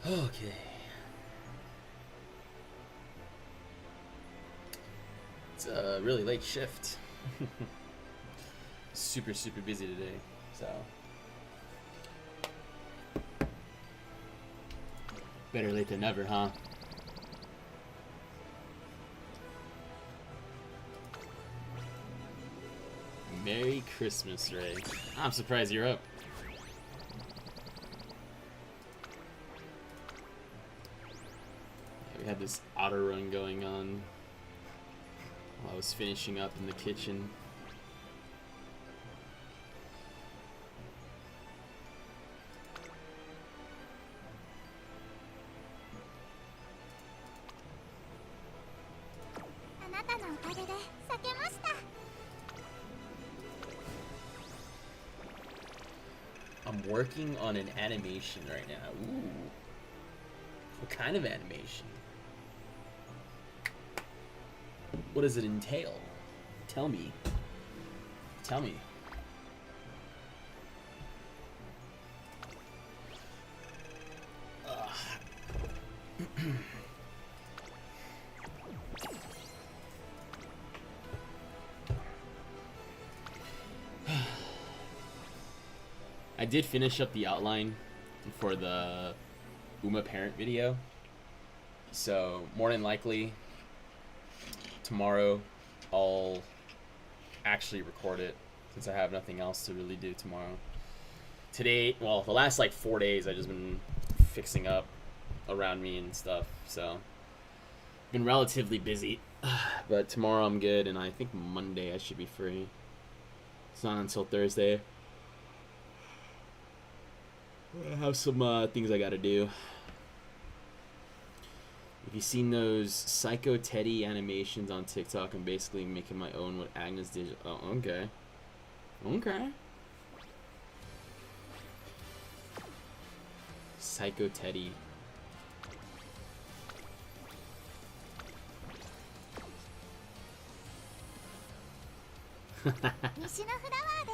Okay. It's a really late shift. Super busy today, so better late than never, huh? Merry Christmas, Ray. I'm surprised you're up. We had this auto run going on while I was finishing up in the kitchen. I'm working on an animation right now. Ooh. What kind of animation? What does it entail? Tell me. Tell me. I did finish up the outline for the Uma parent video, so more than likely tomorrow I'll actually record it since I have nothing else to really do tomorrow. Today, well, the last like 4 days I've just been fixing up around me and stuff, so been relatively busy. But tomorrow I'm good, and I think Monday I should be free. It's not until Thursday. I have some things I gotta do. If you've seen those Psycho Teddy animations on TikTok, I'm basically making my own with Agnes did. Oh, okay. Okay. Psycho Teddy.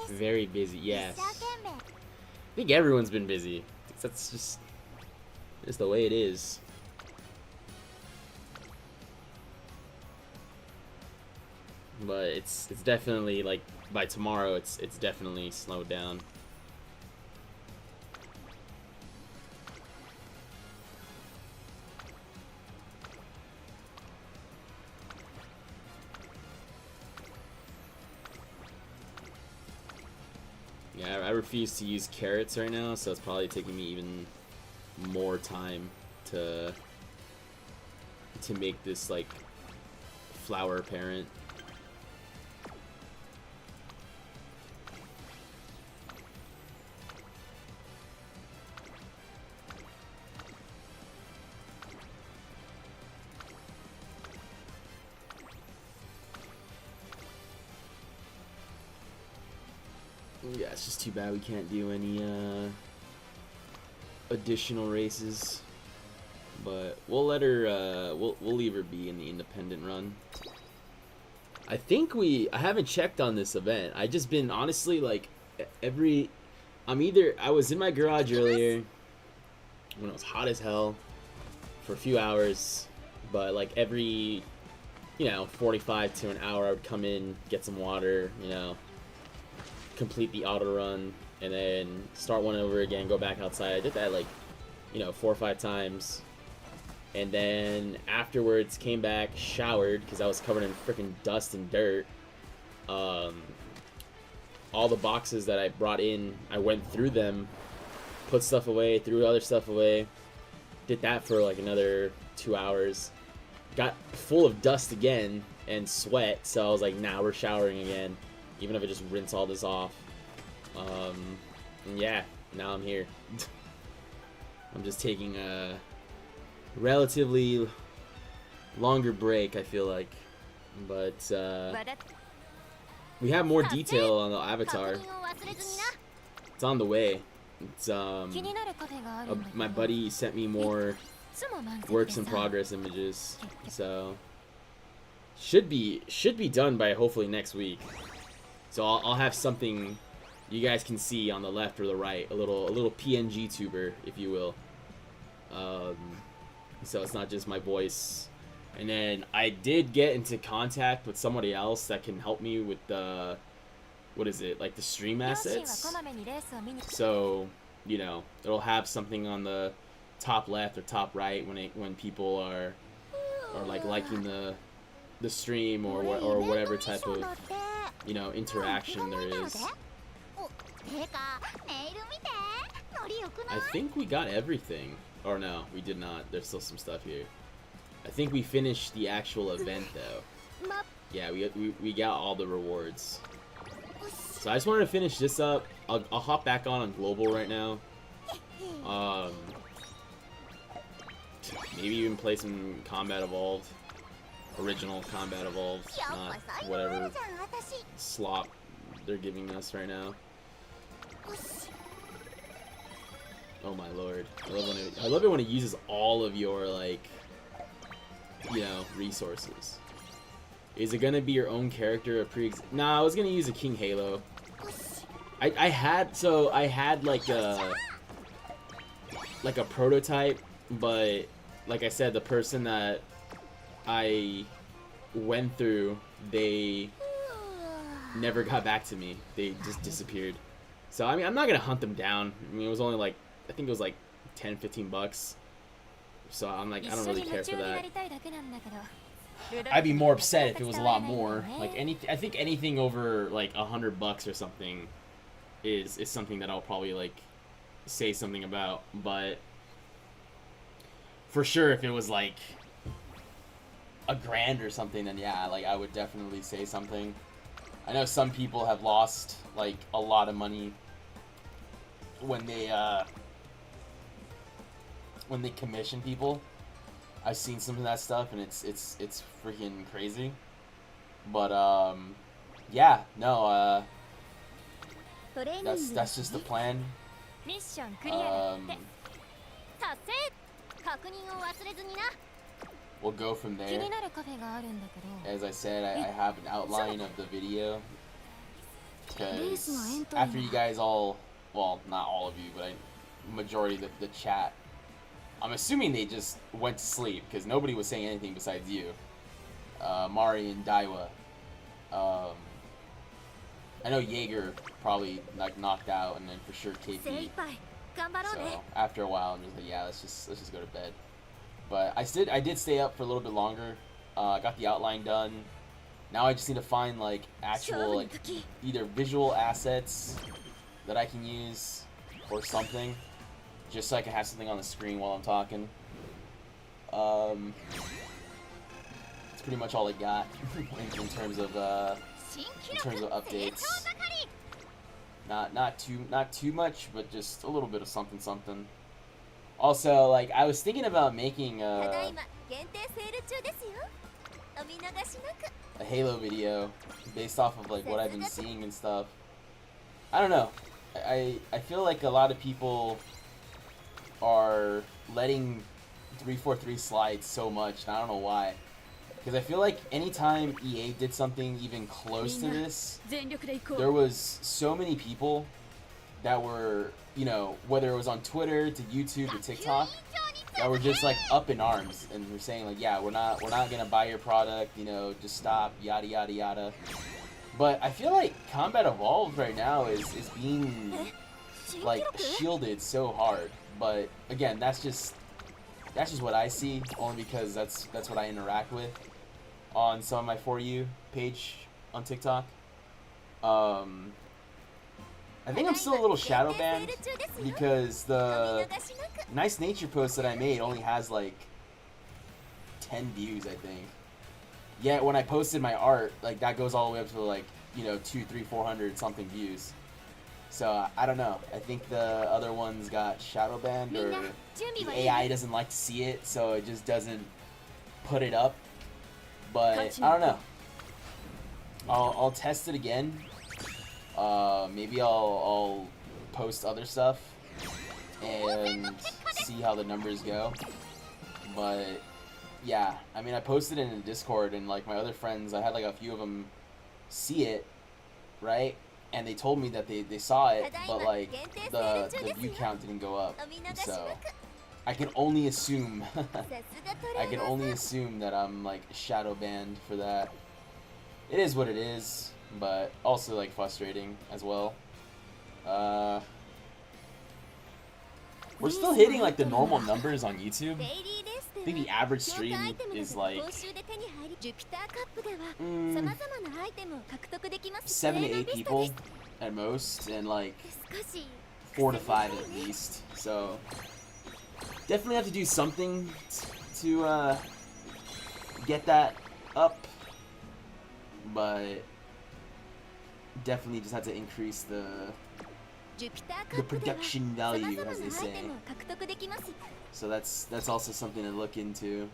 Very busy, yes. I think everyone's been busy. That's just the way it is. But it's definitely like by tomorrow it's definitely slowed down. Yeah, I refuse to use carrots right now, so it's probably taking me even more time to make this like flower parent. Yeah, it's just too bad we can't do any additional races, but we'll let her we'll leave her be in the independent run. I think I haven't checked on this event. I just been honestly like I was in my garage earlier when it was hot as hell for a few hours, but like every 45 to an hour I would come in, get some water, complete the auto run, and then start one over again, go back outside. I did that like 4 or 5 times, and then afterwards came back, showered because I was covered in freaking dust and dirt. All the boxes that I brought in, I went through them, put stuff away, threw other stuff away, did that for like another 2 hours, got full of dust again and sweat, so I was like, nah, we're showering again, even if I just rinse all this off. And yeah, now I'm here. I'm just taking a relatively longer break, I feel like, but we have more detail on the avatar. It's on the way. It's my buddy sent me more works in progress images, so should be done by hopefully next week. So I'll have something you guys can see on the left or the right, a little PNG tuber, if you will. Um, so it's not just my voice. And then I did get into contact with somebody else that can help me with the, what is it, like the stream assets. So, you know, it'll have something on the top left or top right when people are like liking the stream or whatever type of, you know, interaction there is. I think we got everything. Or no, we did not. There's still some stuff here. I think we finished the actual event though. Yeah, we got all the rewards. So I just wanted to finish this up. I'll hop back on global right now. Maybe even play some Combat Evolved. Original Combat Evolved, not whatever slop they're giving us right now. Oh my lord. I love it when it uses all of your, like, you know, resources. Is it gonna be your own character or Nah, I was gonna use a King Halo. I had like a prototype, but like I said, the person that I went through, they never got back to me. They just disappeared. So I mean, I'm not gonna hunt them down. I mean, it was only like, I think it was like 10-15 bucks. So I'm like, I don't really care for that. I'd be more upset if it was a lot more. Like I think anything over like $100 or something is something that I'll probably like say something about. But for sure, if it was like $1,000 or something, then yeah, like I would definitely say something. I know some people have lost like a lot of money when they commission people. I've seen some of that stuff, and it's freaking crazy. But yeah, no, that's just the plan. We'll go from there. As I said, I have an outline of the video, because after you guys all, well, not all of you, but majority of the chat, I'm assuming they just went to sleep, because nobody was saying anything besides you, Mari and Daiwa. I know Jaeger probably like knocked out, and then for sure KP. So after a while, I'm just like, yeah, let's just go to bed. But I did stay up for a little bit longer. Got the outline done. Now I just need to find like actual like either visual assets that I can use or something, just so I can have something on the screen while I'm talking. It's pretty much all I got in terms of updates. Not too much, but just a little bit of something. Also, like, I was thinking about making a Halo video based off of like what I've been seeing and stuff. I don't know. I feel like a lot of people are letting 343 slide so much, and I don't know why. Because I feel like anytime EA did something even close to this, there was so many people that were, you know, whether it was on Twitter to YouTube to TikTok, that were just like up in arms and were saying like, yeah, we're not gonna buy your product, you know, just stop, yada yada yada. But I feel like Combat Evolved right now is being like shielded so hard. But again, that's just what I see, only because that's what I interact with on some of my For You page on TikTok. I think I'm still a little shadow banned because the Nice Nature post that I made only has like 10 views, I think. Yet when I posted my art, like that goes all the way up to like, you know, 200, 300, 400 something views. So I don't know. I think the other ones got shadow banned, or the AI doesn't like to see it, so it just doesn't put it up. But I don't know. I'll test it again. Maybe I'll post other stuff and see how the numbers go. But yeah, I mean, I posted it in Discord, and like my other friends, I had like a few of them see it, right? And they told me that they saw it, but like the view count didn't go up. So I can only assume. I can only assume that I'm like shadow banned for that. It is what it is, but also like frustrating as well. We're still hitting like the normal numbers on YouTube. I think the average stream is like 7 to 8 people at most, and like 4 to 5 at least. So definitely have to do something to get that up, but definitely just have to increase the production value, as they say. So that's also something to look into.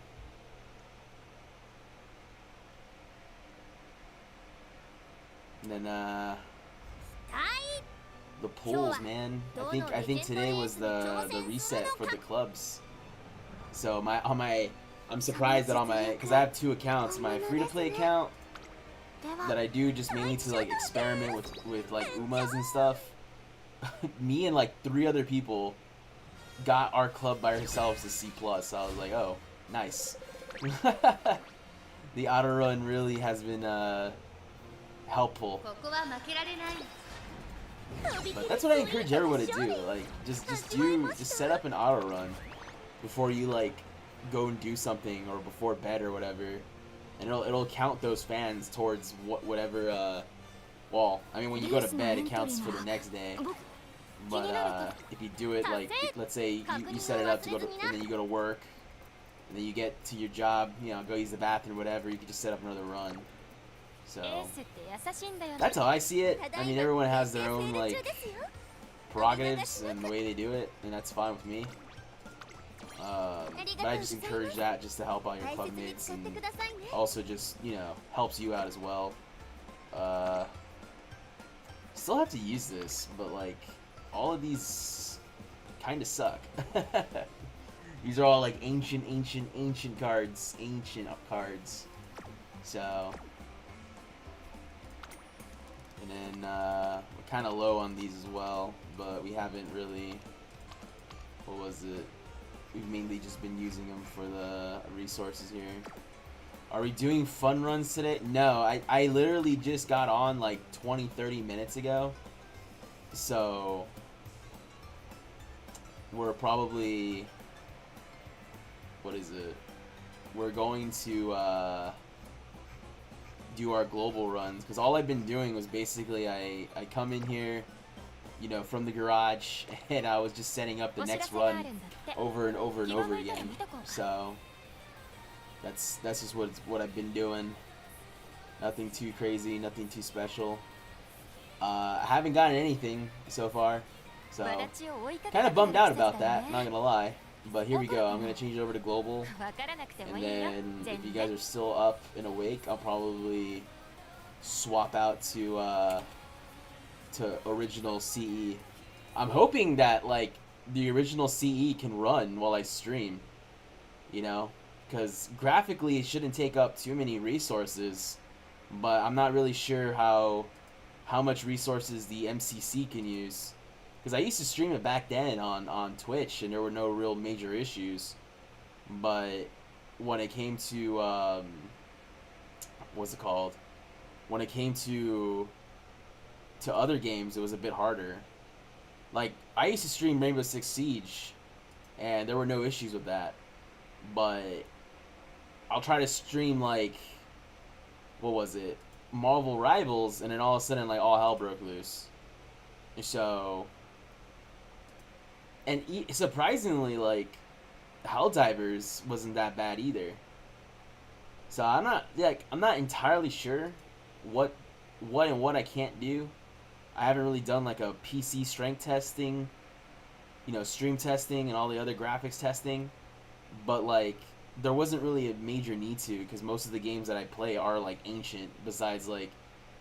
And then the polls, man. I think today was the reset for the clubs. So I'm surprised that on my, because I have 2 accounts, my free-to-play account that I do just mainly to like experiment with like UMAs and stuff. Me and like 3 other people got our club by ourselves to C+. So I was like, oh, nice. The auto run really has been helpful. But that's what I encourage everyone to do. Like, just set up an auto run before you like go and do something, or before bed or whatever, and it'll count those fans towards whatever. Well, I mean, when you go to bed, it counts for the next day. But if you do it like, let's say you set it up to go to, and then you go to work, and then you get to your job, you know, go use the bathroom, whatever, you can just set up another run. So that's how I see it. I mean, everyone has their own like prerogatives and the way they do it, and that's fine with me. But I just encourage that just to help out your club mates, and also just, you know, helps you out as well. Still have to use this, but like all of these kind of suck. These are all like ancient cards, So, and then we're kind of low on these as well, but we haven't really. What was it? We've mainly just been using them for the resources here. Are we doing fun runs today? No, I literally just got on like 20-30 minutes ago. So we're probably, what is it? We're going to do our global runs, because all I've been doing was basically I come in here, you know, from the garage, and I was just setting up the next run over and over and over again. So that's just what I've been doing. Nothing too crazy, nothing too special. I haven't gotten anything so far, so kind of bummed out about that, not gonna lie. But here we go. I'm gonna change it over to global, and then if you guys are still up and awake, I'll probably swap out to original CE. I'm hoping that like the original CE can run while I stream, you know, because graphically it shouldn't take up too many resources, but I'm not really sure how much resources the MCC can use, because I used to stream it back then on Twitch and there were no real major issues, but when it came to what's it called, when it came to other games, it was a bit harder. Like, I used to stream Rainbow Six Siege, and there were no issues with that. But I'll try to stream, like, what was it? Marvel Rivals, and then all of a sudden, like, all hell broke loose. So, and surprisingly, like, Helldivers wasn't that bad either. So I'm not entirely sure what I can't do. I haven't really done like a PC strength testing, you know, stream testing and all the other graphics testing, but like there wasn't really a major need to, because most of the games that I play are like ancient, besides like,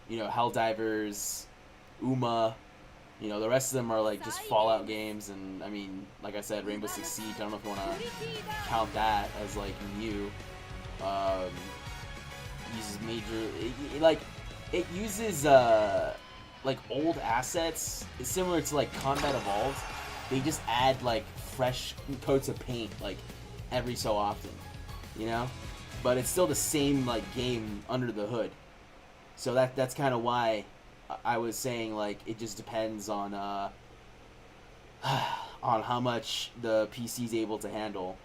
you know, Helldivers, UMA, you know, the rest of them are like just Fallout games, and I mean, like I said, Rainbow Six Siege, I don't know if you want to count that as like new. Uses major, it uses like old assets. It's similar to like Combat Evolved. They just add like fresh coats of paint like every so often, you know. But it's still the same like game under the hood. So that's kind of why I was saying like it just depends on on how much the PC is able to handle.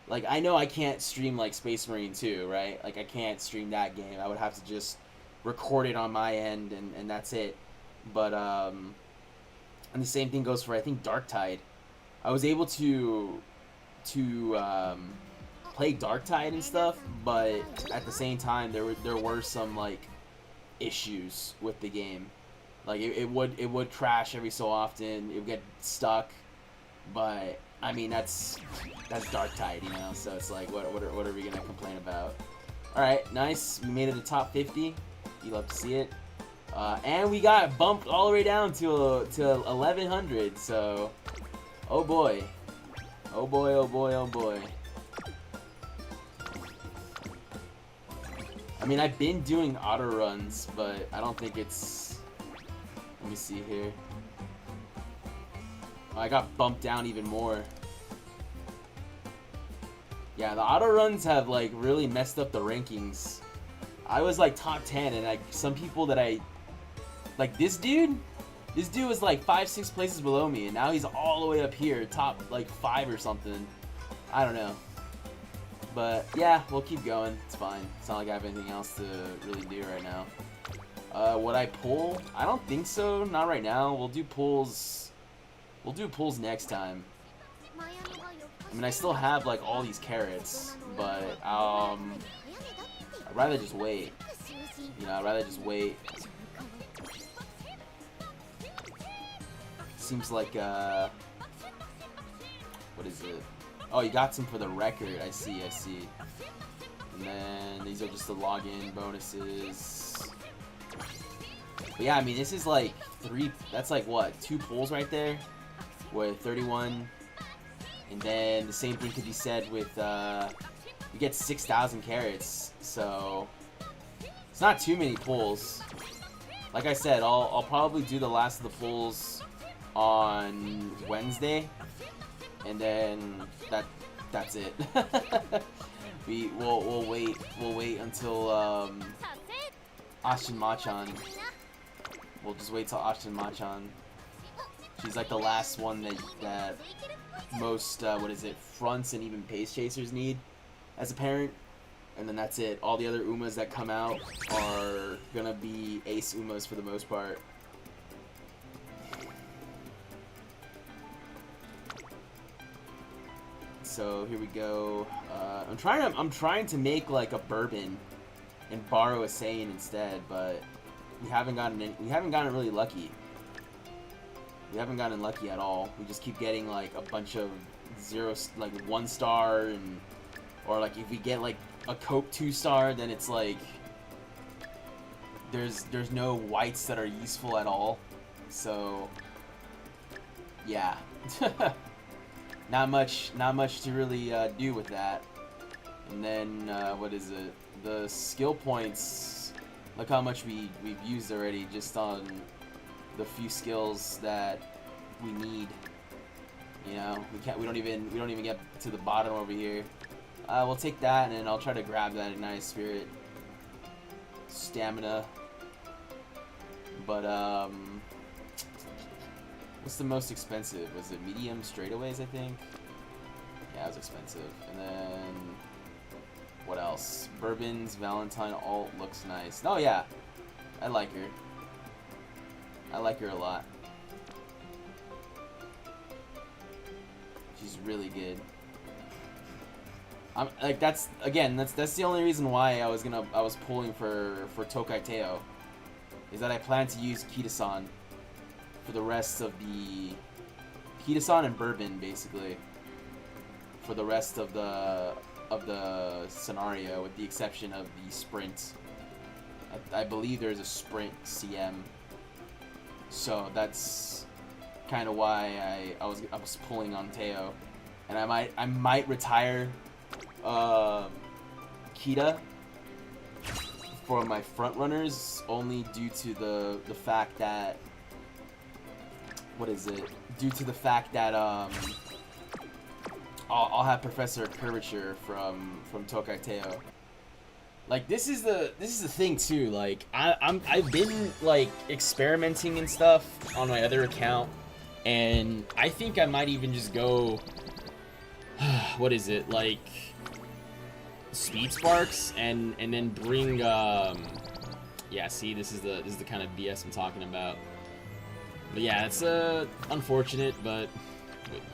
Like I know I can't stream like Space Marine 2, right? Like I can't stream that game. I would have to just record it on my end and that's it. But and the same thing goes for I think Darktide. I was able to play Darktide and stuff, but at the same time there were some like issues with the game. Like it would crash every so often. It would get stuck, but I mean that's Darktide, you know. So it's like what are we gonna complain about? All right, nice. We made it to top 50. You love to see it. And we got bumped all the way down to 1100. So, oh boy, oh boy, oh boy, oh boy. I mean, I've been doing auto runs, but I don't think it's. Let me see here. Oh, I got bumped down even more. Yeah, the auto runs have like really messed up the rankings. I was like top 10, and like some people that I like this dude was like 5-6 places below me, and now he's all the way up here, top like 5 or something. I don't know. But yeah, we'll keep going. It's fine. It's not like I have anything else to really do right now. Would I pull? I don't think so. Not right now. We'll do pulls. We'll do pulls next time. I mean, I still have like all these carrots, but I'd rather just wait. You know, I'd rather just wait. Seems like what is it? Oh, you got some for the record. I see. And then these are just the login bonuses. But yeah, I mean, this is like 3. That's like what? 2 pulls right there with 31. And then the same thing could be said with you get 6,000 carrots. So it's not too many pulls. Like I said, I'll probably do the last of the pulls on Wednesday. And then that's it. We'll wait until Ashton Machan. We'll just wait till Ashton Machan. She's like the last one that most what is it, fronts and even pace chasers need as a parent. And then that's it. All the other Umas that come out are gonna be ace Umas for the most part. So here we go. I'm trying to make like a bourbon and borrow a Saiyan instead, but we haven't gotten really lucky. We haven't gotten lucky at all. We just keep getting like a bunch of 1 star, and or like if we get like a Coke 2 star, then it's like there's no whites that are useful at all. So yeah. Not much to really do with that. And then what is it? The skill points. Look how much we've used already just on the few skills that we need. You know, we don't even get to the bottom over here. We'll take that, and I'll try to grab that Ignited Spirit, stamina. But what's the most expensive? Was it medium straightaways, I think? Yeah, it was expensive. And then what else? Bourbon's Valentine alt looks nice. Oh yeah, I like her. I like her a lot. She's really good. I'm like that's the only reason why I was pulling for Tokai Teo, is that I plan to use Kita-san for the rest of the Kita-san and Bourbon, basically, for the rest of the scenario, with the exception of the sprint. I believe there's a sprint CM, so that's kind of why I was pulling on Teo, and I might retire Kita for my front runners, only due to the fact that, what is it? Due to the fact that I'll have Professor Curvature from Tokai Teo. Like this is the thing too. Like I've been like experimenting and stuff on my other account, and I think I might even just go. What is it like? Speed Sparks and then bring yeah, see, this is the kind of BS I'm talking about. But yeah, it's unfortunate, but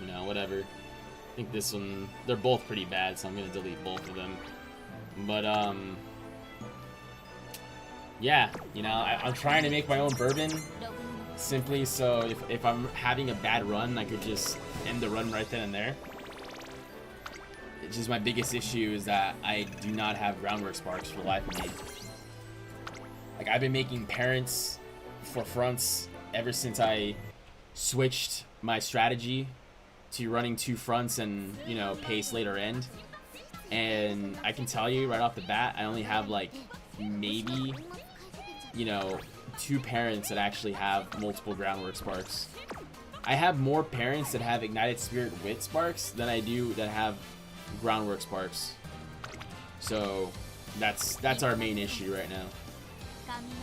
you know, whatever. I think this one, they're both pretty bad, so I'm gonna delete both of them. But yeah, you know, I'm trying to make my own bourbon simply so if I'm having a bad run, I could just end the run right then and there. It's just my biggest issue is that I do not have Groundwork Sparks for the life of me. Like, I've been making parents for fronts ever since I switched my strategy to running 2 fronts and, you know, pace later end. And I can tell you right off the bat, I only have like maybe, you know, 2 parents that actually have multiple Groundwork Sparks. I have more parents that have Ignited Spirit with Sparks than I do that have Groundwork Sparks. So that's our main issue right now,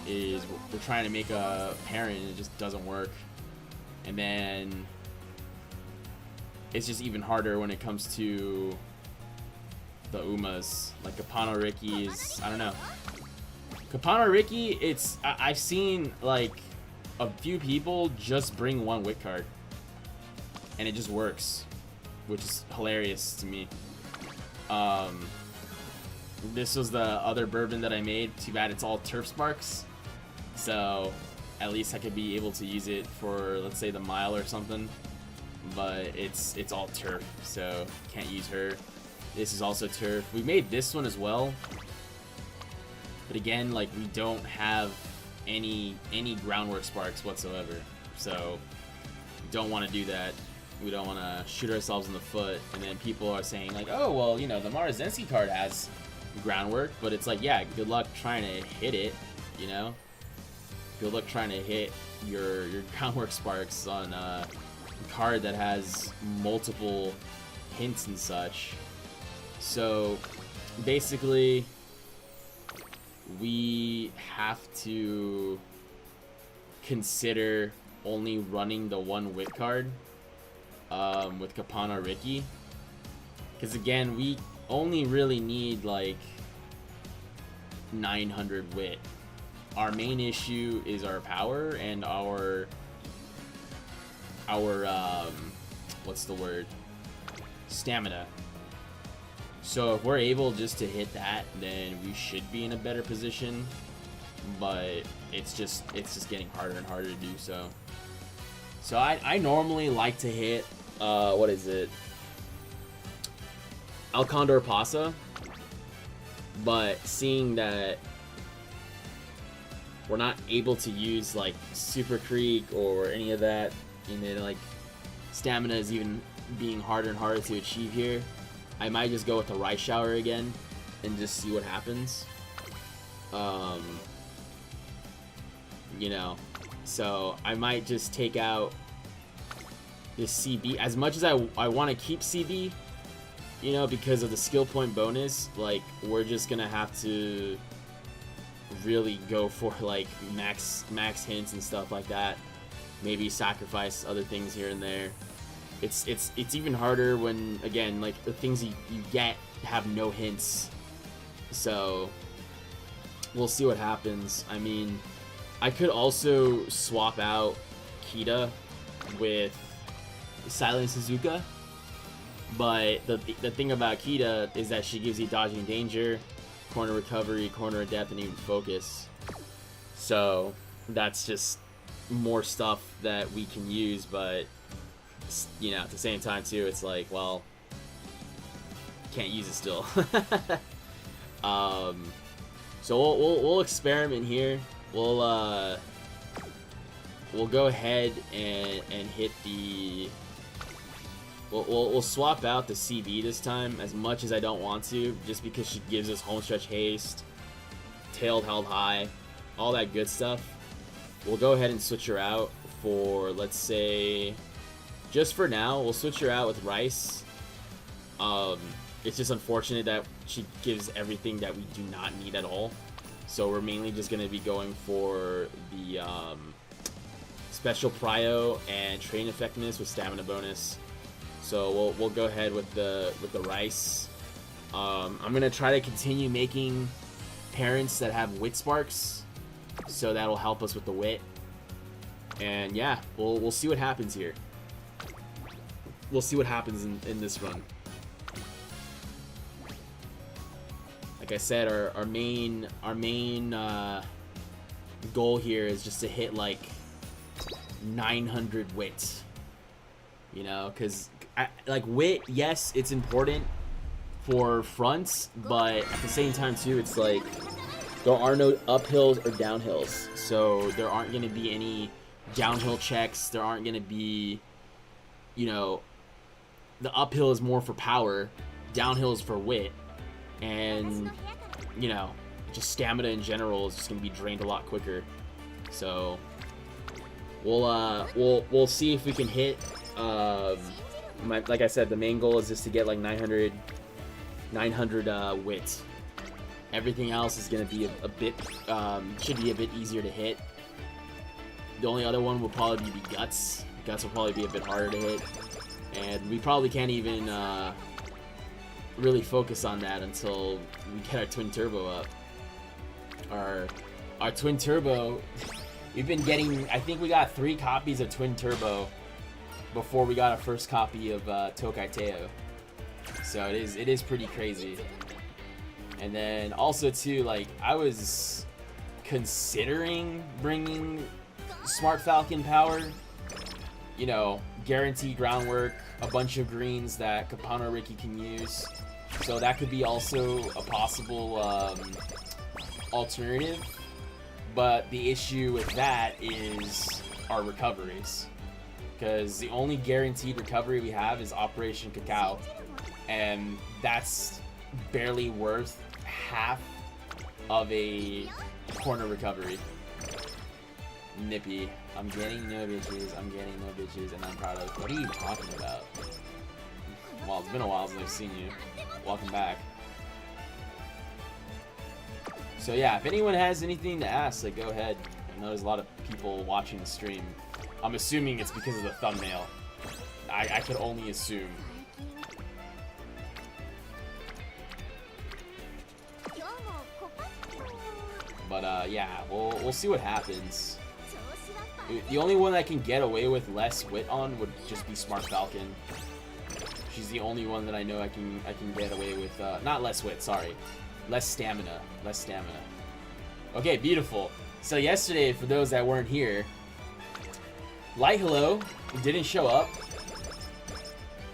is we're trying to make a parent and it just doesn't work. And then it's just even harder when it comes to the Umas. Like Kapano Riki is, I don't know. Kapano Riki, it's, I've seen like a few people just bring 1 wit card and it just works, which is hilarious to me. This was the other bourbon that I made. Too bad it's all Turf Sparks. So at least I could be able to use it for, let's say, the mile or something. But it's all Turf, so can't use her. This is also Turf. We made this one as well. But again, like, we don't have any Groundwork Sparks whatsoever. So don't want to do that. We don't want to shoot ourselves in the foot, and then people are saying like, oh, well, you know, the Mara Zensi card has Groundwork, but it's like, yeah, good luck trying to hit it, you know? Good luck trying to hit your Groundwork Sparks on a card that has multiple hints and such. So basically, we have to consider only running the 1 wit card with Kapano Riki, because again, we only really need like 900 wit. Our main issue is our power and our what's the word, stamina. So if we're able just to hit that, then we should be in a better position, but it's just getting harder and harder to do so. So I normally like to hit what is it, El Condor Pasa, but seeing that we're not able to use like Super Creek or any of that, and then like stamina is even being harder and harder to achieve here, I might just go with the Rice Shower again and just see what happens. You know, so I might just take out this CB. As much as I want to keep CB, you know, because of the skill point bonus, like, we're just gonna have to really go for like max hints and stuff like that. Maybe sacrifice other things here and there. It's even harder when, again, like, the things you get have no hints. So we'll see what happens. I mean, I could also swap out Kita with Silent Suzuka, but the thing about Kita is that she gives you dodging danger, corner recovery, corner depth, and even focus. So that's just more stuff that we can use, but, you know, at the same time too, it's like, well, can't use it still. So we'll experiment here. We'll go ahead and hit the. We'll swap out the CB this time, as much as I don't want to, just because she gives us homestretch haste, tailed held high, all that good stuff. We'll go ahead and switch her out for, let's say, just for now, we'll switch her out with Rice, It's just unfortunate that she gives everything that we do not need at all. So we're mainly just going to be going for the special prio and train effectiveness with stamina bonus. So we'll go ahead with the rice. I'm going to try to continue making parents that have wit sparks, so that'll help us with the wit. And yeah, we'll see what happens here. We'll see what happens in this run. Like I said, our main goal here is just to hit like 900 wit. You know, because like wit, yes, it's important for fronts, but at the same time too, it's like there are no uphills or downhills, so there aren't going to be any downhill checks. There aren't going to be, you know, the uphill is more for power, downhill is for wit, and you know, just stamina in general is just going to be drained a lot quicker. So we'll see if we can hit. Like I said, the main goal is just to get like 900 wit. Everything else is going to be a bit, should be a bit easier to hit. The only other one will probably be guts. Guts will probably be a bit harder to hit. And we probably can't even really focus on that until we get our twin turbo up. Our twin turbo, we've been getting, I think we got 3 copies of twin turbo before we got our first copy of Tokai Teo. So it is pretty crazy. And then also too, like, I was considering bringing Smart Falcon power, you know, guaranteed groundwork, a bunch of greens that Kapano Ricky can use. So that could be also a possible alternative. But the issue with that is our recoveries. Because the only guaranteed recovery we have is Operation Cacao. And that's barely worth half of a corner recovery. Nippy. I'm getting no bitches, and I'm proud of. What are you talking about? Well, it's been a while since I've seen you. Welcome back. So yeah, if anyone has anything to ask, like, go ahead. I know there's a lot of people watching the stream. I'm assuming it's because of the thumbnail. I could only assume. But yeah, we'll see what happens. The only one I can get away with less wit on would just be Smart Falcon. She's the only one that I know I can get away with. Not less wit, sorry, less stamina. Okay, beautiful. So yesterday, for those that weren't here, Light Hello didn't show up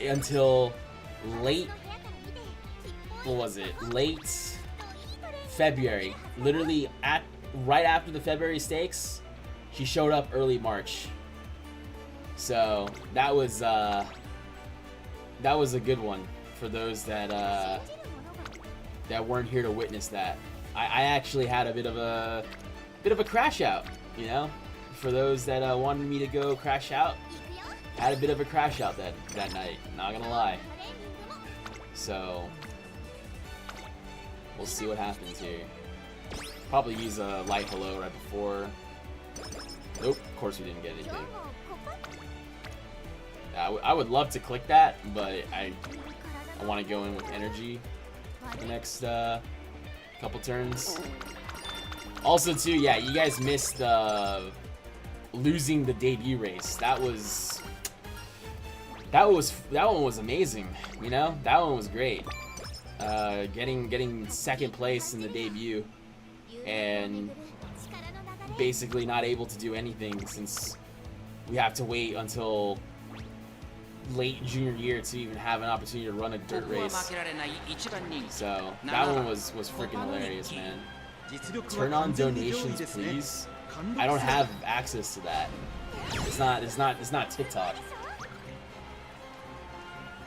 until late. What was it? Late February. Literally right after the February stakes, she showed up early March. So that was a good one for those that weren't here to witness that. I actually had a bit of a crash out, you know. For those that wanted me to go crash out, I had a bit of a crash out that night. Not gonna lie. So we'll see what happens here. Probably use a Light Hello right before. Nope, of course we didn't get anything. I would love to click that, but I want to go in with energy the next couple turns. Also too, yeah, you guys missed losing the debut race. That one was amazing, you know? That one was great. Getting second place in the debut and basically not able to do anything since we have to wait until late junior year to even have an opportunity to run a dirt race. So that one was freaking hilarious, man. Turn on donations, please. I don't have access to that. It's not TikTok.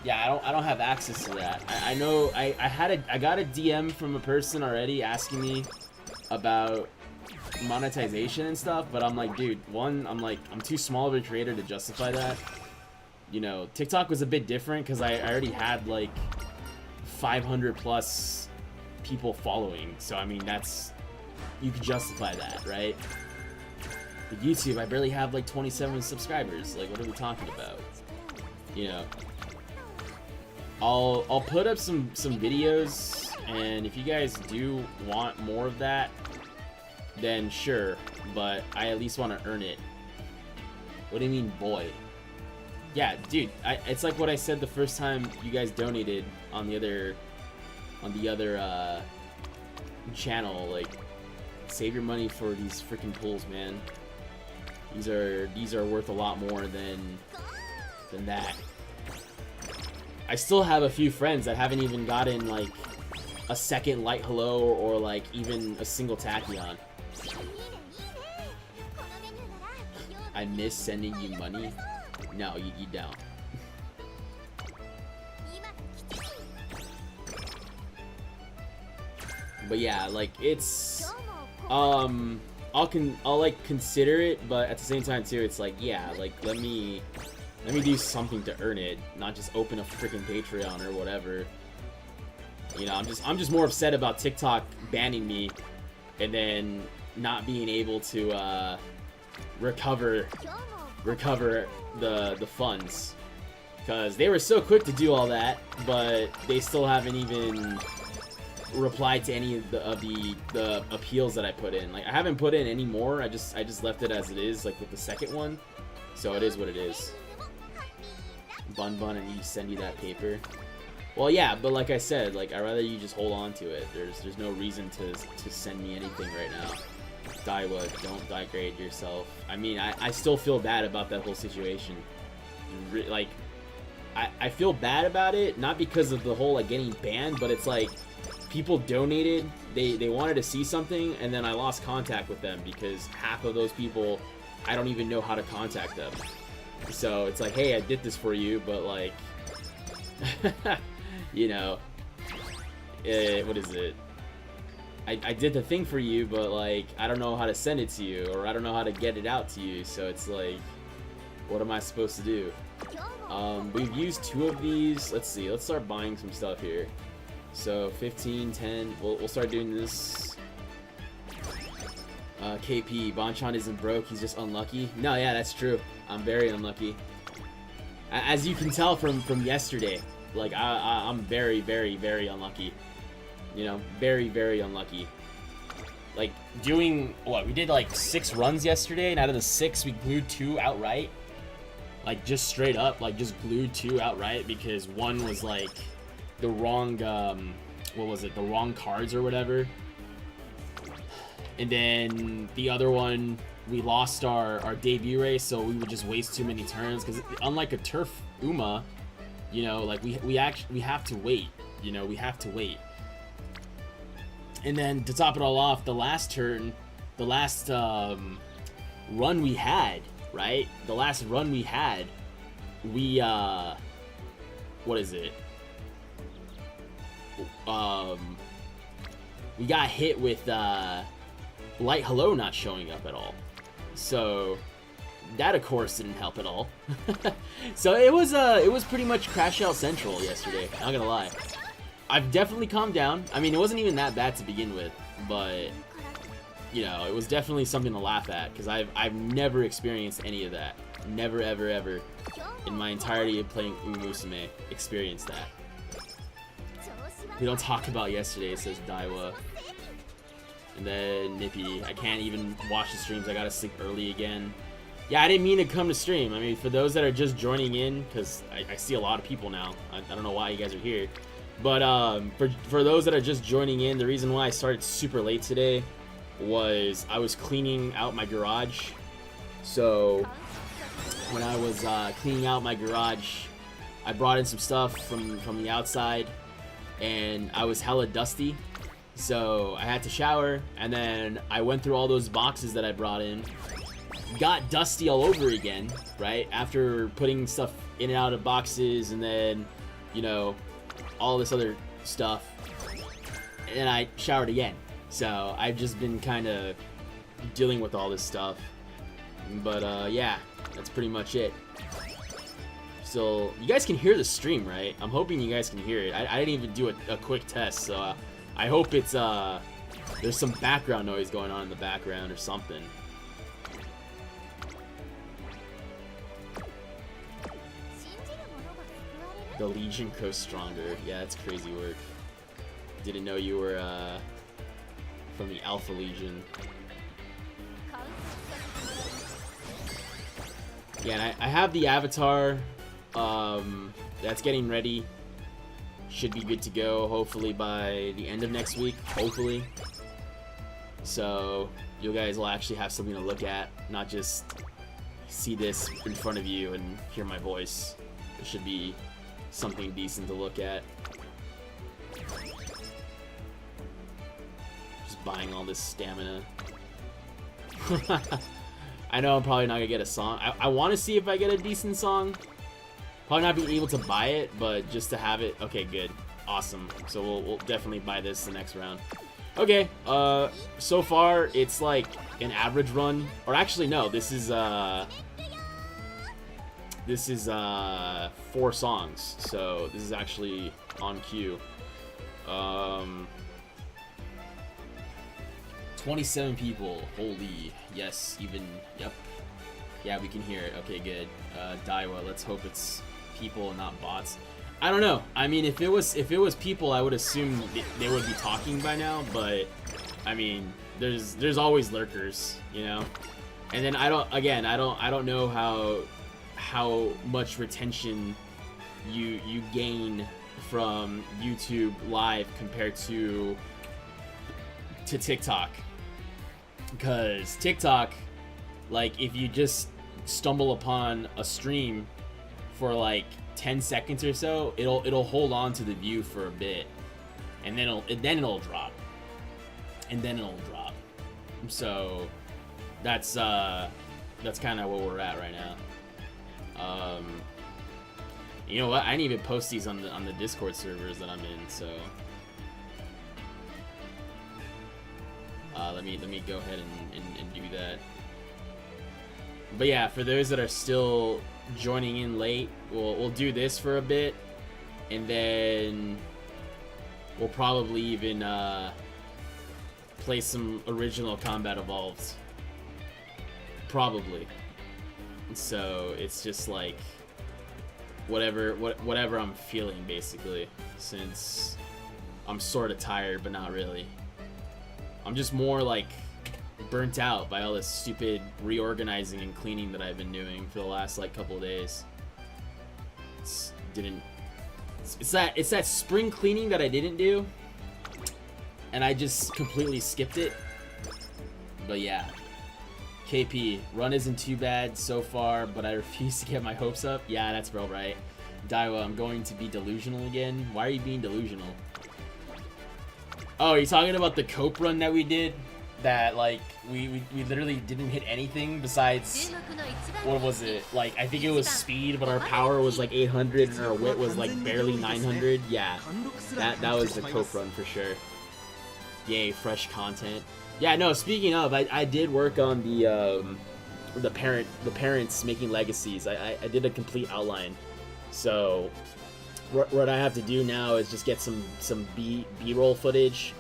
Yeah, I don't have access to that. I know I got a DM from a person already asking me about monetization and stuff, but I'm like, dude, I'm too small of a creator to justify that. You know, TikTok was a bit different because I already had like 500 plus people following. So I mean, that's, you can justify that, right? But YouTube, I barely have like 27 subscribers. Like, what are we talking about? You know, I'll put up some videos, and if you guys do want more of that, then sure. But I at least want to earn it. What do you mean, boy? Yeah, dude, it's like what I said the first time you guys donated on the other channel. Like, save your money for these freaking pools, man. These are worth a lot more than that. I still have a few friends that haven't even gotten like a second light hello or like even a single tachyon. I miss sending you money. No, you don't. But yeah, like, it's I'll like consider it, but at the same time too, it's like, yeah, like let me do something to earn it, not just open a freaking Patreon or whatever. You know, I'm just more upset about TikTok banning me and then not being able to recover the funds, because they were so quick to do all that, but they still haven't even replied to any of the appeals that I put in. Like, I haven't put in any more. I just left it as it is, like with the second one. So it is what it is. Bun and you send you that paper. Well, yeah, but like I said, like, I'd rather you just hold on to it. There's no reason to send me anything right now. Daiwa, don't degrade yourself. I mean, I still feel bad about that whole situation. Like, I feel bad about it, not because of the whole, like, getting banned, but it's like, people donated, they wanted to see something, and then I lost contact with them because half of those people, I don't even know how to contact them. So it's like, hey, I did this for you, but like, you know, what is it? I did the thing for you, but like, I don't know how to send it to you, or I don't know how to get it out to you. So it's like, what am I supposed to do? We've used 2 of these. Let's see, let's start buying some stuff here. So 15, 10, we'll start doing this. KP, Bonchan isn't broke, he's just unlucky. No, yeah, that's true. I'm very unlucky. As you can tell from yesterday, like, I'm very, very, very unlucky. You know, very, very unlucky. Like, doing, what, we did like 6 runs yesterday, and out of the 6, we glued 2 outright. Like, just straight up, like, just glued 2 outright, because one was like the wrong, what was it, the wrong cards or whatever. And then the other one, we lost our debut race, so we would just waste too many turns, because unlike a turf Uma, you know, like, we have to wait, you know, we have to wait. And then to top it all off, the last turn, the last run we had, right? The last run we had, we what is it? We got hit with Light Hello not showing up at all. So that, of course, didn't help at all. So it was pretty much Crash Out Central yesterday, not gonna lie. I've definitely calmed down. I mean, it wasn't even that bad to begin with, but you know, it was definitely something to laugh at, because I've never experienced any of that. Never, ever, ever in my entirety of playing Umusume experienced that. We don't talk about yesterday, says Daiwa. And then Nippy, I can't even watch the streams, I gotta sleep early again. Yeah, I didn't mean to come to stream. I mean, for those that are just joining in, because I see a lot of people now. I don't know why you guys are here. But for those that are just joining in, the reason why I started super late today was I was cleaning out my garage. So when I was cleaning out my garage, I brought in some stuff from the outside, and I was hella dusty. So I had to shower, and then I went through all those boxes that I brought in, got dusty all over again, right? After putting stuff in and out of boxes, and then, you know, all this other stuff, and I showered again. So I've just been kind of dealing with all this stuff. But yeah, that's pretty much it. still. You guys can hear the stream, right? I'm hoping you guys can hear it. I didn't even do a quick test, so I hope it's there's some background noise going on in the background or something. The Legion grows stronger. Yeah, that's crazy work. Didn't know you were from the Alpha Legion. Yeah, and I have the avatar that's getting ready. Should be good to go hopefully by the end of next week, hopefully. So you guys will actually have something to look at, not just see this in front of you and hear my voice. It should be something decent to look at. Just buying all this stamina. I know I'm probably not gonna get a song. I want to see if I get a decent song. Probably not be able to buy it, but just to have it. Okay, good. Awesome. So we'll definitely buy this the next round. Okay, so far it's like an average run. Or actually, no, this is 4 songs. So this is actually on cue. 27 people. Holy, yes, even, yep. Yeah, we can hear it. Okay, good. Daiwa, let's hope it's people and not bots. I don't know. I mean, if it was people, I would assume they would be talking by now, but I mean, there's always lurkers, you know? And then I don't know how much retention you gain from YouTube Live compared to TikTok. Because TikTok, like, if you just stumble upon a stream for like 10 seconds or so, it'll hold on to the view for a bit, and then it'll drop, and then it'll drop. So that's kind of where we're at right now. You know what? I didn't even post these on the Discord servers that I'm in, so. Let me go ahead and do that. But yeah, for those that are still joining in late, we'll do this for a bit, and then we'll probably even play some original Combat Evolved. Probably. So it's just like whatever I'm feeling, basically, since I'm sort of tired but not really. I'm just more like burnt out by all this stupid reorganizing and cleaning that I've been doing for the last like couple of days. It's that spring cleaning that I didn't do, and I just completely skipped it. But yeah, KP, run isn't too bad so far, but I refuse to get my hopes up. Yeah, that's real right. Daiwa, I'm going to be delusional again. Why are you being delusional? Oh, are you talking about the cope run that we did? That, like, we literally didn't hit anything besides, what was it? Like, I think it was speed, but our power was like 800 and our wit was like barely 900. Yeah, that was the cope run for sure. Yay, fresh content. Yeah, no, speaking of, I did work on the parents making legacies. I did a complete outline. So what I have to do now is just get some B-roll footage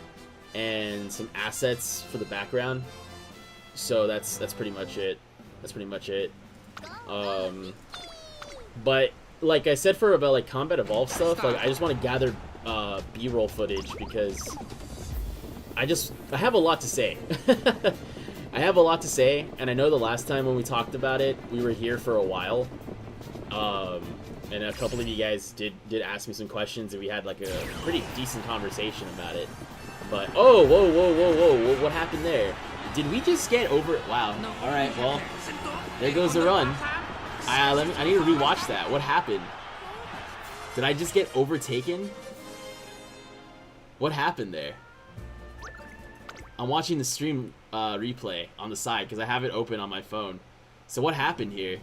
and some assets for the background. So that's pretty much it. That's pretty much it. But like I said, for about like Combat Evolved stuff, like I just want to gather B-roll footage because I have a lot to say. I have a lot to say, and I know the last time when we talked about it, we were here for a while. And a couple of you guys did ask me some questions, and we had like a pretty decent conversation about it. But oh, whoa, what happened there? Did we just get over? Wow. All right, well, there goes the run. I need to rewatch that. What happened? Did I just get overtaken? What happened there? I'm watching the stream replay on the side because I have it open on my phone. So what happened here?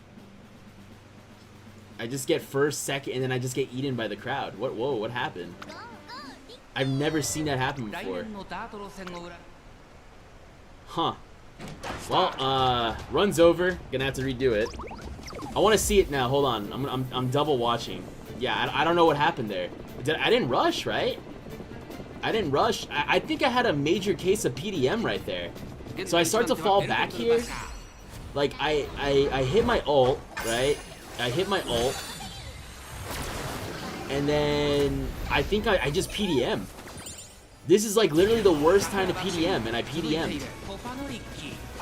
I just get first, second, and then I just get eaten by the crowd. Whoa, what happened? I've never seen that happen before. Huh. Well, run's over. Gonna have to redo it. I want to see it now. Hold on. I'm double watching. Yeah, I don't know what happened there. I didn't rush, right? I didn't rush. I think I had a major case of PDM right there. So I start to fall back here. Like, I hit my ult, right? I hit my ult. And then I think I just PDM. This is like literally the worst time to PDM, and I PDM'd.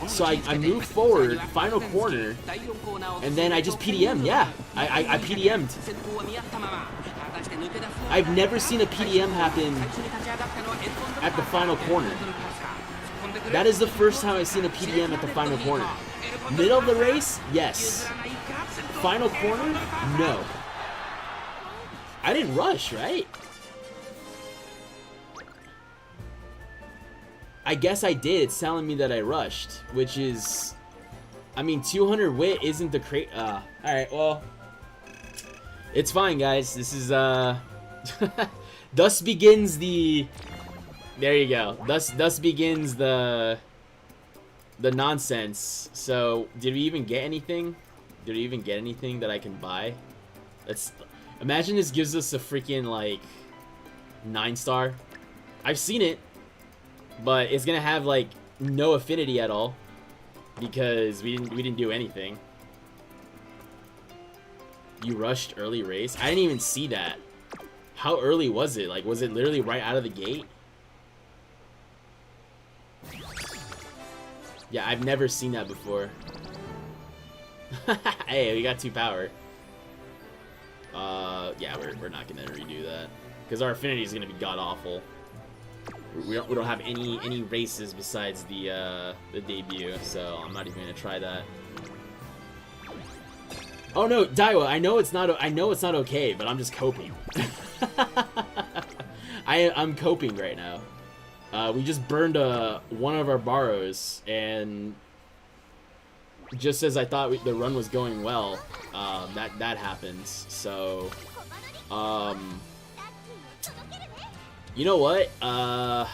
So I move forward, final corner, and then I just PDM, yeah. I PDM'd. I've never seen a PDM happen at the final corner. That is the first time I've seen a PDM at the final corner. Middle of the race, yes. Final corner, no. I didn't rush, right? I guess I did. It's telling me that I rushed, which is, I mean, 200 wit isn't the alright, well, it's fine, guys. This is, thus begins the, there you go. Thus begins the nonsense. So, did we even get anything? Did we even get anything that I can buy? Imagine this gives us a freaking, like, 9-star. I've seen it. But it's gonna have like no affinity at all because we didn't do anything. You rushed early race? I didn't even see that. How early was it? Like, was it literally right out of the gate? Yeah, I've never seen that before. Hey, we got 2 power. Yeah, we're not gonna redo that because our affinity is gonna be god awful. We don't have any races besides the debut, so I'm not even gonna try that. Oh no, Daiwa, I know it's not okay, but I'm just coping. I'm coping right now. We just burned one of our Barrows, and just as I thought the run was going well, that happens. So, you know what? Yeah,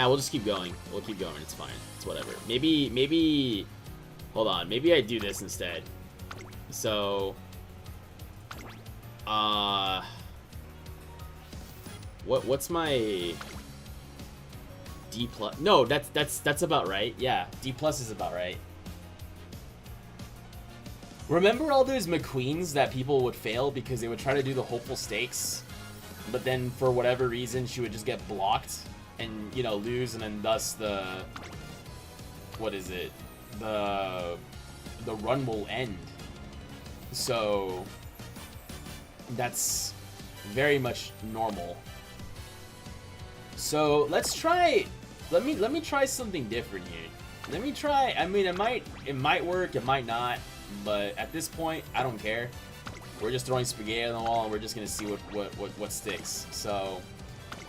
we'll just keep going. We'll keep going. It's fine. It's whatever. Maybe. Hold on. Maybe I do this instead. So, what's my D plus? No, that's about right. Yeah, D plus is about right. Remember all those McQueens that people would fail because they would try to do the hopeful stakes? But then, for whatever reason, she would just get blocked and, you know, lose, and then thus the... What is it? The run will end. So, that's very much normal. So, let's try... Let me try something different here. Let me try... I mean, it might work, it might not. But at this point, I don't care. We're just throwing spaghetti on the wall, and we're just gonna see what sticks. So,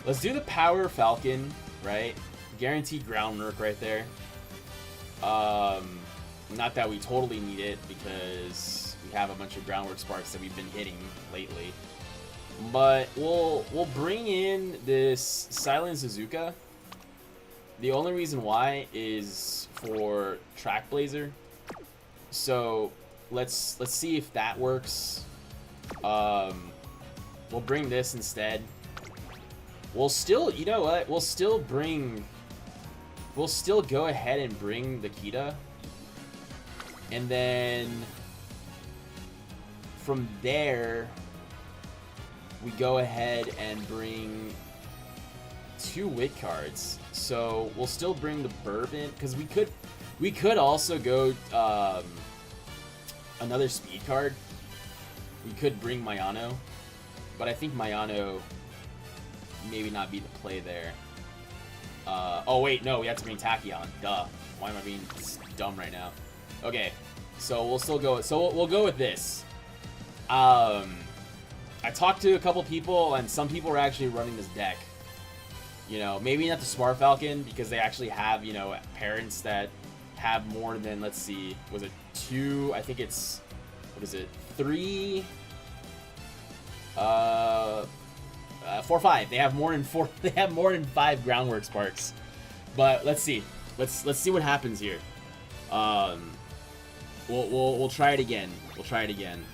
let's do the Power Falcon, right? Guaranteed groundwork right there. Not that we totally need it, because we have a bunch of groundwork sparks that we've been hitting lately. But we'll bring in this Silent Suzuka. The only reason why is for Track Blazer. So let's see if that works. We'll bring this instead. We'll still, you know what? We'll still go ahead and bring the Kita. And then from there, we go ahead and bring 2 wit cards. So we'll still bring the Bourbon, because we could also go another speed card. We could bring Mayano, but I think Mayano maybe not be the play there. Oh wait, no, we have to bring Tachyon. Duh. Why am I being dumb right now? Okay, so we'll still go. So we'll go with this. I talked to a couple people, and some people were actually running this deck. You know, maybe not the Smart Falcon, because they actually have, you know, parents that have more than, let's see, was it 2? I think it's, what is it, 3? 4, 5. They have more than 4. They have more than 5 groundwork sparks. But let's see. Let's see what happens here. we'll try it again. We'll try it again.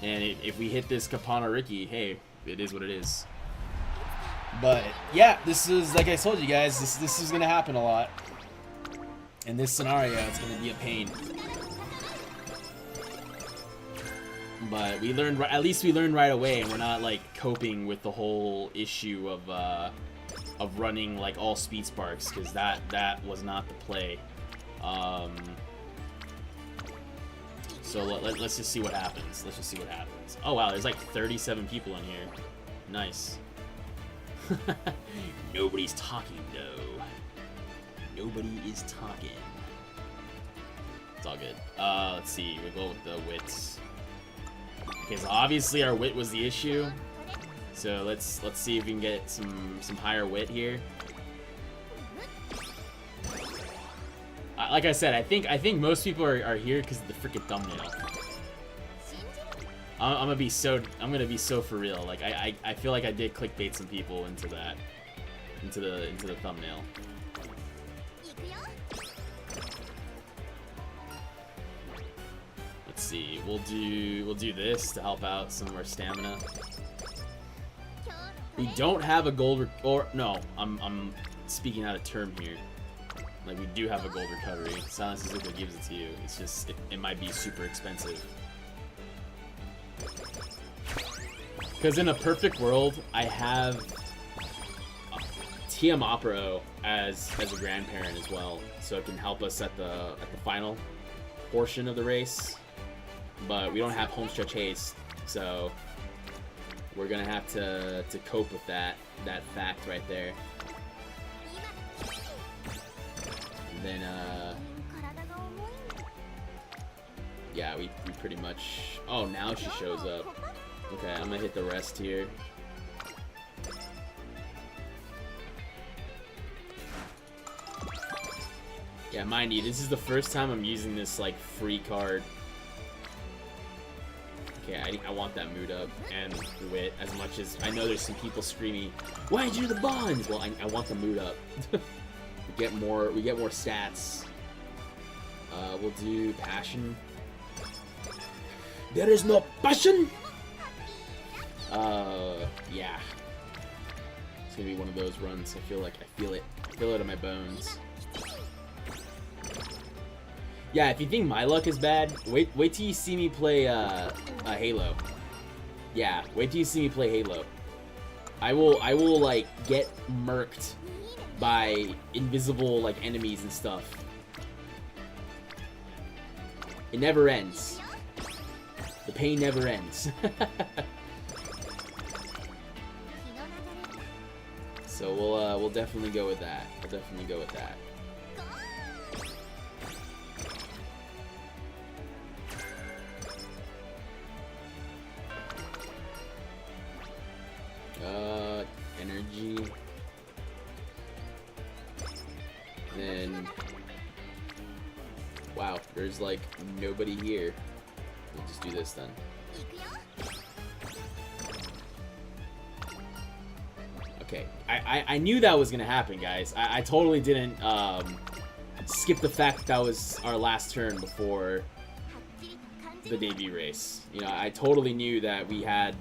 And if we hit this Kapana Ricky, hey, it is what it is. But yeah, this is, like I told you guys, this is gonna happen a lot. In this scenario, it's gonna be a pain. But we learned, at least we learned right away, and we're not like coping with the whole issue of running like all speed sparks, because that was not the play. So let's just see what happens. Let's just see what happens. Oh wow, there's like 37 people in here. Nice. Nobody's talking though. Nobody is talking. It's all good. Let's see. We'll go with the wits. Okay, so obviously our wit was the issue. So let's see if we can get some higher wit here. Like I said, I think most people are here because of the freaking thumbnail. I'm gonna be so for real. Like I feel like I did clickbait some people into that, into the thumbnail. Let's see. We'll do this to help out some of our stamina. We don't have a gold or no. I'm speaking out of term here. Like, we do have a gold recovery. Silence is what gives it to you. It's just, it might be super expensive. Because in a perfect world, I have TM Opero as a grandparent as well, so it can help us at the final portion of the race. But we don't have homestretch haste, so we're gonna have to cope with that fact right there. And then, yeah, we pretty much... Oh, now she shows up. Okay, I'm gonna hit the rest here. Yeah, mind you, this is the first time I'm using this, like, free card. Okay, I want that mood up and wit as much as... I know there's some people screaming, why'd you do the bonds? Well, I want the mood up. We get more stats. We'll do passion. There is no passion. Yeah. It's gonna be one of those runs. I feel it in my bones. Yeah, if you think my luck is bad, wait till you see me play Halo. Yeah, wait till you see me play Halo. I will like get murked by invisible like enemies and stuff. It never ends. The pain never ends. So we'll definitely go with that. We'll definitely go with that. Energy. Then, wow, there's like nobody here. We'll just do this then. Okay, I knew that was gonna happen, guys. I totally didn't skip the fact that was our last turn before the debut race. You know, I totally knew that we had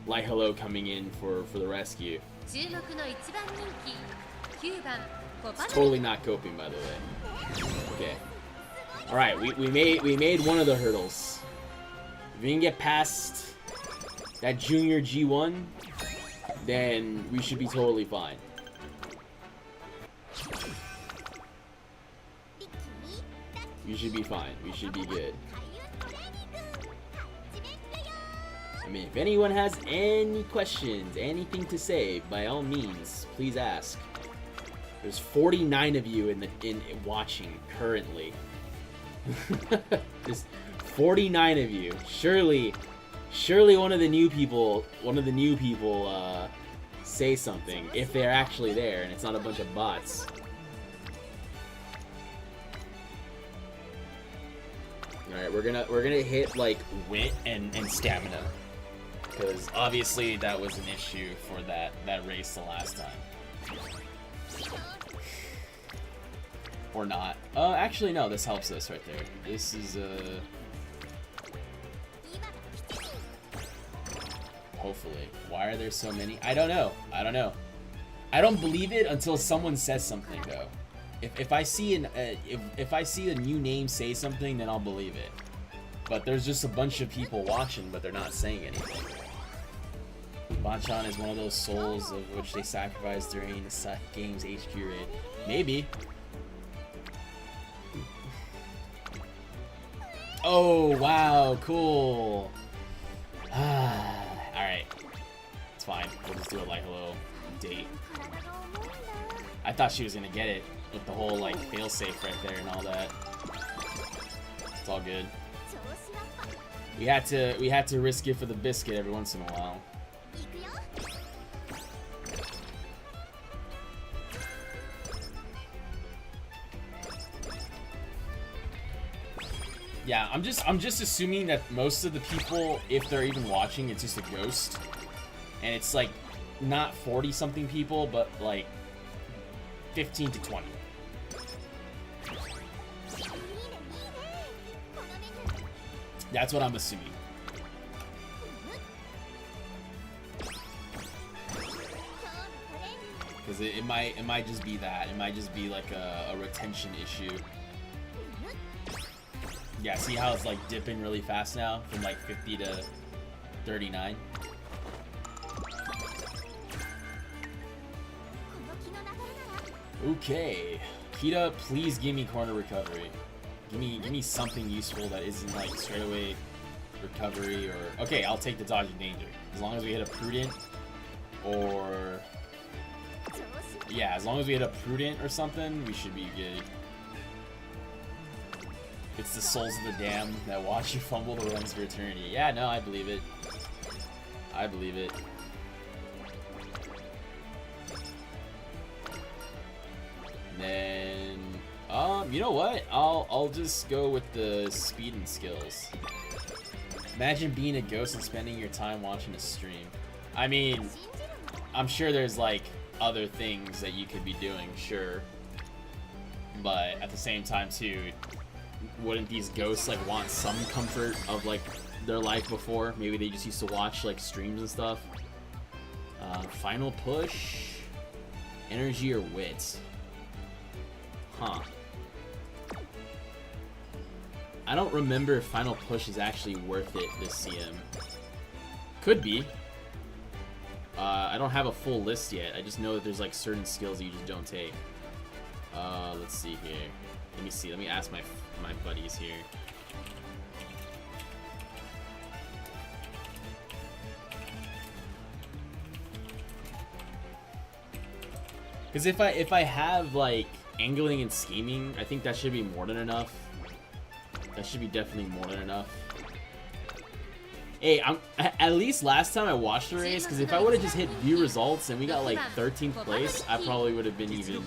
Light Hello coming in for the rescue. It's totally not coping, by the way. Okay. All right, we made one of the hurdles. If we can get past that junior G1, then we should be totally fine. We should be fine. We should be good. I mean, if anyone has any questions, anything to say, by all means, please ask. There's 49 of you in watching currently. There's 49 of you. Surely one of the new people say something if they're actually there and it's not a bunch of bots. All right, we're gonna hit like wit and stamina, because obviously that was an issue for that race the last time. Or not. Actually, no, this helps us right there. This is, hopefully. Why are there so many? I don't know. I don't know. I don't believe it until someone says something, though. If I see if I see a new name say something, then I'll believe it. But there's just a bunch of people watching, but they're not saying anything. Banchan is one of those souls of which they sacrifice during the game's HQ raid. Maybe. Oh, wow, cool. Alright. It's fine. We'll just do it like hello date. I thought she was gonna get it with the whole like failsafe right there and all that. It's all good. We had to risk it for the biscuit every once in a while. Yeah, I'm just assuming that most of the people, if they're even watching, it's just a ghost. And it's like not 40 something people, but like 15 to 20. That's what I'm assuming. Because it might just be that. It might just be like a retention issue. Yeah, see how it's like dipping really fast now from like 50 to 39. Okay, Kita, please give me corner recovery. Give me something useful that isn't like straight away recovery or okay. I'll take the dodging danger as long as we hit a prudent or yeah, as long as we hit a prudent or something, we should be good. It's the souls of the damned that watch you fumble the runs for eternity. Yeah, no, I believe it. I believe it. And then, you know what? I'll just go with the speed and skills. Imagine being a ghost and spending your time watching a stream. I mean, I'm sure there's like other things that you could be doing, sure. But at the same time too, wouldn't these ghosts like want some comfort of like their life before? Maybe they just used to watch like streams and stuff. Final push, energy or wit? Huh. I don't remember if final push is actually worth it this CM. Could be. I don't have a full list yet. I just know that there's like certain skills that you just don't take. Let's see here. Let me see. Let me ask my buddies here. Because if I have like angling and scheming, I think that should be more than enough. That should be definitely more than enough. Hey, at least last time I watched the race, because if I would have just hit view results and we got like 13th place, I probably would have been even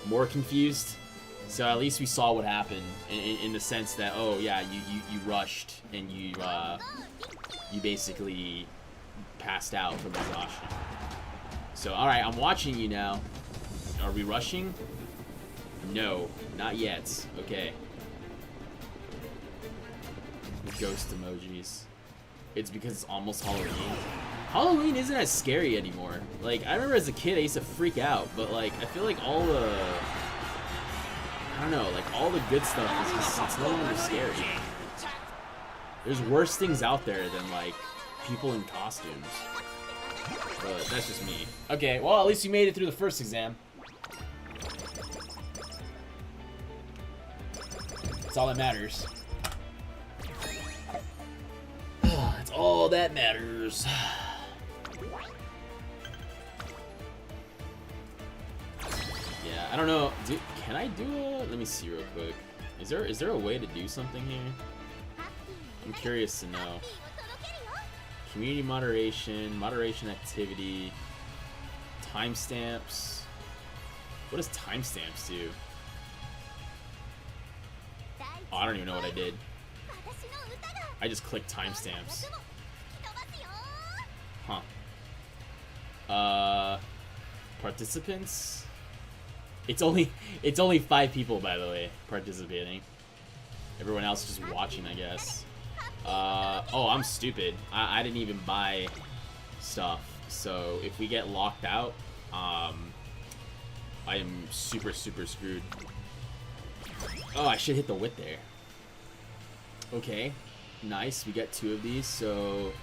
more confused. So at least we saw what happened in the sense that, oh yeah, you rushed and you basically passed out from exhaustion. So alright, I'm watching you now. Are we rushing? No, not yet. Okay. Ghost emojis. It's because it's almost Halloween. Halloween isn't as scary anymore. Like, I remember as a kid I used to freak out, but like, I feel like all the... I don't know, like all the good stuff is just, it's no longer scary. There's worse things out there than like people in costumes. But that's just me. Okay, well at least you made it through the first exam. That's all that matters. That's all that matters. Yeah, I don't know. Can I do a... Let me see real quick. Is there a way to do something here? I'm curious to know. Community moderation, moderation activity, timestamps. What does timestamps do? Oh, I don't even know what I did. I just clicked timestamps. Huh. Participants? It's only 5 people, by the way, participating. Everyone else is just watching, I guess. Oh, I'm stupid. I didn't even buy stuff. So if we get locked out, I am super screwed. Oh, I should hit the wit there. Okay, nice. We got 2 of these, so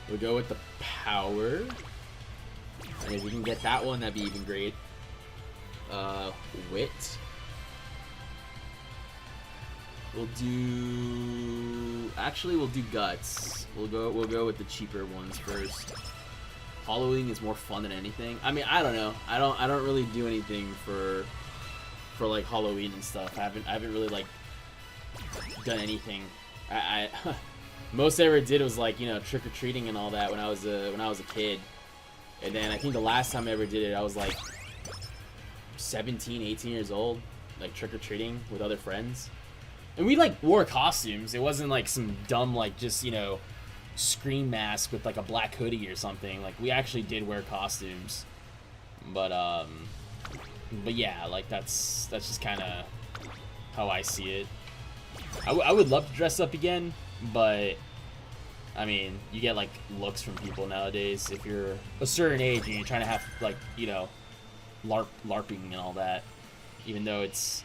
we'll go with the power. And if we can get that one, that'd be even great. Wit. We'll do. Actually, we'll do guts. We'll go with the cheaper ones first. Hollowing is more fun than anything. I mean, I don't know. I don't really do anything for like Halloween and stuff. I haven't really like done anything. I most I ever did was like, you know, trick or treating and all that when I was a kid. And then I think the last time I ever did it, I was like 17, 18 years old, like trick or treating with other friends. And we like wore costumes. It wasn't like some dumb like just, you know, scream mask with like a black hoodie or something. Like we actually did wear costumes. But yeah, like that's just kind of how I see it. I would love to dress up again, but I mean, you get like looks from people nowadays if you're a certain age and you're trying to have like, you know, LARPing and all that. Even though it's,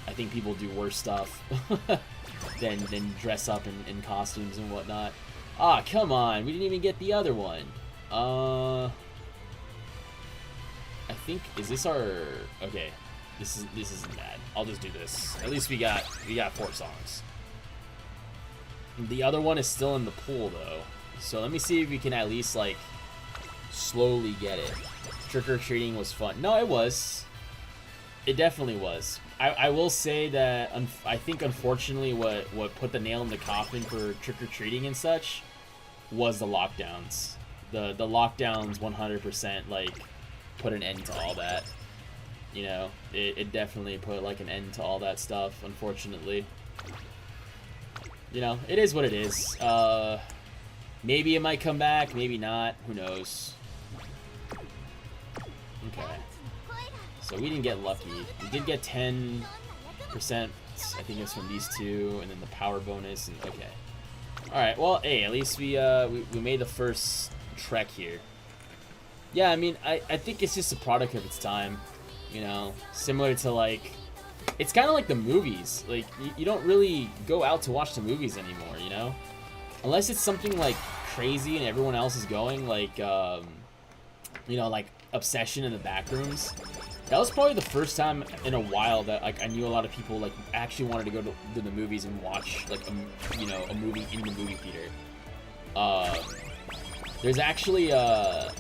I think people do worse stuff than dress up in costumes and whatnot. Ah, come on, we didn't even get the other one. I think, is this our, okay, this isn't bad. I'll just do this. At least we got 4 songs. The other one is still in the pool though, so let me see if we can at least like slowly get it. Trick or treating was fun. No, it was. It definitely was. I will say that I think unfortunately what put the nail in the coffin for trick or treating and such was the lockdowns. The lockdowns 100% like put an end to all that. You know, it definitely put like an end to all that stuff, unfortunately. You know, it is what it is. Maybe it might come back, maybe not. Who knows? Okay. So we didn't get lucky. We did get 10%. I think it's from these 2, and then the power bonus. And okay. All right. Well, hey, at least we made the first trek here. Yeah, I mean, I think it's just a product of its time. You know, similar to like. It's kind of like the movies. Like, you don't really go out to watch the movies anymore, you know? Unless it's something, like, crazy and everyone else is going, like, you know, like, Obsession in the Backrooms. That was probably the first time in a while that, like, I knew a lot of people, like, actually wanted to go to the movies and watch, like, you know, a movie in the movie theater. There's actually a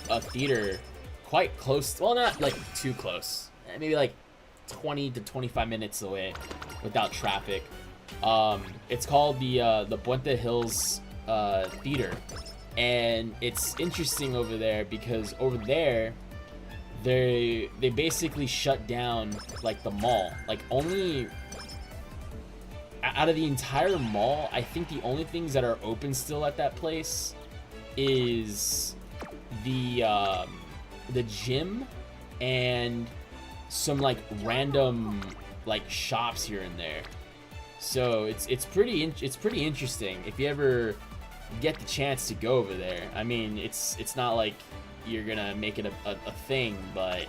theater quite close, well, not, like, too close. Maybe, like, 20 to 25 minutes away without traffic. It's called the Puente Hills Theater, and it's interesting over there because over there they basically shut down like the mall. Like only out of the entire mall, I think the only things that are open still at that place is the gym and some like random like shops here and there. So it's pretty interesting if you ever get the chance to go over there. I mean, it's not like you're gonna make it a thing, but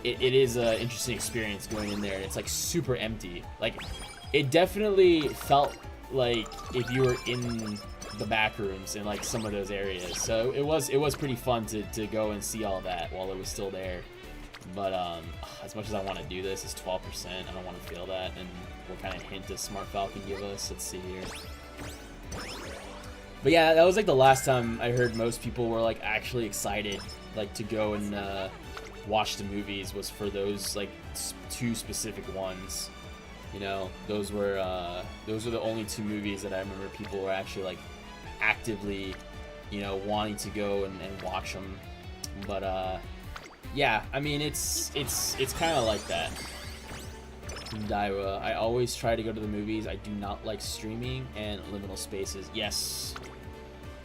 it is an interesting experience going in there. It's like super empty. Like it definitely felt like if you were in the back rooms in like some of those areas. So it was pretty fun to go and see all that while it was still there. But as much as I want to do this, it's 12%. I don't want to fail that. And what kind of hint does Smart Falcon give us? Let's see here. But yeah, that was like the last time I heard most people were like actually excited like to go and watch the movies was for those like 2 specific ones. You know, those were the only 2 movies that I remember people were actually like actively, you know, wanting to go and watch them. But yeah, I mean it's kind of like that. Daira, I always try to go to the movies. I do not like streaming and liminal spaces. Yes.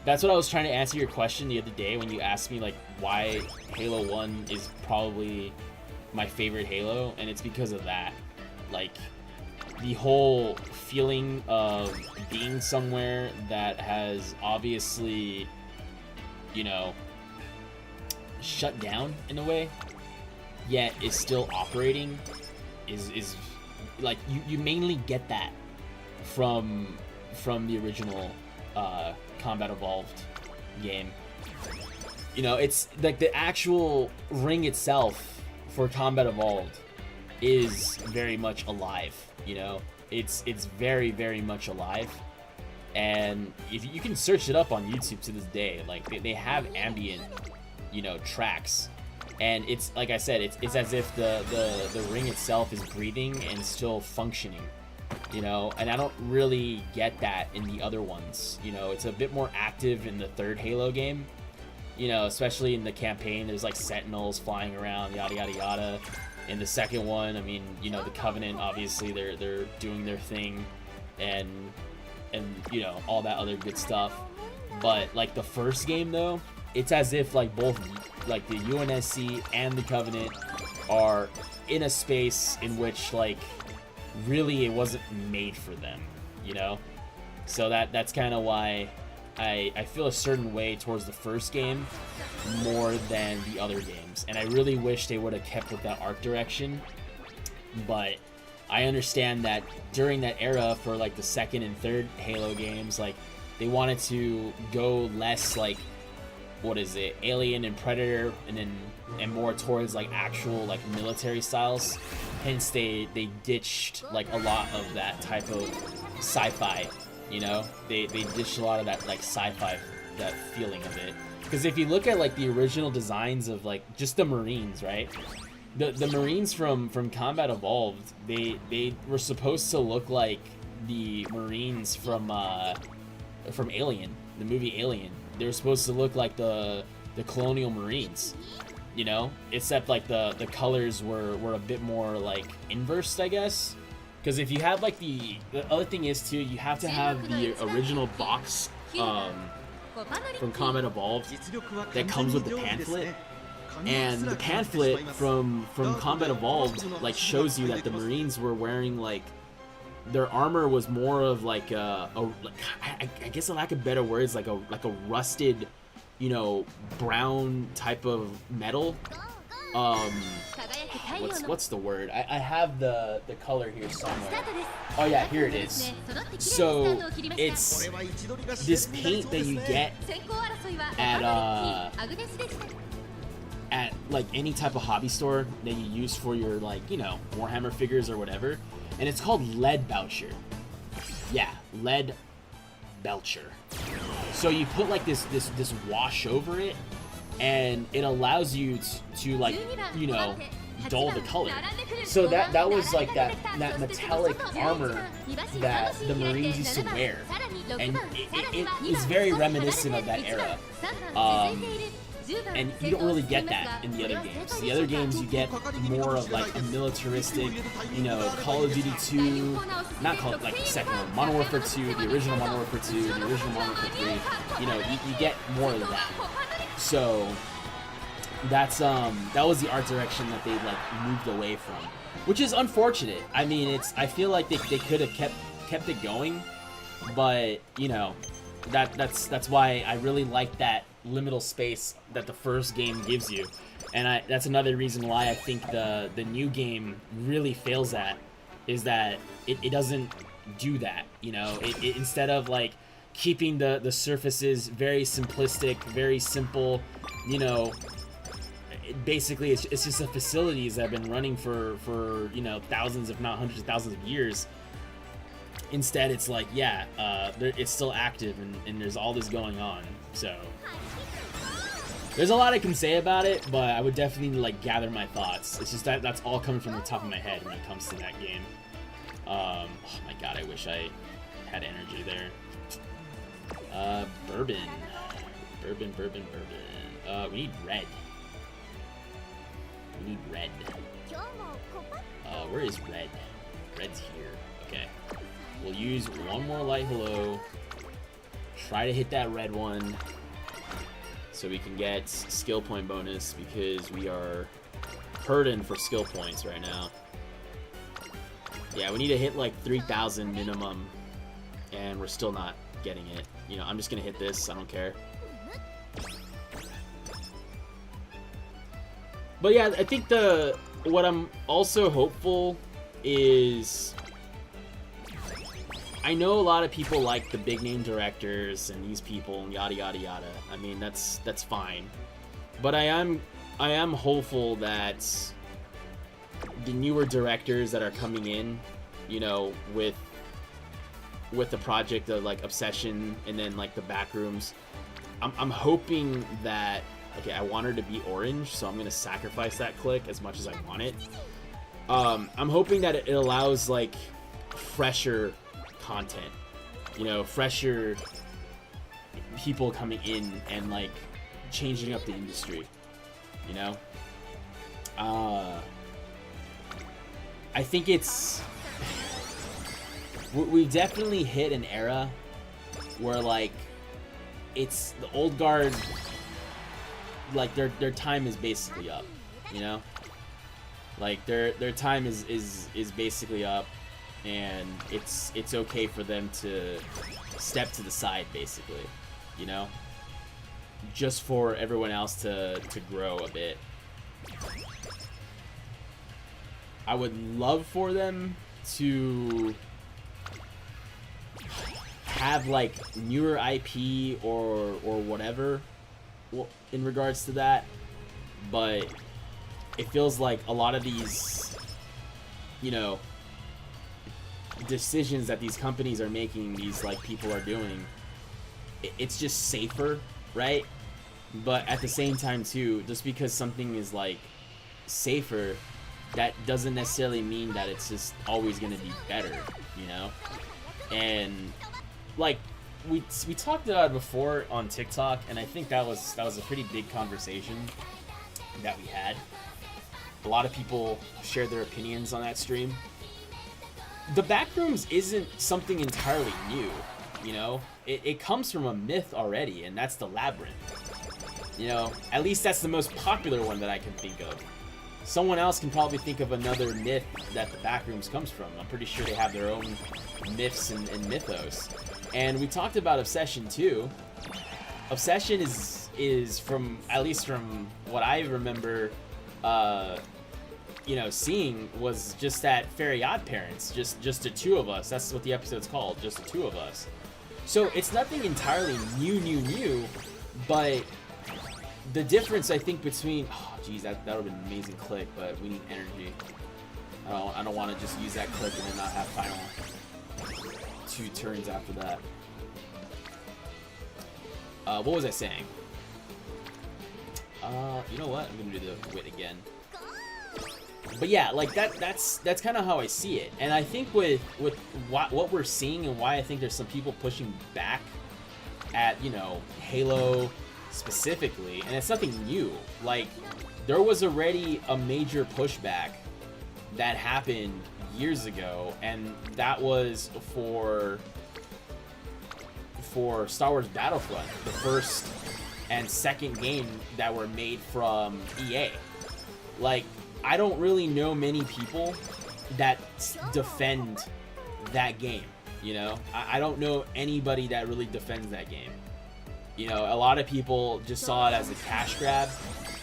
That's what I was trying to answer your question the other day when you asked me like why Halo 1 is probably my favorite Halo, and it's because of that. Like the whole feeling of being somewhere that has obviously, you know, shut down in a way, yet is still operating, is like you mainly get that from the original Combat Evolved game. You know, it's like the actual ring itself for Combat Evolved is very much alive. You know, it's very, very much alive, and if you can search it up on YouTube to this day, like they have ambient, you know, tracks, and it's like I said, it's as if the ring itself is breathing and still functioning, you know. And I don't really get that in the other ones. You know, it's a bit more active in the third Halo game, you know, especially in the campaign. There's like sentinels flying around, yada yada yada. In the second one, I mean, you know, the Covenant, obviously they're doing their thing, and you know, all that other good stuff. But like the first game though, it's as if like both like the UNSC and the Covenant are in a space in which like really it wasn't made for them, you know. So that's kind of why I feel a certain way towards the first game more than the other games, and I really wish they would have kept with that art direction. But I understand that during that era for like the second and third Halo games, like they wanted to go less like, what is it, Alien and Predator, and more towards like actual like military styles. Hence they ditched like a lot of that type of sci-fi. You know, they ditched a lot of that like sci-fi, that feeling of it. Because if you look at like the original designs of like just the Marines, right? The Marines from Combat Evolved, they were supposed to look like the Marines from Alien, the movie Alien. They were supposed to look like the Colonial Marines, you know, except like the colors were a bit more like inversed, I guess. Because if you have like the other thing is too, you have to have the original box from Combat Evolved that comes with the pamphlet, and the pamphlet from Combat Evolved like shows you that the Marines were wearing like, their armor was more of like I guess a lack of better words, like a rusted, you know, brown type of metal. What's the word? I have the color here somewhere. Oh yeah, here it is. So it's this paint that you get at like any type of hobby store that you use for your, like, you know, Warhammer figures or whatever, and it's called lead belcher. Yeah, lead belcher. So you put like this wash over it, and it allows you to like, you know, dull the color. So that was like that metallic armor that the Marines used to wear, and it is very reminiscent of that era. And you don't really get that in the other games. The other games you get more of like a militaristic, you know, Call of Duty 2, not Call, like the second one, Modern Warfare 2, the original Modern Warfare 2, the original Modern Warfare 3. You know, you get more of that. So that's that was the art direction that they like moved away from, which is unfortunate. I mean, I feel like they could have kept it going, but you know, that's why I really like that liminal space that the first game gives you, and that's another reason why I think the new game really fails at, is that it doesn't do that. You know, it instead of like keeping the surfaces very simplistic, very simple, you know, basically it's just the facilities that have been running for you know, thousands if not hundreds of thousands of years. Instead it's like, yeah, it's still active, and there's all this going on. So there's a lot I can say about it, but I would definitely like gather my thoughts. It's just that's all coming from the top of my head when it comes to that game. Oh my god, I wish I had energy there. Bourbon. We need red. We need red. Where is red? Red's here. Okay. We'll use one more light hello. try to hit that red one so we can get skill point bonus, because we are hurting for skill points right now. Yeah, we need to hit like 3,000 minimum, and we're still not getting it. You know, I'm just gonna hit this, I don't care. But yeah, I think what I'm also hopeful is, I know a lot of people like the big name directors and these people and yada yada yada. I mean, that's fine. But I am hopeful that the newer directors that are coming in, you know, with the project of like Obsession and then like the Backrooms, I'm hoping that, okay, I want her to be orange, so I'm gonna sacrifice that click as much as I want it. I'm hoping that it allows like fresher content, you know, fresher people coming in and like changing up the industry, you know. I think it's we definitely hit an era where like it's the old guard, like their time is basically up, you know, like their time is basically up, and it's okay for them to step to the side basically, you know, just for everyone else to grow a bit. I would love for them to have like newer IP or whatever in regards to that, but it feels like a lot of these, you know, decisions that these companies are making, these like people are doing, it's just safer, right? But at the same time too, just because something is like safer, that doesn't necessarily mean that it's just always going to be better, you know? And like we talked about it before on TikTok, and I think that was a pretty big conversation that we had. A lot of people shared their opinions on that stream. The Backrooms isn't something entirely new, you know? It comes from a myth already, and that's the Labyrinth. You know, at least that's the most popular one that I can think of. Someone else can probably think of another myth that the Backrooms comes from. I'm pretty sure they have their own myths and mythos. And we talked about Obsession too. Obsession is from, at least from what I remember, you know, seeing, was just that Fairy Odd Parents, just the two of us. That's what the episode's called, just the two of us. So it's nothing entirely new, but the difference I think between, oh geez, that would have been an amazing click, but we need energy. I don't want to just use that click and then not have final 2 turns after that. What was I saying? You know what? I'm gonna do the wit again. But yeah, like that's kind of how I see it. And I think with what we're seeing and why I think there's some people pushing back at, you know, Halo specifically, and it's nothing new. Like, there was already a major pushback that happened years ago, and that was for Star Wars Battlefront, the first and second game that were made from EA. Like, I don't really know many people that defend that game, you know? I don't know anybody that really defends that game. You know, a lot of people just saw it as a cash grab.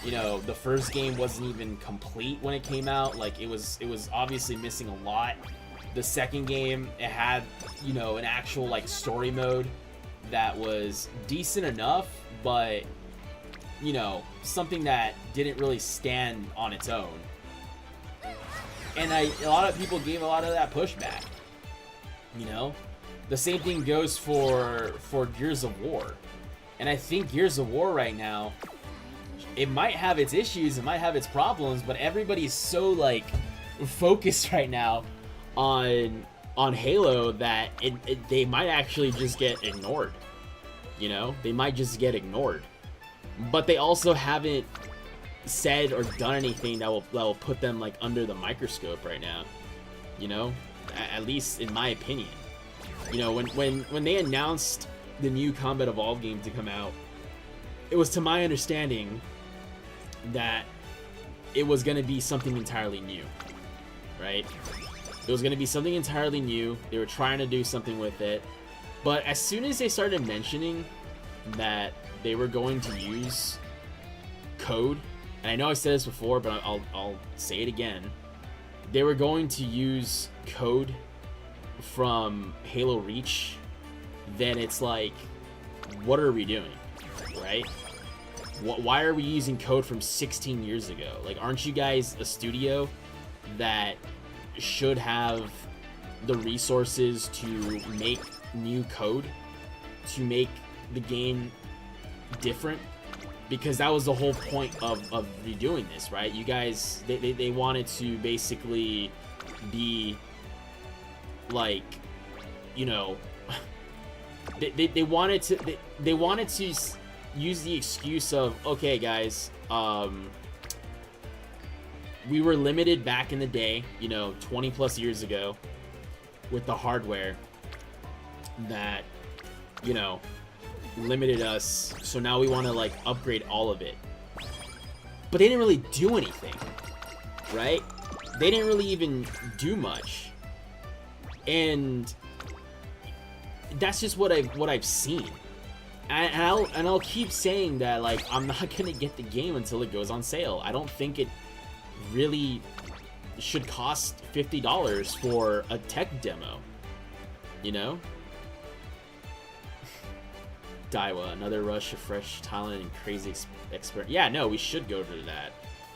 You know, the first game wasn't even complete when it came out. Like, it was obviously missing a lot. The second game, it had, you know, an actual like story mode that was decent enough, but, you know, something that didn't really stand on its own. And a lot of people gave a lot of that pushback. You know, the same thing goes for Gears of War. And I think Gears of War right now, it might have its issues, it might have its problems, but everybody's so like focused right now on Halo that they might actually just get ignored. You know, they might just get ignored. But they also haven't said or done anything that will put them like under the microscope right now. You know, at least in my opinion. You know, when they announced the new Combat Evolved game to come out, it was to my understanding that it was going to be something entirely new, right? It was going to be something entirely new. They were trying to do something with it. But as soon as they started mentioning that they were going to use code, and I know I said this before, but I'll say it again. They were going to use code from Halo Reach, then it's like, what are we doing, right? Why are we using code from 16 years ago? Like, aren't you guys a studio that should have the resources to make new code, to make the game different? Because that was the whole point of redoing this, right? You guys, they wanted to basically be like, you know, they wanted to use the excuse of, okay guys, we were limited back in the day, you know, 20 plus years ago, with the hardware that, you know, limited us, so now we want to like upgrade all of it. But they didn't really do anything, right? They didn't really even do much, and that's just what I've seen. And I'll keep saying that, like, I'm not gonna get the game until it goes on sale. I don't think it really should cost $50 for a tech demo, you know? Daiwa, another rush of fresh talent and crazy experience. Yeah, no, we should go to that.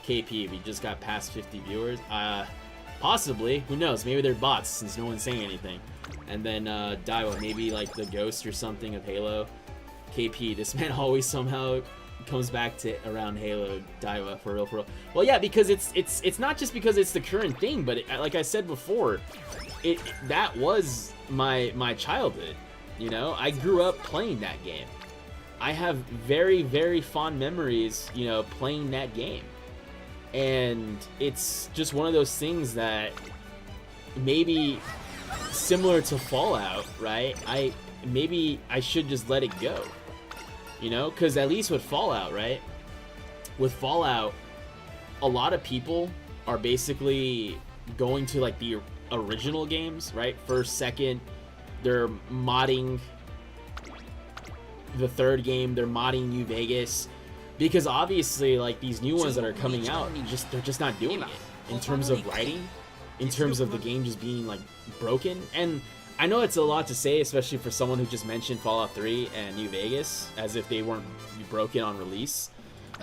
KP, we just got past 50 viewers. Possibly. Who knows? Maybe they're bots since no one's saying anything. And then Daiwa, maybe like the ghost or something of Halo. KP, this man always somehow comes back to around Halo. Daiwa, for real, for real. Well, yeah, because it's not just because it's the current thing, but like I said before, that was my childhood. You know, I grew up playing that game. I have very, very fond memories, you know, playing that game. And it's just one of those things that maybe similar to Fallout, right? Maybe I should just let it go. You know, because at least with Fallout, right? With Fallout, a lot of people are basically going to like the original games, right? First, second, they're modding the third game, they're modding New Vegas, because obviously like these new ones that are coming out, they're just not doing it in terms of writing, in terms of the game just being like broken. And I know it's a lot to say, especially for someone who just mentioned Fallout 3 and New Vegas as if they weren't broken on release.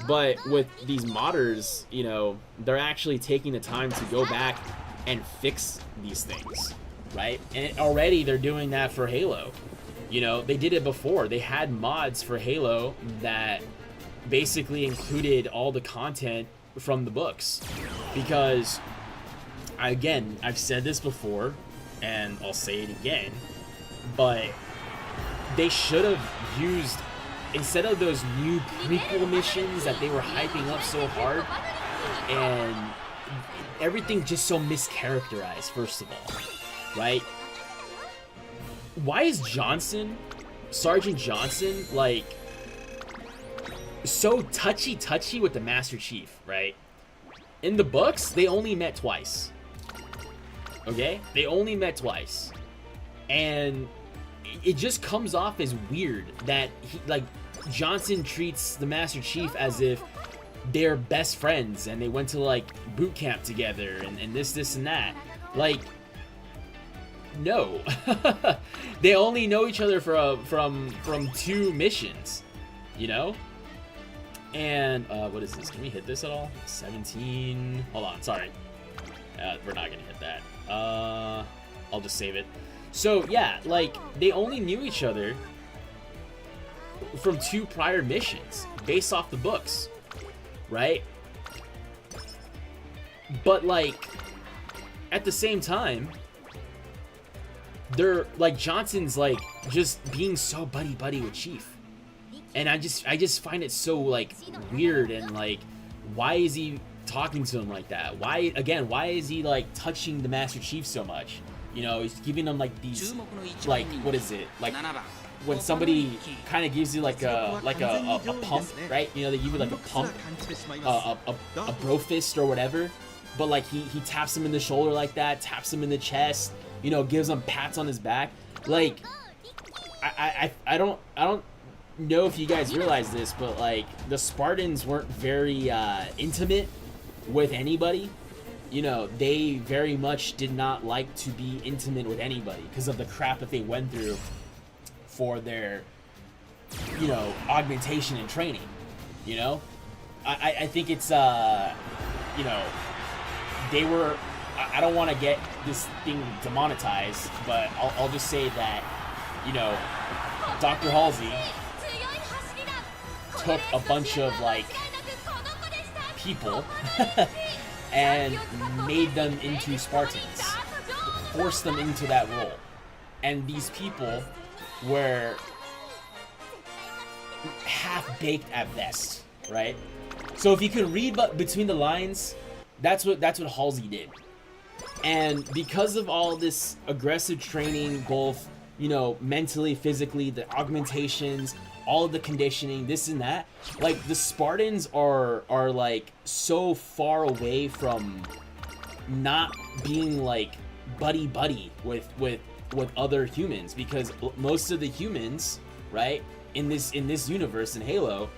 But with these modders, you know, they're actually taking the time to go back and fix these things, right? And already they're doing that for Halo. You know, they did it before. They had mods for Halo that basically included all the content from the books. Because, again, I've said this before, and I'll say it again, but they should have used, instead of those new prequel missions that they were hyping up so hard, and everything just so mischaracterized, first of all, right? Why is Sergeant Johnson, like, so touchy with the Master Chief, right? In the books, they only met twice. Okay? They only met twice. And it just comes off as weird that Johnson treats the Master Chief as if they're best friends and they went to like boot camp together and this and that. Like, no. They only know each other from 2 missions, you know? And what is this? Can we hit this at all? 17. Hold on, sorry. We're not gonna hit that. I'll just save it. So yeah, like, they only knew each other from 2 prior missions based off the books, right? But like, at the same time, they're like, Johnson's like just being so buddy with Chief, and I just find it so like weird. And like, why is he talking to him like that? Why is he like touching the Master Chief so much? You know, he's giving him like these, like, what is it, like when somebody kind of gives you like a pump, right? You know, they give you like a pump, a bro fist or whatever. But like he taps him in the shoulder like that, taps him in the chest, you know, gives him pats on his back. Like I don't know if you guys realize this, but like the Spartans weren't very intimate with anybody. You know, they very much did not like to be intimate with anybody because of the crap that they went through for their, you know, augmentation and training. You know, I think it's you know, they were. I don't want to get this thing demonetized, but I'll just say that, you know, Dr. Halsey took a bunch of like people and made them into Spartans, forced them into that role, and these people were half-baked at best, right? So if you could read between the lines, that's what Halsey did. And because of all this aggressive training, both, you know, mentally, physically, the augmentations, all of the conditioning, this and that, like the Spartans are like so far away from not being like buddy with other humans, because most of the humans, right, in this universe in Halo,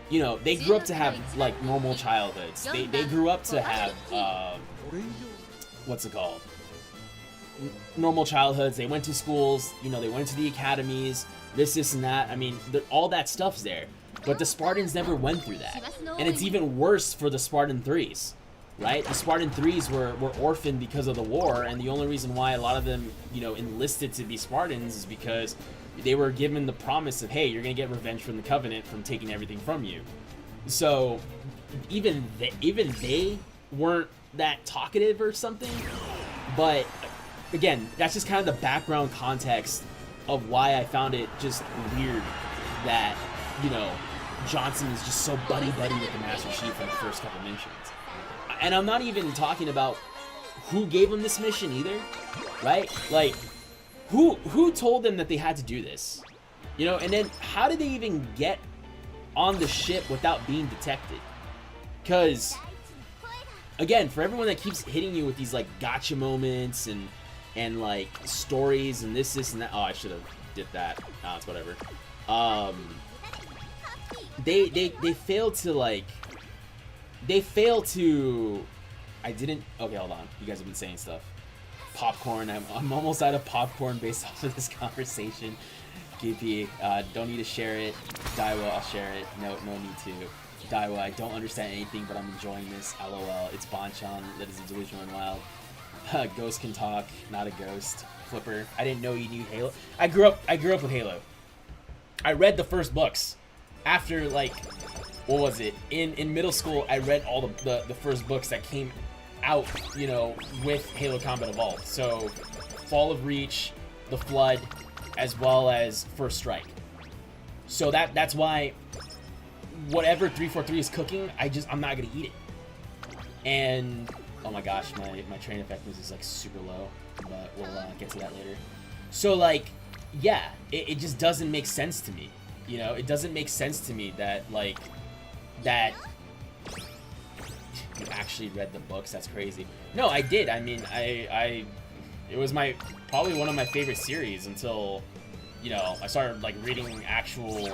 you know, they grew up to have like normal childhoods. They grew up to have what's it called? Normal childhoods. They went to schools, you know, they went to the academies, this and that. I mean, all that stuff's there. But the Spartans never went through that. And it's even worse for the Spartan 3s, right? The Spartan 3s were orphaned because of the war, and the only reason why a lot of them, you know, enlisted to be Spartans is because they were given the promise of, hey, you're going to get revenge from the Covenant from taking everything from you. So even they weren't that talkative or something. But again, that's just kind of the background context of why I found it just weird that, you know, Johnson is just so buddy with the Master Chief in the first couple missions. And I'm not even talking about who gave him this mission either, right? Like, who told them that they had to do this? You know, and then how did they even get on the ship without being detected? Because, again, for everyone that keeps hitting you with these like gotcha moments and like stories and this and that. Oh, I should have did that. Oh, it's whatever. They failed to like. They failed to. I didn't. Okay, hold on. You guys have been saying stuff. Popcorn. I'm almost out of popcorn based off of this conversation. GP, don't need to share it. Daiwa, I'll share it. No need to. Daiwa, I don't understand anything, but I'm enjoying this. LOL. It's Bonchan. That is a delusional and wild. Ghost can talk, not a ghost. Flipper. I didn't know you knew Halo. I grew up with Halo. I read the first books. After like, what was it? In middle school, I read all the first books that came out, you know, with Halo Combat Evolved. So, Fall of Reach, The Flood, as well as First Strike. So that's why whatever 343 is cooking, I'm not gonna eat it. And oh my gosh, my train effectiveness is like super low, but we'll get to that later. So like, yeah, it just doesn't make sense to me. You know, it doesn't make sense to me that like that you actually read the books. That's crazy. No, I did. I mean, it was probably one of my favorite series until, you know, I started like reading actual,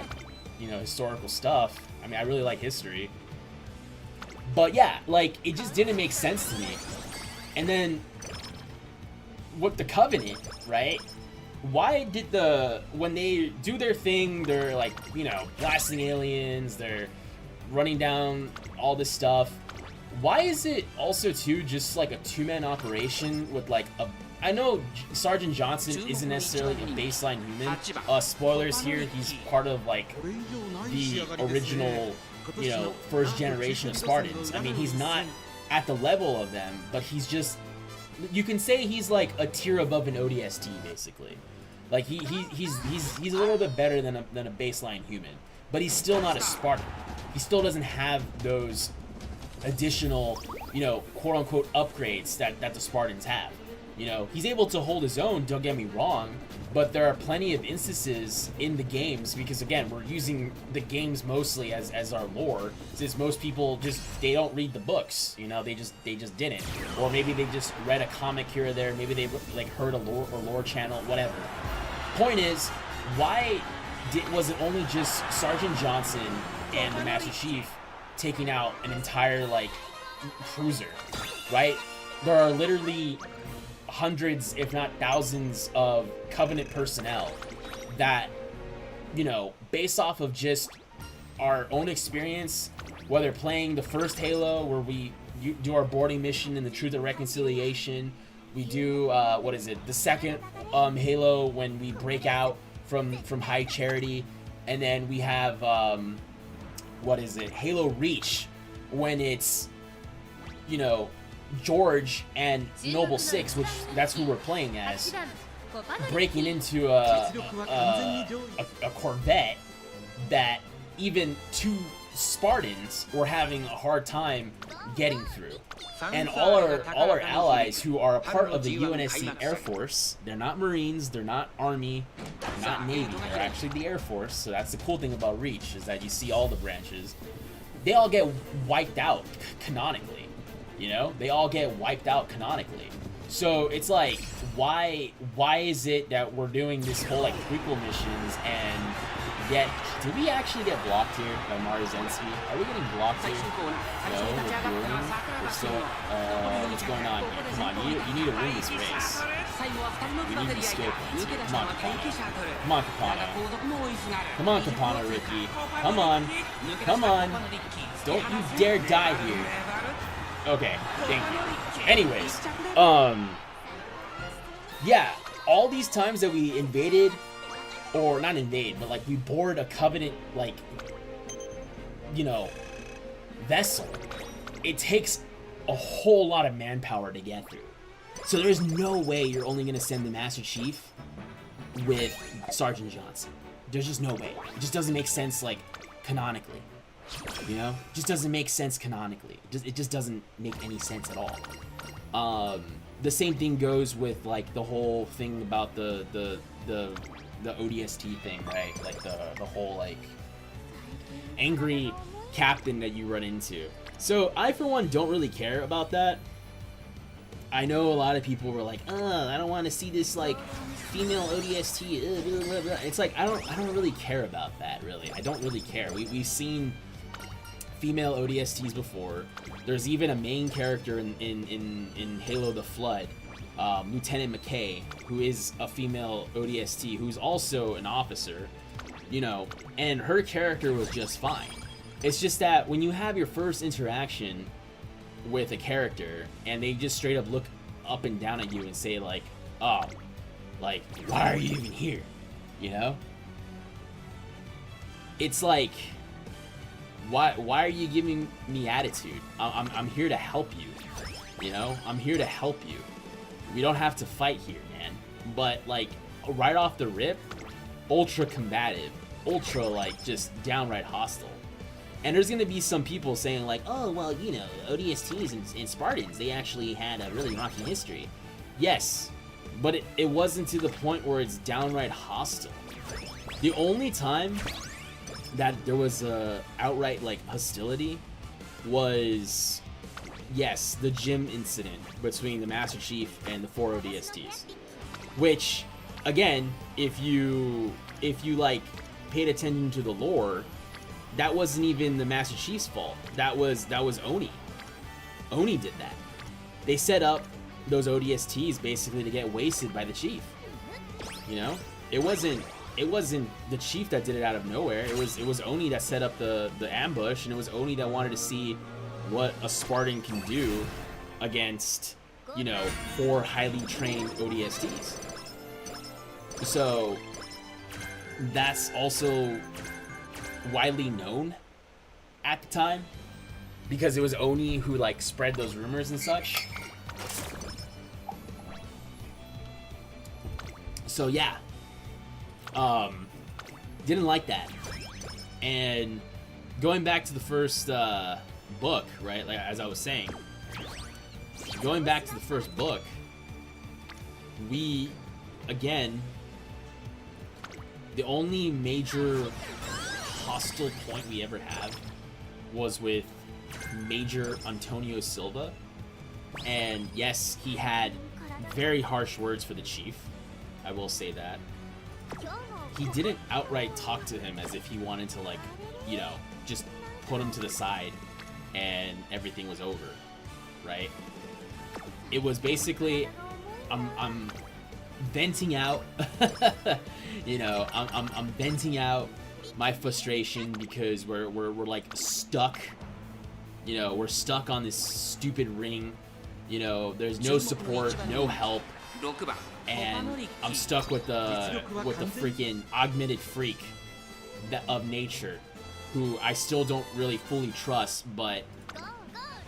you know, historical stuff. I mean, I really like history. But yeah, like, it just didn't make sense to me. And then, with the Covenant, right? Why did when they do their thing, they're like, you know, blasting aliens, they're running down all this stuff. Why is it also, too, just like a two-man operation with like I know Sergeant Johnson isn't necessarily a baseline human. Spoilers here, he's part of like the original, you know, first generation of Spartans. I mean, he's not at the level of them, but he's just, you can say he's like a tier above an ODST basically. Like he's a little bit better than a baseline human, but he's still not a Spartan. He still doesn't have those additional, you know, quote unquote upgrades that the Spartans have. You know, he's able to hold his own, don't get me wrong, But there are plenty of instances in the games, because again, we're using the games mostly as our lore, since most people they don't read the books, you know, they just didn't. Or maybe they just read a comic here or there, maybe they like heard a lore channel, whatever. Point is, why was it only just Sergeant Johnson and the Master Chief taking out an entire like cruiser, right? There are literally hundreds, if not thousands, of Covenant personnel that, you know, based off of just our own experience, whether playing the first Halo where we do our boarding mission in the Truth and Reconciliation, we do the second Halo when we break out from High Charity, and then we have Halo Reach, when it's, you know, George and Noble Six, which that's who we're playing as, breaking into a Corvette that even two Spartans were having a hard time getting through. And all our allies who are a part of the UNSC Air Force, they're not Marines, they're not Army, they're not Navy, they're actually the Air Force. So that's the cool thing about Reach, is that you see all the branches. They all get wiped out canonically. You know, they all get wiped out canonically. So it's like, why is it that we're doing this whole like prequel missions, and yet did we actually get blocked here by Mario Zensky? Are we getting blocked here? No, we're dueling. We're still what's going on here? Come on, you need to win this race. We need these skill points here. Come on, Capano. Come on, Capano. Come on, Capano, Ricky. Come on. Come on. Don't you dare die here. Okay, thank you. Anyways, yeah, all these times that we invaded, or not invade, but like we board a Covenant, like, you know, vessel, it takes a whole lot of manpower to get through. So there's no way you're only going to send the Master Chief with Sergeant Johnson. There's just no way. It just doesn't make sense, like, canonically. You know, it just doesn't make sense canonically. It just doesn't make any sense at all. The same thing goes with like the whole thing about the ODST thing, right? Like the whole like angry captain that you run into. So I, for one, don't really care about that. I know a lot of people were like, I don't want to see this like female ODST. Blah, blah, blah. It's like I don't really care about that. Really, I don't really care. We've seen female ODSTs before. There's even a main character in Halo: The Flood, Lieutenant McKay, who is a female ODST, who's also an officer, you know, and her character was just fine. It's just that when you have your first interaction with a character and they just straight up look up and down at you and say like, oh, like, why are you even here? You know? It's like, why are you giving me attitude? I'm here to help you. You know? I'm here to help you. We don't have to fight here, man. But like, right off the rip, ultra combative, ultra like just downright hostile. And there's gonna be some people saying like, oh, well, you know, ODSTs and Spartans, they actually had a really rocky history. Yes, but it wasn't to the point where it's downright hostile. The only time that there was a outright like hostility was, yes, the gym incident between the Master Chief and the 4 ODSTs. Which, again, if you like paid attention to the lore, that wasn't even the Master Chief's fault. That was Oni. Oni did that. They set up those ODSTs basically to get wasted by the Chief. You know? It wasn't the Chief that did it out of nowhere. It was Oni that set up the ambush, and it was Oni that wanted to see what a Spartan can do against, you know, 4 highly trained ODSTs. So that's also widely known at the time, because it was Oni who like spread those rumors and such. So yeah, didn't like that. And going back to the first book, right, like as I was saying, going back to the first book, we again the only major hostile point we ever had was with Major Antonio Silva. And yes, he had very harsh words for the chief. I will say that. He didn't outright talk to him as if he wanted to, like, you know, just put him to the side and everything was over, right? It was basically, I'm venting out, you know, I'm venting out my frustration because we're like stuck, you know, we're stuck on this stupid ring, you know, there's no support, no help, and I'm stuck with the freaking augmented freak of nature, who I still don't really fully trust, but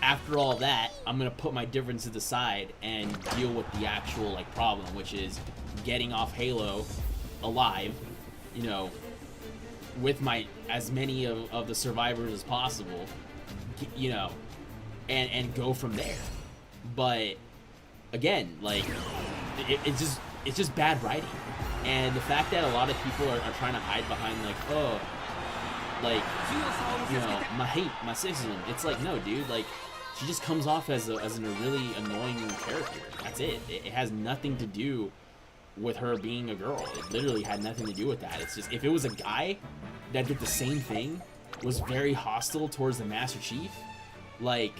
after all that, I'm gonna put my differences aside and deal with the actual, like, problem, which is getting off Halo alive, you know, with my as many of the survivors as possible, you know, and go from there. But again, like, it's just bad writing, and the fact that a lot of people are trying to hide behind, like, oh, like, you know, my hate, my sexism. It's like, no, dude, like, she just comes off as a really annoying character. That's it. It has nothing to do with her being a girl. It literally had nothing to do with that. It's just, if it was a guy that did the same thing, was very hostile towards the Master Chief, like,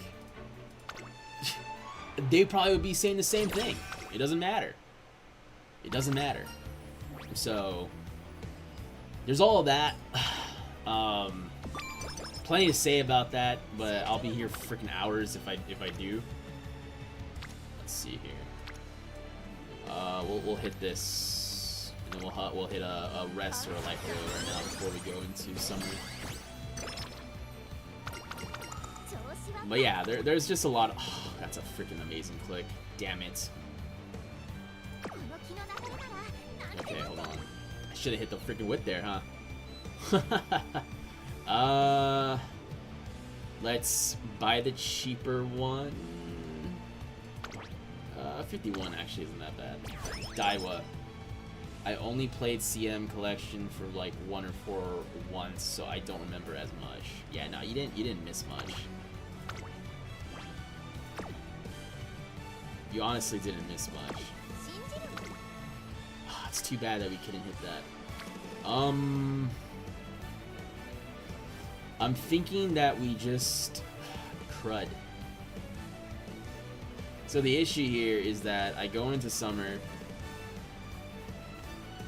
they probably would be saying the same thing. It doesn't matter. It doesn't matter. So, there's all of that. Plenty to say about that, but I'll be here for freaking hours if I do. Let's see here. We'll hit this, and then we'll hit a rest or a life roll right now before we go into summary. But yeah, there's just a lot of, oh, that's a freaking amazing click. Damn it. Okay, hold on. I should have hit the freaking whip there, huh? Let's buy the cheaper one. 51 actually isn't that bad. Daiwa. I only played CM Collection for like 1 or 4 once, so I don't remember as much. Yeah, no, you didn't miss much. You honestly didn't miss much. Oh, it's too bad that we couldn't hit that. I'm thinking that we just crud. So the issue here is that I go into summer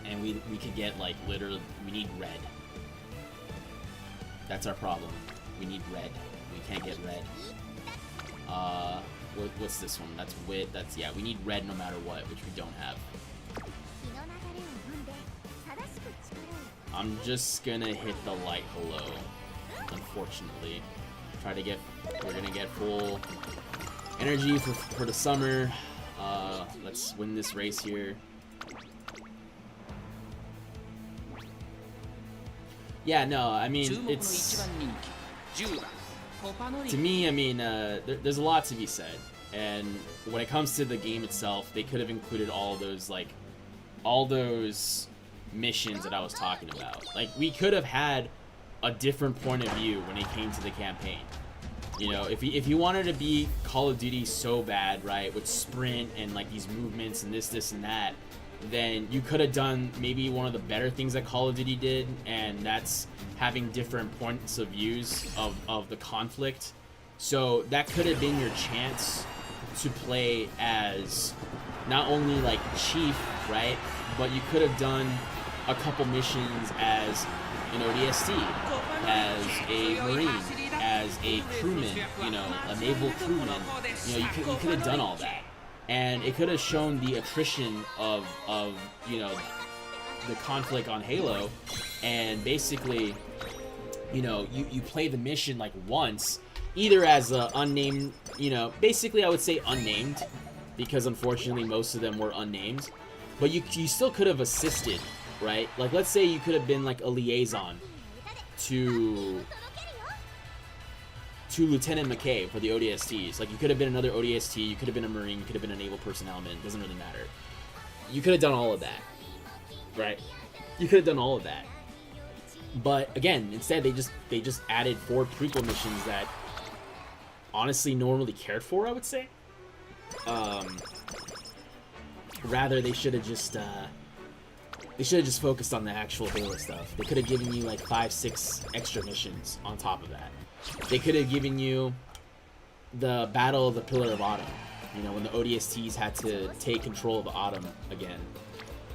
and we could get, like, literally, we need red. That's our problem. We need red. We can't get red. What's this one? That's wit. That's, yeah, we need red no matter what, which we don't have. I'm just gonna hit the light hello, unfortunately. We're gonna get full energy for the summer. Let's win this race here. Yeah, no, I mean, it's, to me, I mean, there's a lot to be said, and when it comes to the game itself, they could have included all those, like, all those missions that I was talking about. Like, we could have had a different point of view when it came to the campaign. You know, if you wanted to be Call of Duty so bad, right, with sprint and, like, these movements and this and that, then you could have done maybe one of the better things that Call of Duty did, and that's having different points of views of the conflict. So that could have been your chance to play as not only, like, Chief, right, but you could have done a couple missions as an ODST, as a Marine, as a crewman, you know, a naval crewman. You know, you could have done all that. And it could have shown the attrition of you know, the conflict on Halo, and basically, you know, you play the mission, like, once, either as a unnamed, you know, basically I would say unnamed, because unfortunately most of them were unnamed, but you still could have assisted, right? Like, let's say you could have been, like, a liaison to Lieutenant McKay for the ODSTs. Like, you could have been another ODST, you could have been a Marine, you could have been a naval personnel man, it doesn't really matter. You could have done all of that, right? You could have done all of that. But again, instead they just added 4 prequel missions that honestly no one really cared for, I would say. Rather they should have just focused on the actual Halo stuff. They could have given you like 5-6 extra missions on top of that. They could have given you the Battle of the Pillar of Autumn. You know, when the ODSTs had to take control of Autumn again.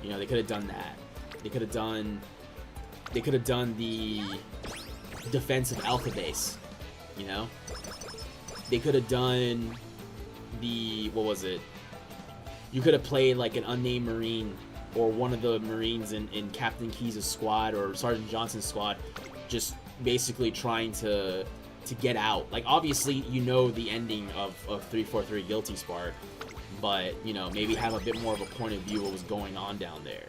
You know, they could have done that. They could have done the defense of Alpha Base. You know? They could have done the, what was it? You could have played like an unnamed Marine or one of the Marines in Captain Keyes' squad or Sergeant Johnson's squad, just basically trying to get out. Like, obviously, you know the ending of 343 Guilty Spark, but, you know, maybe have a bit more of a point of view of what was going on down there,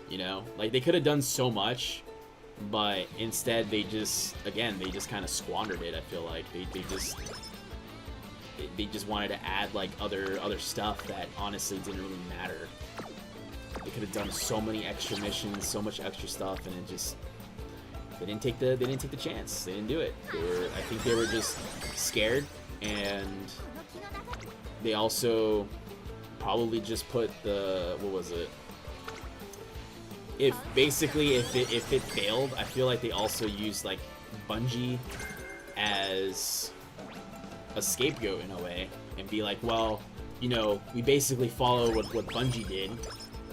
you know? Like, they could have done so much, but instead they just kind of squandered it, I feel like. They just wanted to add, like, other stuff that honestly didn't really matter. They could have done so many extra missions, so much extra stuff, and it just... They didn't take the chance. They didn't do it. I think they were just scared, and they also probably just put the, what was it? If it failed, I feel like they also used like Bungie as a scapegoat in a way, and be like, well, you know, we basically follow what Bungie did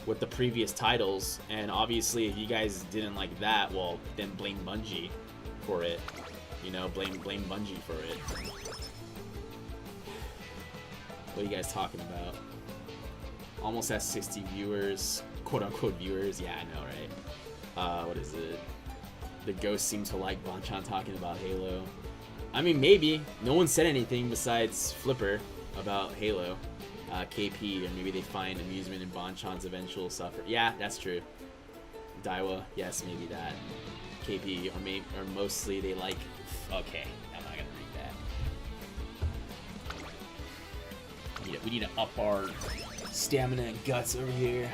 with the previous titles, and obviously if you guys didn't like that, well, then blame Bungie for it. You know, blame Bungie for it. What are you guys talking about? Almost has 60 viewers, quote-unquote viewers. Yeah, I know, right? What is it? The ghost seems to like Bonchan talking about Halo. I mean, maybe. No one said anything besides Flipper about Halo. KP, or maybe they find amusement in Bonchan's eventual suffer. Yeah, that's true. Daiwa, yes, maybe that. KP, or mostly they like... Okay, I'm not gonna read that. We need to up our stamina and guts over here.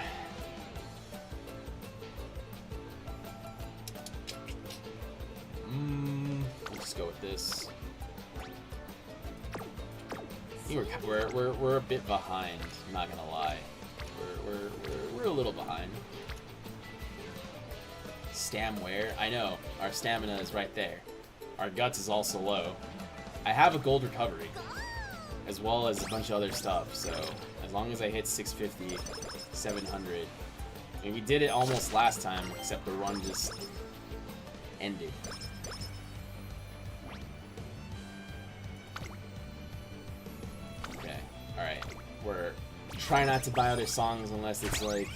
We'll just go with this. I think we're a bit behind. I'm not gonna lie. We're a little behind. Stam where? I know. Our stamina is right there. Our guts is also low. I have a gold recovery, as well as a bunch of other stuff. So as long as I hit 650, 700. I mean, we did it almost last time, except the run just ended. Alright, we're trying not to buy other songs unless it's like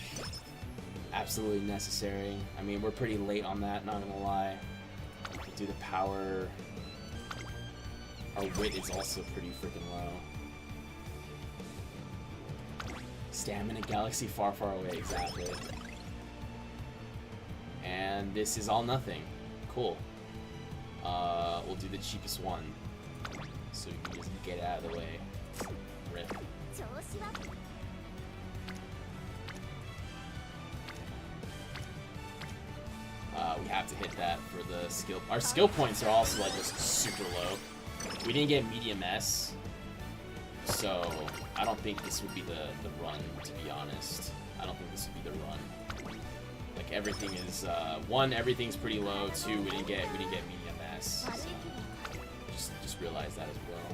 absolutely necessary. I mean, we're pretty late on that, not gonna lie. We do the power. Our wit is also pretty freaking low. Stamina galaxy far, far away, exactly. And this is all nothing. Cool. We'll do the cheapest one, so we can just get out of the way. Rip. We have to hit that for the skill. Our skill points are also like just super low. We didn't get medium S, so I don't think this would be the run, to be honest. I don't think this would be the run. Like, everything is one, everything's pretty low. Two, we didn't get medium S. So just realize that as well.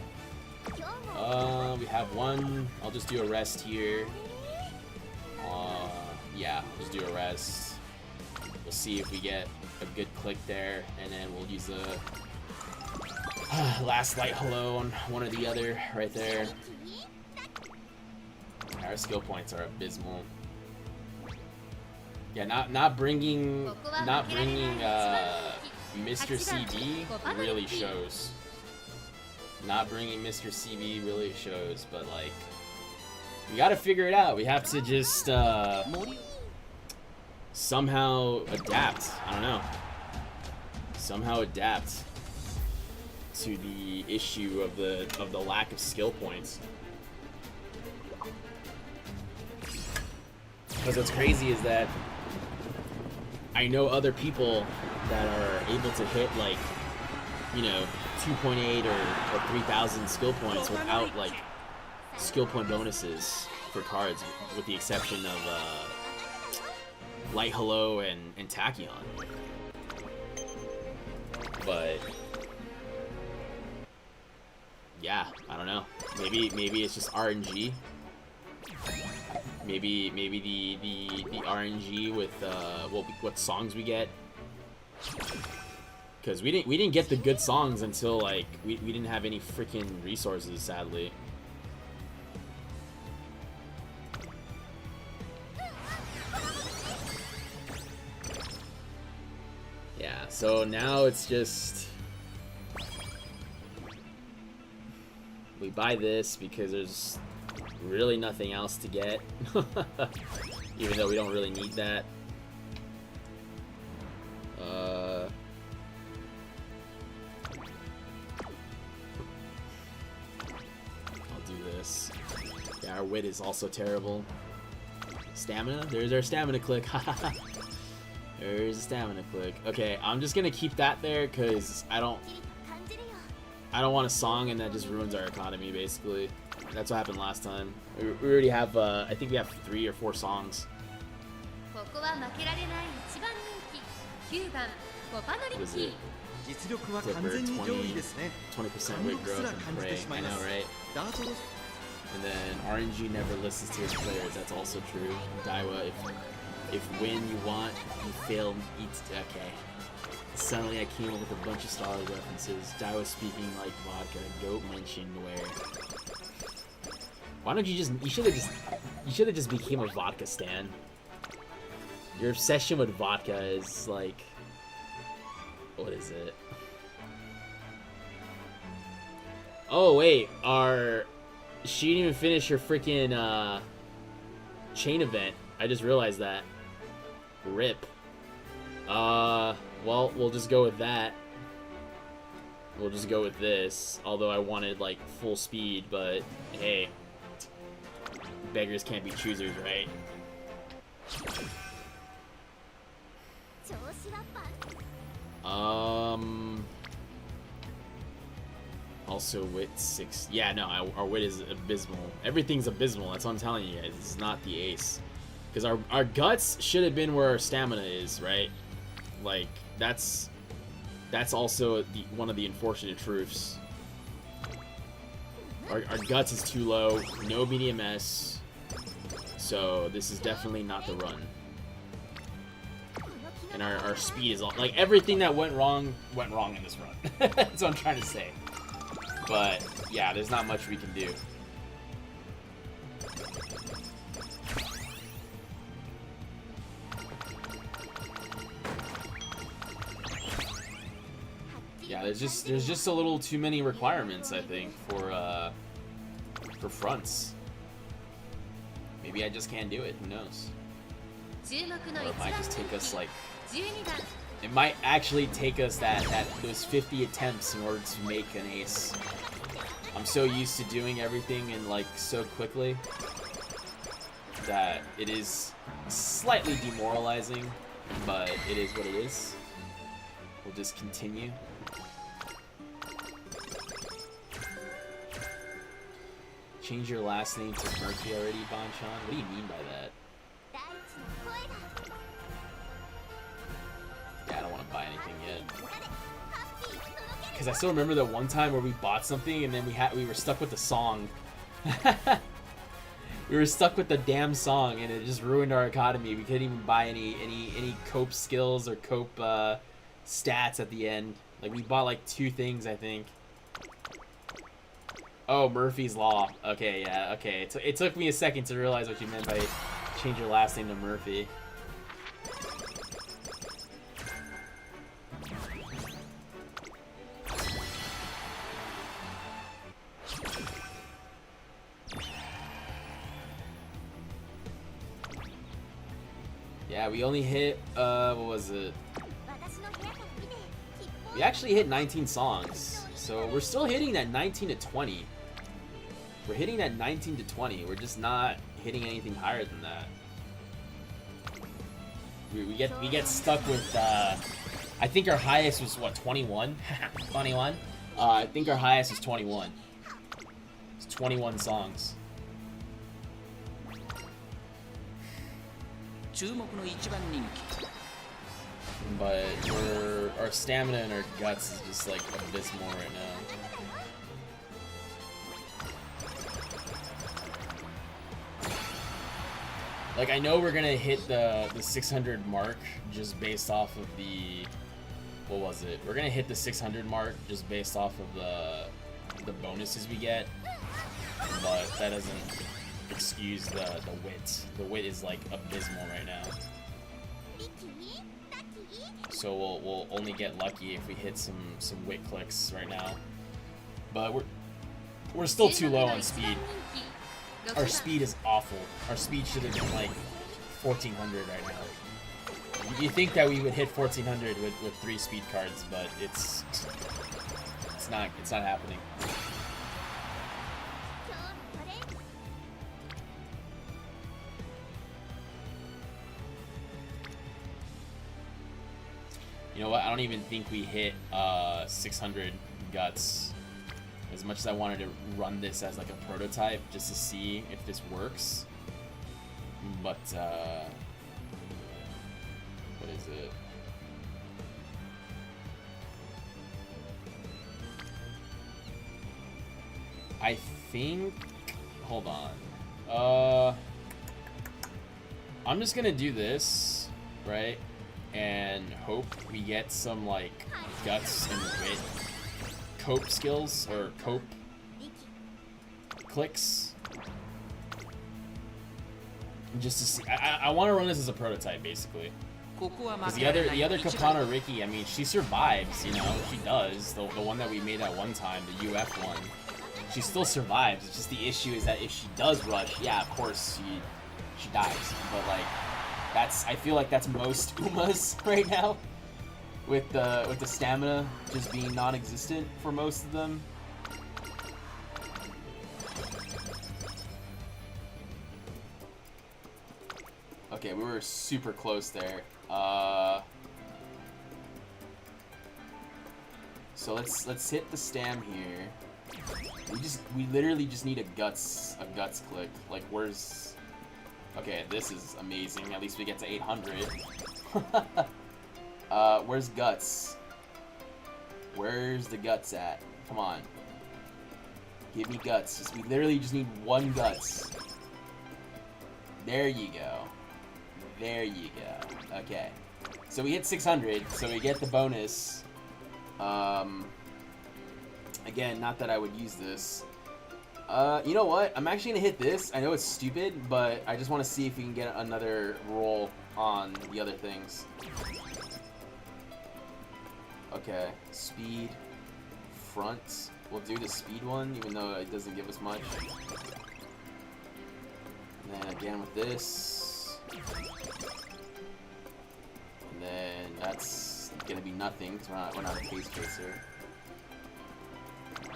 We have one. I'll just do a rest here. Yeah, just do a rest. We'll see if we get a good click there, and then we'll use the last light hello on one or the other right there. Our skill points are abysmal. Yeah, not bringing Mr. CB really shows. Not bringing Mr. CB really shows, but like, we gotta figure it out. We have to just somehow adapt. I don't know. Somehow adapt to the issue of the lack of skill points. Because what's crazy is that I know other people that are able to hit like, you know, 2.8 or 3,000 skill points without like skill point bonuses for cards, with the exception of Light Hello and Tachyon. But yeah, I don't know. Maybe it's just RNG. Maybe the RNG with what songs we get. Because we didn't get the good songs until like we didn't have any freaking resources, sadly. Yeah, so now it's just we buy this because there's really nothing else to get. Even though we don't really need that. I'll do this. Yeah, our wit is also terrible. Stamina? There's our stamina click. There's a stamina click. Okay, I'm just gonna keep that there because I don't want a song and that just ruins our economy, basically. That's what happened last time. We already have, I think we have 3 or 4 songs. What is it? Flipper, 20% weight growth and prey. I know, right? And then RNG never listens to his players. That's also true. Daiwa, if win you want, you fail, eats. Okay. Suddenly I came up with a bunch of Star Wars references. Daiwa speaking like vodka, goat munching where. Why don't you should have just became a vodka stan. Your obsession with vodka is like, what is it? Oh wait, she didn't even finish her freaking chain event. I just realized that. RIP. Well, we'll just go with that. We'll just go with this. Although I wanted like full speed, but hey. Beggars can't be choosers, right? Also wit 6. Yeah, no, our wit is abysmal. Everything's abysmal. That's what I'm telling you guys. This is not the ace. Because our guts should have been where our stamina is, right? Like that's also one of the unfortunate truths. Our guts is too low. No medium S. So this is definitely not the run. And our speed is all like everything that went wrong in this run. That's what I'm trying to say. But yeah, there's not much we can do. Yeah, there's just a little too many requirements, I think, for fronts. Maybe I just can't do it. Who knows? Or it might just take us like. It might actually take us those 50 attempts in order to make an ace. I'm so used to doing everything and like so quickly that it is slightly demoralizing, but it is what it is. We'll just continue. Change your last name to Murphy already, Bonchan? What do you mean by that? Yeah, I don't want to buy anything yet. Because I still remember that one time where we bought something and then we were stuck with the song. We were stuck with the damn song and it just ruined our economy. We couldn't even buy any cope skills or cope stats at the end. Like we bought like 2 things, I think. Oh, Murphy's Law. Okay, yeah, okay. It took me a second to realize what you meant by change your last name to Murphy. Yeah, we only hit, what was it? We actually hit 19 songs. So we're still hitting that 19 to 20. We're hitting that 19 to 20. We're just not hitting anything higher than that. We get stuck with. I think our highest was what 21. 21. I think our highest is 21. It's 21 songs. But our stamina and our guts is just like abysmal right now. Like, I know we're gonna hit the 600 mark just based off of the, what was it? We're gonna hit the 600 mark just based off of the bonuses we get, but that doesn't excuse the wit. The wit is like abysmal right now. So we'll only get lucky if we hit some wit clicks right now. But we're still too low on speed. Our speed is awful. Our speed should have been like 1400 right now. You think that we would hit 1400 with 3 speed cards, but it's not happening. You know what? I don't even think we hit 600 guts. As much as I wanted to run this as like a prototype just to see if this works. But what is it? I think, hold on. I'm just gonna do this, right? And hope we get some like guts and wit cope skills or cope clicks, just to see. I want to run this as a prototype basically, because the other Kapana Riki, I mean, she survives, you know, she does. The one that we made at one time, the UF one, she still survives. It's just the issue is that if she does rush, yeah, of course she dies. But like, I feel like that's most Umas right now. With the stamina just being non-existent for most of them. Okay, we were super close there. So let's hit the stam here. We literally just need a guts click. Like, where's? Okay, this is amazing. At least we get to 800. Where's guts? Where's the guts at? Come on. Give me guts. We literally just need 1 guts. There you go. There you go. Okay. So we hit 600, so we get the bonus. Again, not that I would use this. You know what? I'm actually gonna hit this. I know it's stupid, but I just want to see if we can get another roll on the other things. Okay, speed, front. We'll do the speed one, even though it doesn't give us much. And then again with this. And then that's gonna be nothing, because we're not a pace tracer.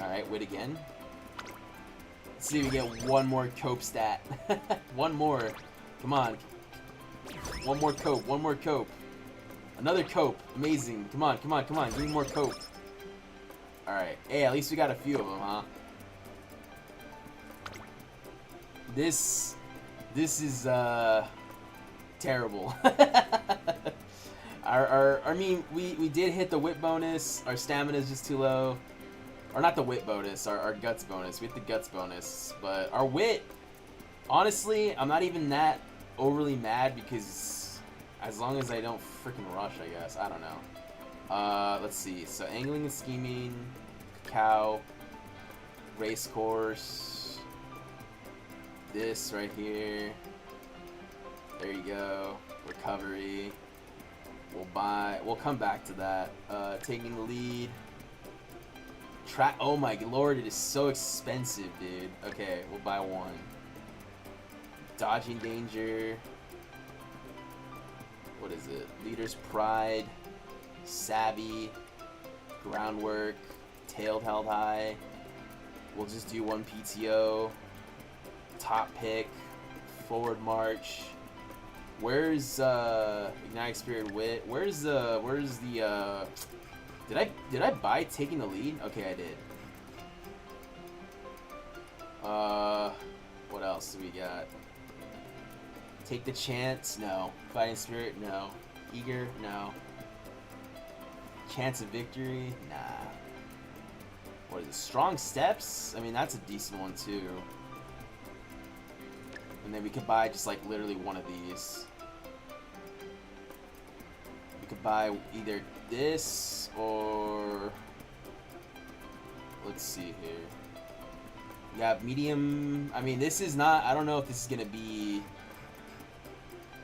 Alright, wit again. Let's see if we get one more cope stat. One more. Come on. One more cope, one more cope. Another cope. Amazing. Come on, come on, come on. Give me more cope. Alright. Hey, at least we got a few of them, huh? This is, terrible. I mean, we did hit the wit bonus. Our stamina is just too low. Or not the wit bonus, our guts bonus. We hit the guts bonus. But our wit, honestly, I'm not even that overly mad because as long as I don't freaking rush, I guess. I don't know. Let's see. So angling and scheming, cacao, race course, this right here. There you go. Recovery. We'll come back to that. Taking the lead. Oh my lord, it is so expensive, dude. Okay, we'll buy one. Dodging danger. What is it? Leader's pride. Savvy. Groundwork. Tailed held high. We'll just do one PTO. Top pick. Forward march. Where's Ignite Spirit Wit? Where's the did I buy Taking the Lead? Okay, I did. What else do we got? Take the Chance? No. Fighting Spirit? No. Eager? No. Chance of Victory? Nah. What is it? Strong Steps? I mean, that's a decent one too. And then we could buy just like literally one of these. We could buy either this or let's see here. We have medium. I mean, this is not. I don't know if this is gonna be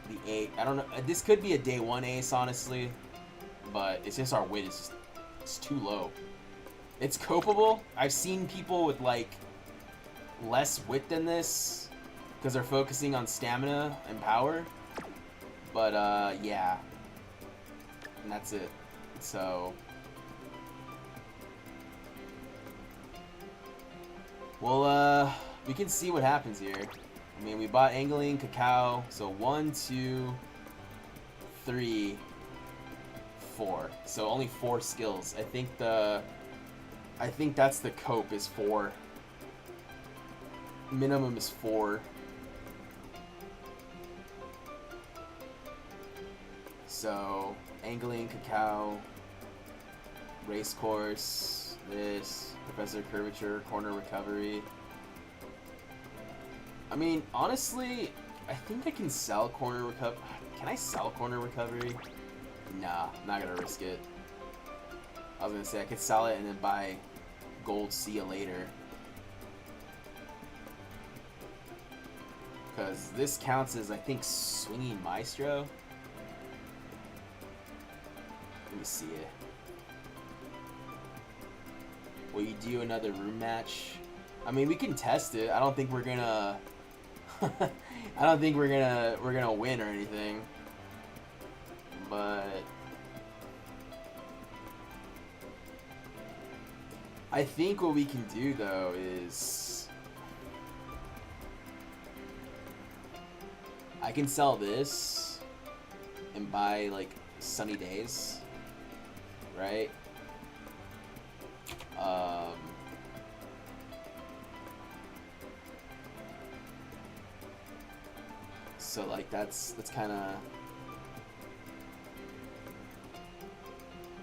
the A. I don't know. This could be a day one ace, honestly, but it's just our wit is just, it's too low. It's copeable. I've seen people with like less wit than this because they're focusing on stamina and power. But yeah, and that's it. So well, we can see what happens here. I mean, we bought Angling, Cacao, so 1, 2, 3, 4. So only 4 skills. I think that's the cope is 4. Minimum is 4. So Angling, Cacao, Racecourse, this, Professor Curvature, Corner Recovery. I mean, honestly, I think I can sell Corner Recovery. Can I sell Corner Recovery? Nah, I'm not gonna risk it. I was gonna say I could sell it and then buy Gold See You Later. Because this counts as, I think, Swinging Maestro. Let me see it. Will you do another room match? I mean, we can test it. I don't think we're gonna I don't think we're gonna win or anything. But I think what we can do though is I can sell this and buy like Sunny Days, right? So like that's kind of.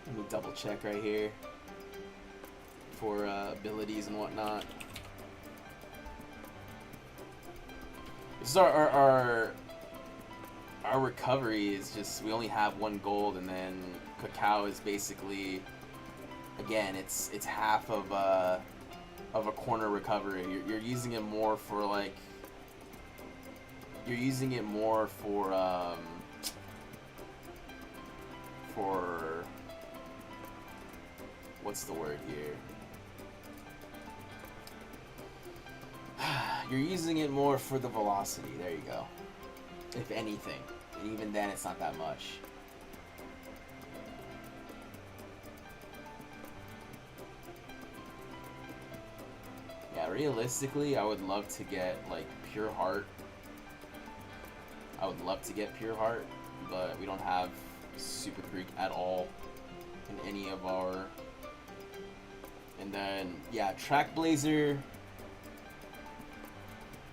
Let me double check right here for abilities and whatnot. This is our recovery is just we only have 1 gold, and then Cacao is basically, again, it's half of a corner recovery. You're using it more for like. You're using it more for what's the word here? You're using it more for the velocity. There you go. If anything, and even then, it's not that much. Yeah, realistically, I would love to get like Pure Heart. I would love to get Pure Heart, but we don't have Super Creek at all in any of our. And then, yeah, Track Blazer.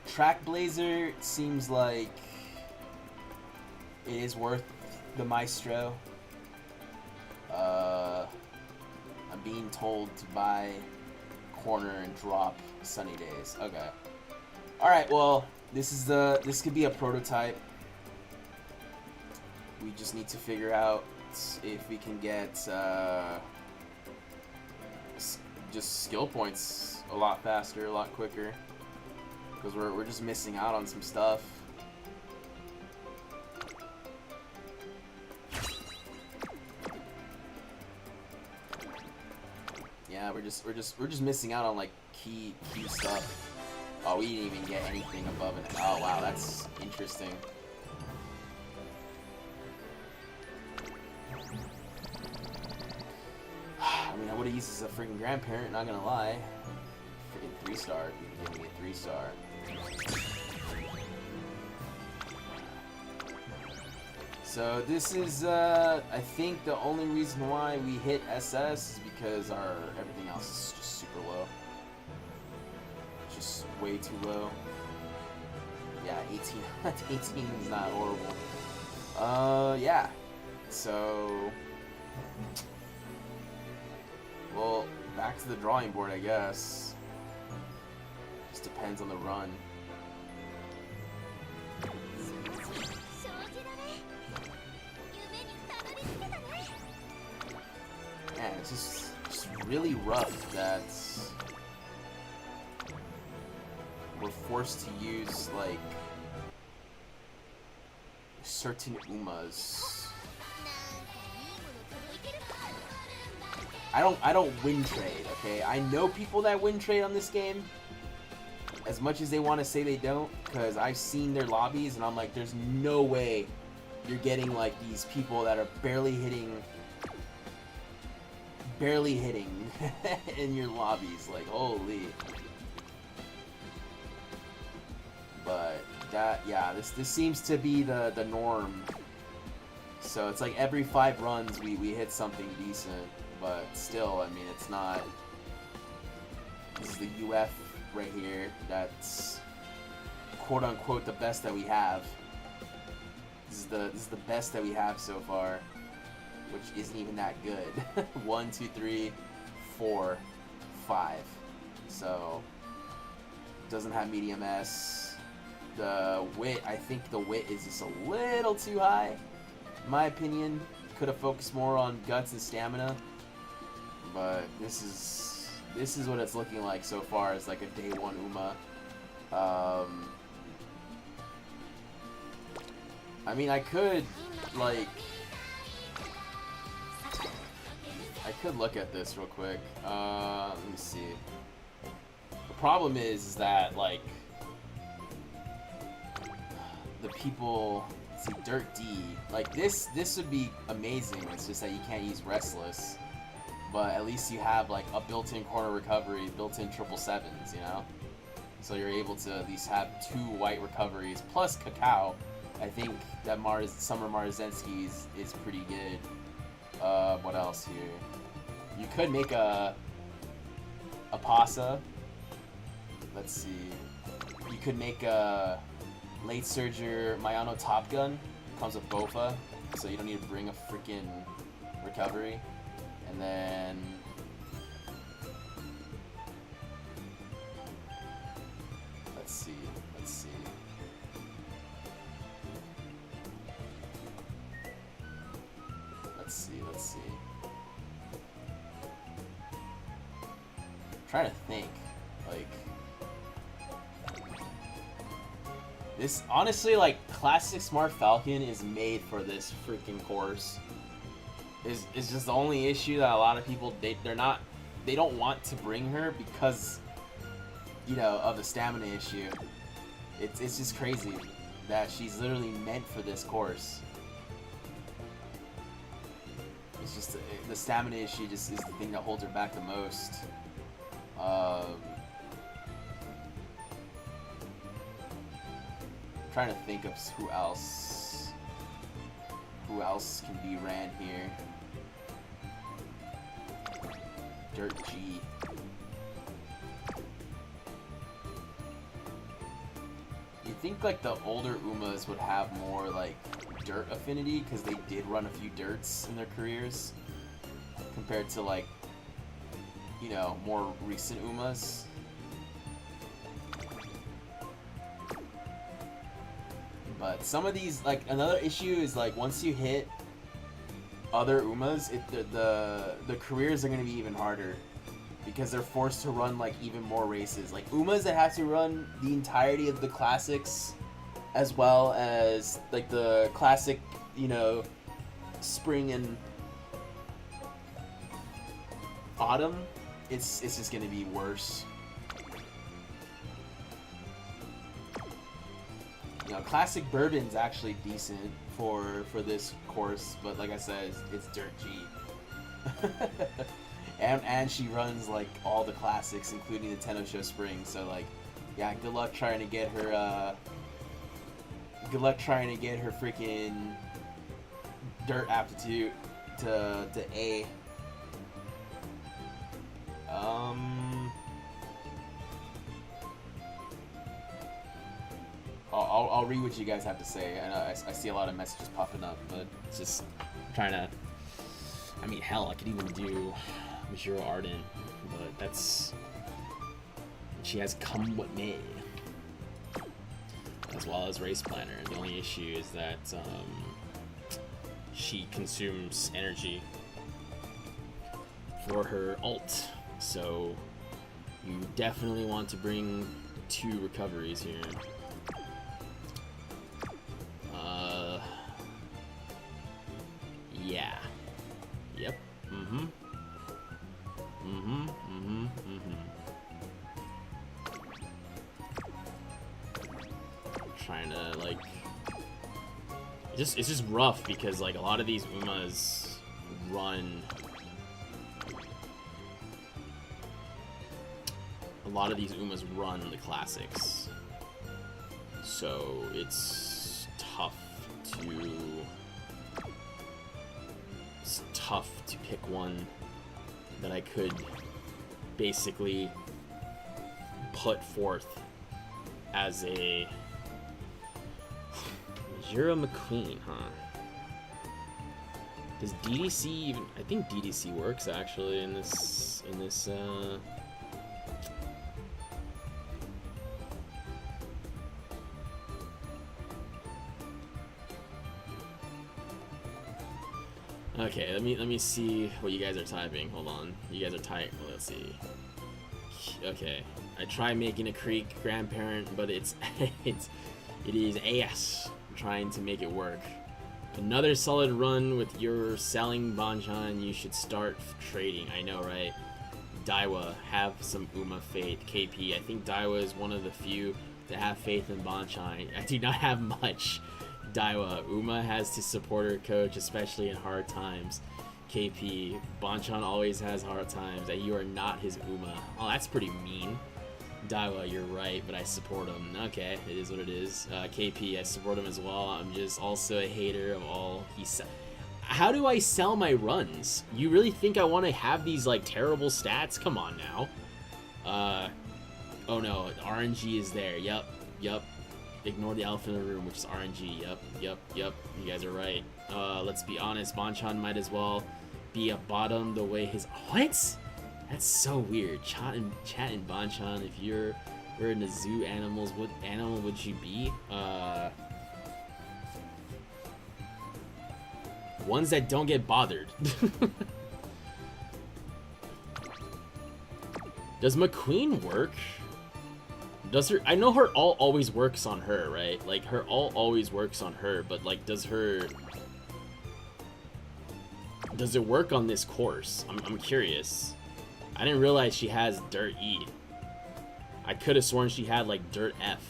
Track Blazer seems like it is worth the Maestro. I'm being told to buy Corner and drop Sunny Days. Okay. All right. Well, this could be a prototype. We just need to figure out if we can get just skill points a lot faster, a lot quicker, because we're just missing out on some stuff. Yeah, we're just missing out on like key stuff. Oh, we didn't even get anything above it. Oh wow, that's interesting. I mean, I would have used this as a freaking grandparent, not gonna lie. Freaking 3-star. You can give me a 3-star. So this is, I think the only reason why we hit SS is because our everything else is just super low. Just way too low. Yeah, 18. 18 is not horrible. Yeah. So, well, back to the drawing board, I guess. Just depends on the run. Man, it's just really rough that we're forced to use, like, certain Umas. I don't win trade, okay? I know people that win trade on this game, as much as they want to say they don't, because I've seen their lobbies and I'm like, there's no way you're getting like these people that are barely hitting in your lobbies, like holy. But that, yeah, this seems to be the norm. So it's like every 5 runs we hit something decent, but still, I mean, it's not. This is the UF right here. That's quote unquote the best that we have. This is the best that we have so far, which isn't even that good. 1, 2, 3, 4, 5. So doesn't have medium S. The wit, I think the wit is just a little too high, in my opinion. Could have focused more on guts and stamina, but this is what it's looking like so far as like a day 1 Uma. I mean, I could like, I could look at this real quick. Let me see. The problem is that like the people, see, Dirt D, like this would be amazing. It's just that you can't use Restless, but at least you have like a built-in corner recovery, built-in 777s, you know. So you're able to at least have 2 white recoveries plus Cacao. I think that Summer Marzensky is pretty good. What else here? You could make a Pasa. Let's see. You could make a Late Surger Mayano Top Gun. Comes with Bofa, so you don't need to bring a freaking recovery. And then let's see. I'm trying to think, like, this, honestly, like, Classic Smart Falcon is made for this freaking course. Is just the only issue that a lot of people, they don't want to bring her because, you know, of the stamina issue. It's just crazy that she's literally meant for this course. It's just the stamina issue just is the thing that holds her back the most. Trying to think of who else can be ran here. Dirt G. You think like the older Umas would have more like dirt affinity because they did run a few dirts in their careers compared to like, you know, more recent Umas. But some of these, like, another issue is like once you hit other Umas, the careers are gonna be even harder because they're forced to run like even more races. Like Umas that have to run the entirety of the classics, as well as like the classic, you know, spring and autumn. It's just gonna be worse. You know, Classic Bourbon's actually decent for this course, but like I said, it's Dirt G. and she runs like all the classics, including the Tenno Show Spring. So like, yeah, good luck trying to get her. Good luck trying to get her freaking dirt aptitude to A. I'll read what you guys have to say. I know I see a lot of messages popping up, but It's just trying to. I mean, hell, I could even do Majuro Ardent, but that's. She has Come What May, as well as Race Planner. The only issue is that she consumes energy for her ult, so you definitely want to bring 2 recoveries here. Yeah. Yep. Trying to like, it's just rough because like a lot of these Umas run. A lot of these Umas run the classics, so it's tough to pick one that I could basically put forth as a You're a McQueen, huh? Does DDC even? I think DDC works actually in this. Okay, let me see what you guys are typing. Hold on, you guys are typing. Let's see. Okay, I tried making a Creek grandparent, but it is AS. I'm trying to make it work. Another solid run with your selling Bonchan. You should start trading. I know, right? Daiwa, have some Uma faith. KP, I think Daiwa is one of the few to have faith in Bonchan. I do not have much. Daiwa, Uma has to support her coach, especially in hard times. KP, Bonchan always has hard times, and you are not his Uma. Oh, that's pretty mean. Daiwa, you're right, but I support him. Okay, it is what it is. KP, I support him as well. I'm just also a hater of all he said. How do I sell my runs? You really think I want to have these like terrible stats? Come on now. Oh no, RNG is there. Yup. Ignore the elephant in the room, which is RNG. Yup. You guys are right. Let's be honest. Bonchan might as well be a bottom the way his... What? That's so weird. Chat and Bonchan, if you're in the zoo animals, what animal would you be? Ones that don't get bothered. Does McQueen work? Does her... I know her ult always works on her, right? Like, her ult always works on her, but, like, does it work on this course? I'm curious. I didn't realize she has Dirt E. I could have sworn she had, like, Dirt F.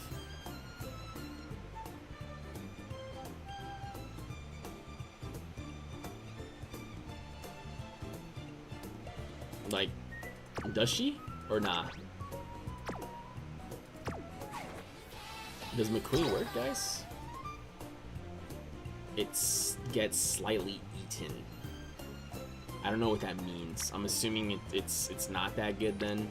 Like, does she? Or nah? Does McQueen work, guys? It gets slightly eaten. I don't know what that means. I'm assuming it's not that good then.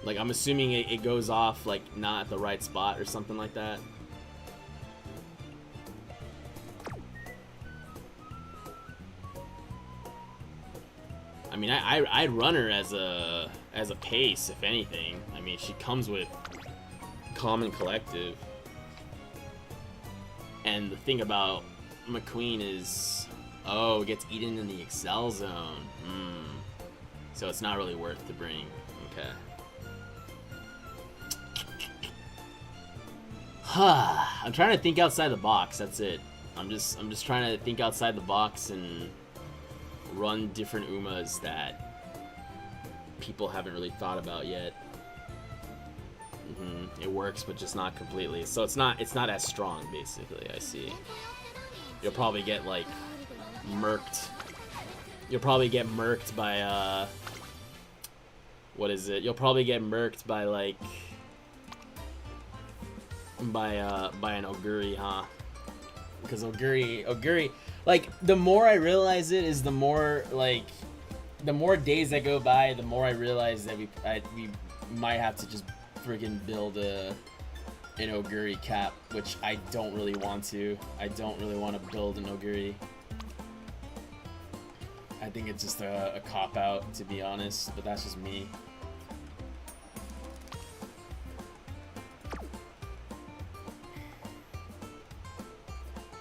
Like, I'm assuming it goes off, like, not at the right spot or something like that. I mean, I'd run her as a pace, if anything. I mean, she comes with Calm and Collective. And the thing about McQueen is, oh, it gets eaten in the Excel zone. So it's not really worth to bring. Okay. I'm trying to think outside the box. That's it. I'm just trying to think outside the box and run different Umas that people haven't really thought about yet. It works, but just not completely. So it's not as strong, basically. I see. You'll probably get like murked. You'll probably get murked by what is it? You'll probably get murked by like by an Oguri, huh? Because Oguri, like the more I realize it is the more like the more days that go by, the more I realize that we might have to just friggin' build an Oguri cap, which I don't really want to. I don't really want to build an Oguri. I think it's just a cop-out, to be honest, but that's just me.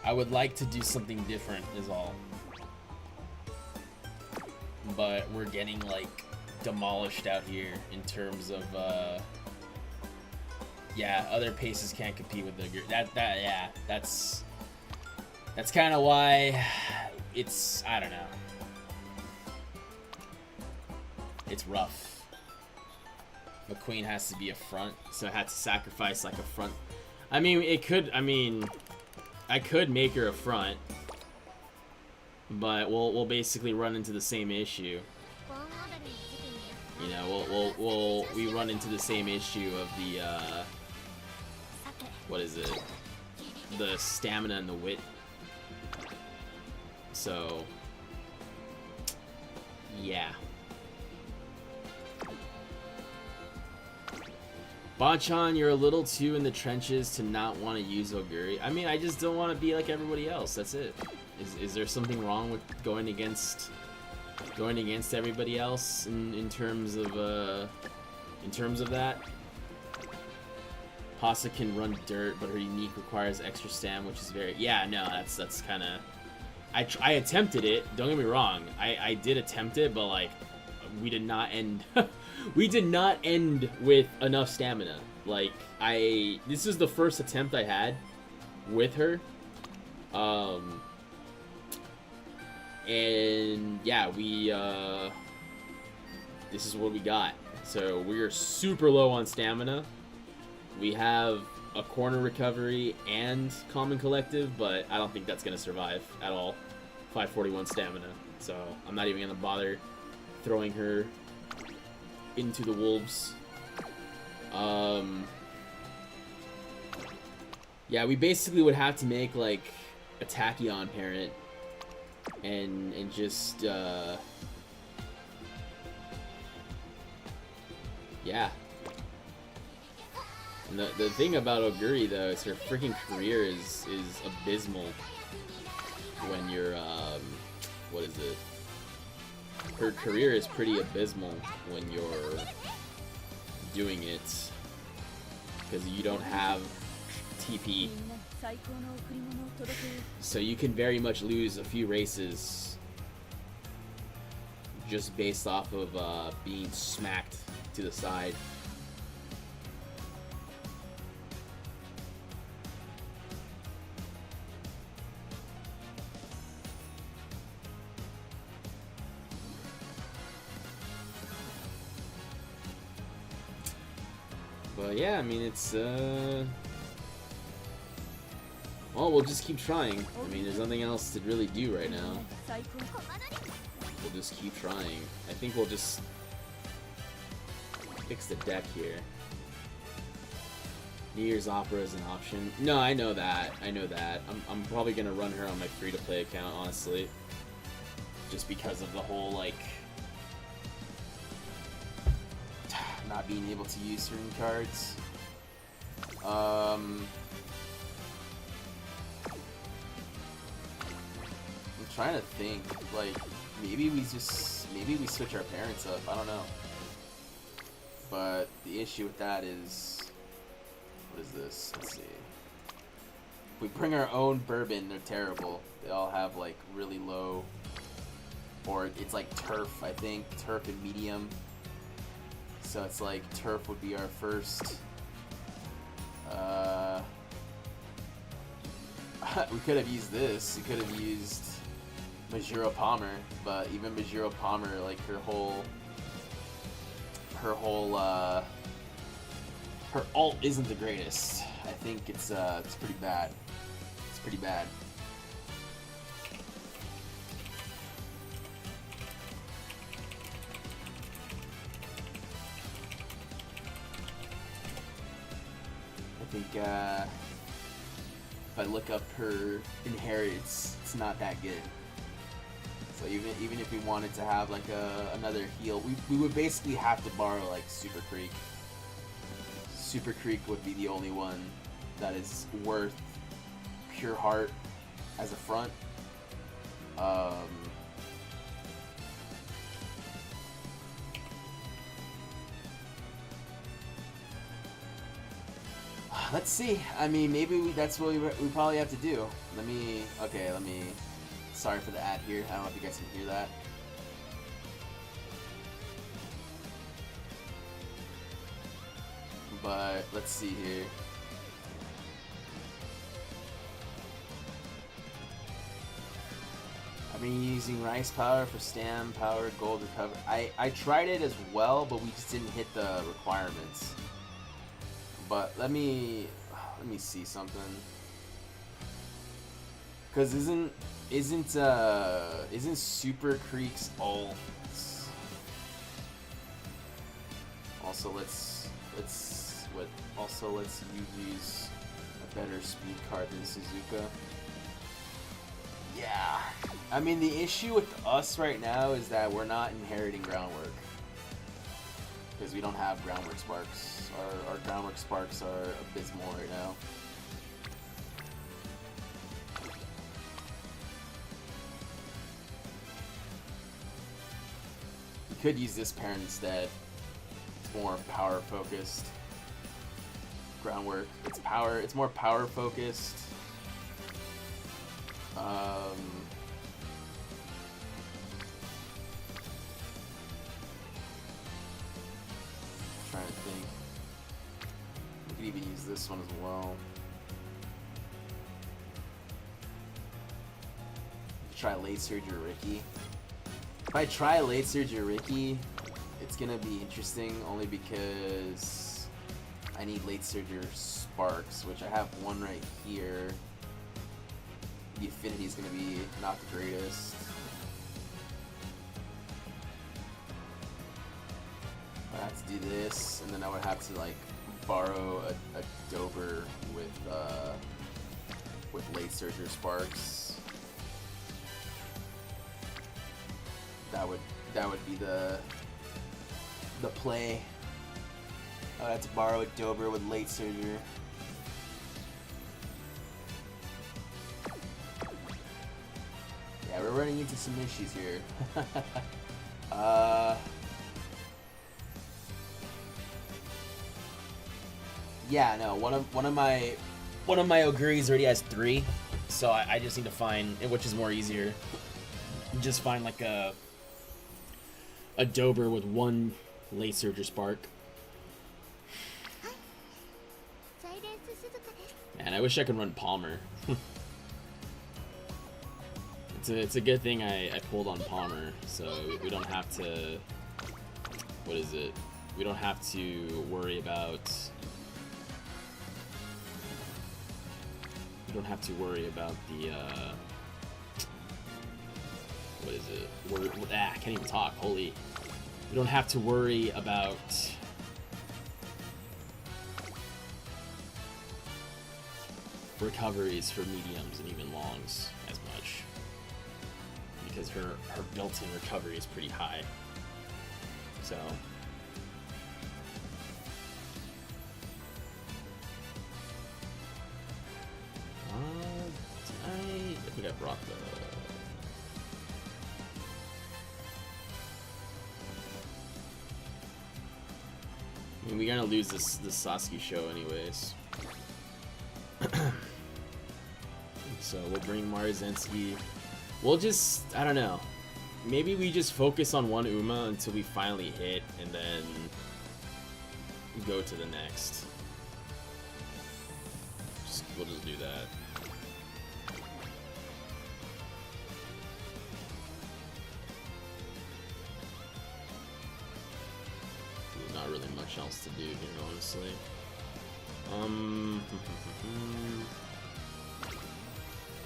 I would like to do something different, is all. But we're getting, like, demolished out here in terms of, yeah, other paces can't compete with the... yeah, that's kind of why it's... I don't know. It's rough. McQueen has to be a front, so I had to sacrifice like a front. I mean, I could make her a front, but we'll basically run into the same issue. You know, we run into the same issue of the what is it? The stamina and the wit. So yeah. Bonchan, you're a little too in the trenches to not want to use Oguri. I mean, I just don't want to be like everybody else. That's it. Is there something wrong with going against everybody else in terms of that? Pasa can run dirt, but her unique requires extra stam, which is very no. That's kind of. I attempted it. Don't get me wrong. I did attempt it, but like we did not end. We did not end with enough stamina. Like, this is the first attempt I had with her. And yeah, this is what we got. So we are super low on stamina. We have a corner recovery and common collective, but I don't think that's gonna survive at all. 541 stamina. So I'm not even gonna bother throwing her into the wolves. Yeah, we basically would have to make like a Tachyon parent and just yeah. And the thing about Oguri though is her freaking career is abysmal when you're what is it? Her career is pretty abysmal when you're doing it because you don't have TP, so you can very much lose a few races just based off of being smacked to the side. But yeah, I mean, it's, well, we'll just keep trying. I mean, there's nothing else to really do right now. We'll just keep trying. I think we'll just fix the deck here. New Year's Opera is an option. No, I know that. I know that. I'm probably gonna run her on my free-to-play account, honestly. Just because of the whole, like, not being able to use certain cards. I'm trying to think, like, maybe we switch our parents up, I don't know. But the issue with that is, what is this? Let's see. If we bring our own bourbon, they're terrible. They all have like really low, or it's like turf, I think, turf and medium. So it's like turf would be our first. We could have used this. We could have used Majuro Palmer, but even Majuro Palmer, like her ult isn't the greatest. I think it's pretty bad. It's pretty bad. think if I look up her inheritance, it's not that good. So even if we wanted to have like another heal, we would basically have to borrow like Super Creek. Super Creek would be the only one that is worth Pure Heart as a front. Let's see. I mean, maybe that's what we probably have to do. Let me. Sorry for the ad here. I don't know if you guys can hear that. But let's see here. I've been using Rice Power for Stam Power Gold Recover. I tried it as well, but we just didn't hit the requirements. But let me see something. Cause isn't Super Creek's ult? Also let's use a better speed card than Suzuka. Yeah. I mean, the issue with us right now is that we're not inheriting Groundwork. Because we don't have Groundwork Sparks. Our Groundwork Sparks are abysmal right now. We could use this pair instead. It's more power focused. Groundwork. It's more power focused. Trying to think. We could even use this one as well. Try Late Surge or Ricky. If I try Late Surge or Ricky, it's gonna be interesting only because I need Late Surge or Sparks, which I have one right here. The affinity is gonna be not the greatest. I have to do this, and then I would have to like borrow a Dober with Late Surge or Sparks. That would be the play. I would have to borrow a Dober with Late Surger. Yeah, we're running into some issues here. Yeah, no. One of my Ogrees already has 3, so I just need to find, which is more easier. Just find like a Dober with 1 Late Surger Spark. Man, I wish I could run Palmer. It's a good thing I pulled on Palmer, so we don't have to. What is it? We don't have to worry about. We don't have to worry about the. What is it? I can't even talk. Holy. We don't have to worry about. Recoveries for mediums and even longs as much. Because her built-in recovery is pretty high. So. I think I brought the. I mean, we're gonna lose this Sasuke show anyways. So we'll bring Marzensky. We'll just, I don't know. Maybe we just focus on one Uma until we finally hit, and then go to the next. We'll just do that. There's not really much else to do here, honestly.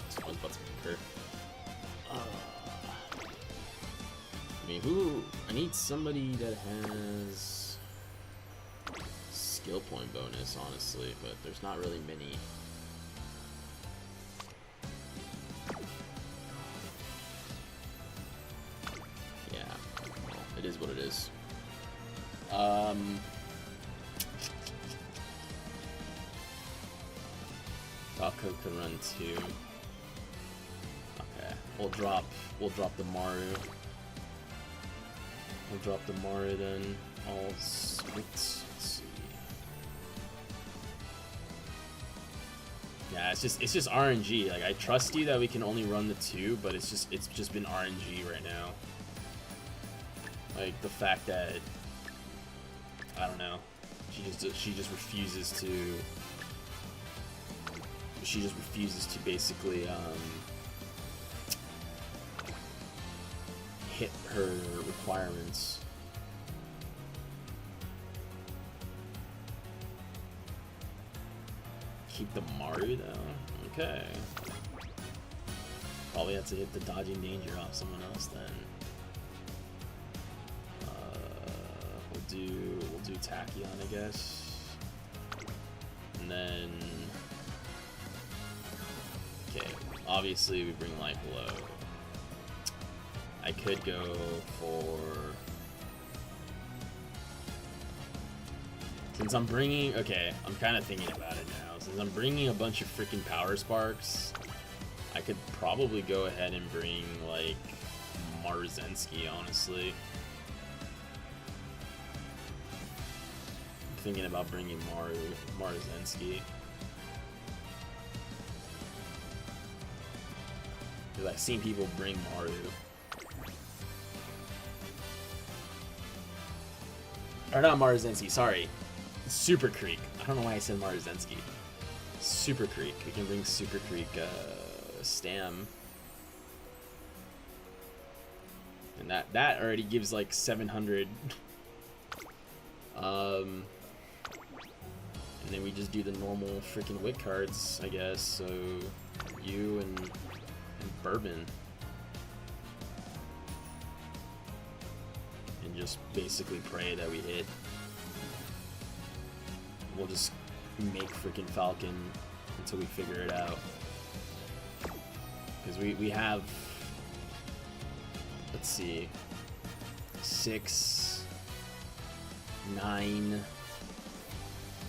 Someone's about to pick her. I mean, I need somebody that has skill point bonus, honestly, but there's not really many. Yeah, well, it is what it is. Taco can run too. Okay, we'll drop the Maru. We'll drop the Maru then. Let's see. Yeah, it's just RNG. Like, I trust you that we can only run the 2, but it's just been RNG right now. Like the fact that I don't know, she just refuses to basically hit her requirements. Keep the Maru though. Okay. Probably have to hit the dodging danger off someone else then. We'll do Tachyon, I guess. And then okay, obviously we bring Light Blow. I could go for, since I'm bringing, okay, I'm kind of thinking about it now. Since I'm bringing a bunch of freaking Power Sparks, I could probably go ahead and bring, like, Marzensky, honestly. I'm thinking about bringing Marzensky. Because I've seen people bring Maru. Or not Marzensky, sorry. Super Creek. I don't know why I said Marzensky. Super Creek. We can bring Super Creek Stam. And that already gives like 700. And then we just do the normal freaking Wit cards, I guess. So you and Bourbon. And just basically pray that we hit. We'll just make freaking Falcon until we figure it out. Because we have, let's see, 6, 9,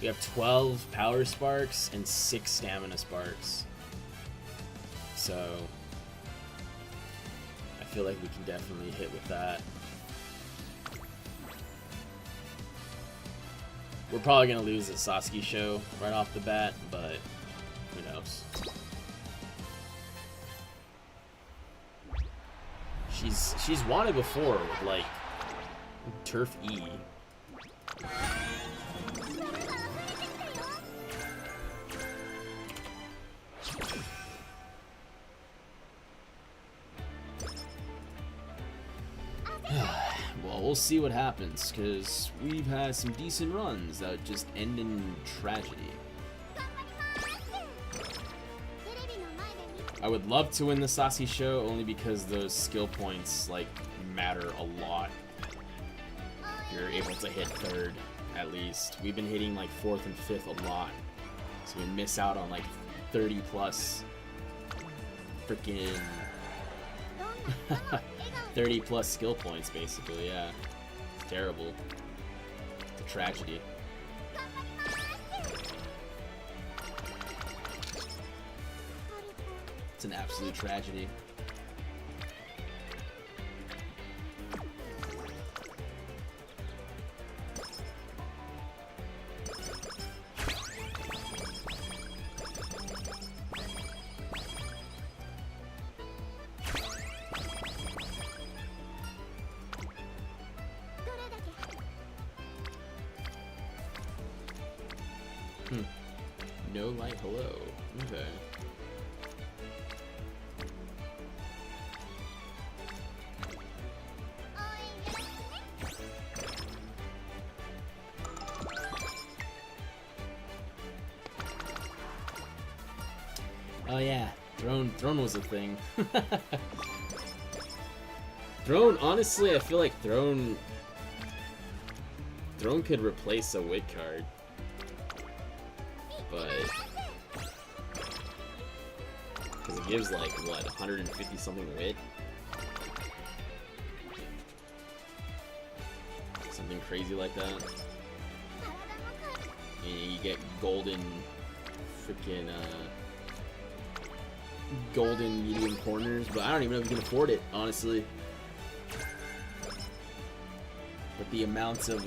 we have 12 Power Sparks and 6 Stamina Sparks. So I feel like we can definitely hit with that. We're probably gonna lose at Sasuke show right off the bat, but who knows? She's won it before with like Turf E. Well, we'll see what happens, because we've had some decent runs that just end in tragedy. I would love to win the Sasuke show, only because those skill points, like, matter a lot. You're able to hit 3rd, at least. We've been hitting, like, 4th and 5th a lot. So we miss out on, like, 30 plus freaking 30 plus skill points, basically, yeah. It's terrible. It's a tragedy. It's an absolute tragedy. No light, hello. Okay. Oh yeah, Throne was a thing. Throne, honestly, I feel like Throne could replace a Wit card. but because it gives like what 150 something wit, something crazy like that. And you get golden, freaking golden medium corners, but I don't even know if you can afford it, honestly. With the amounts of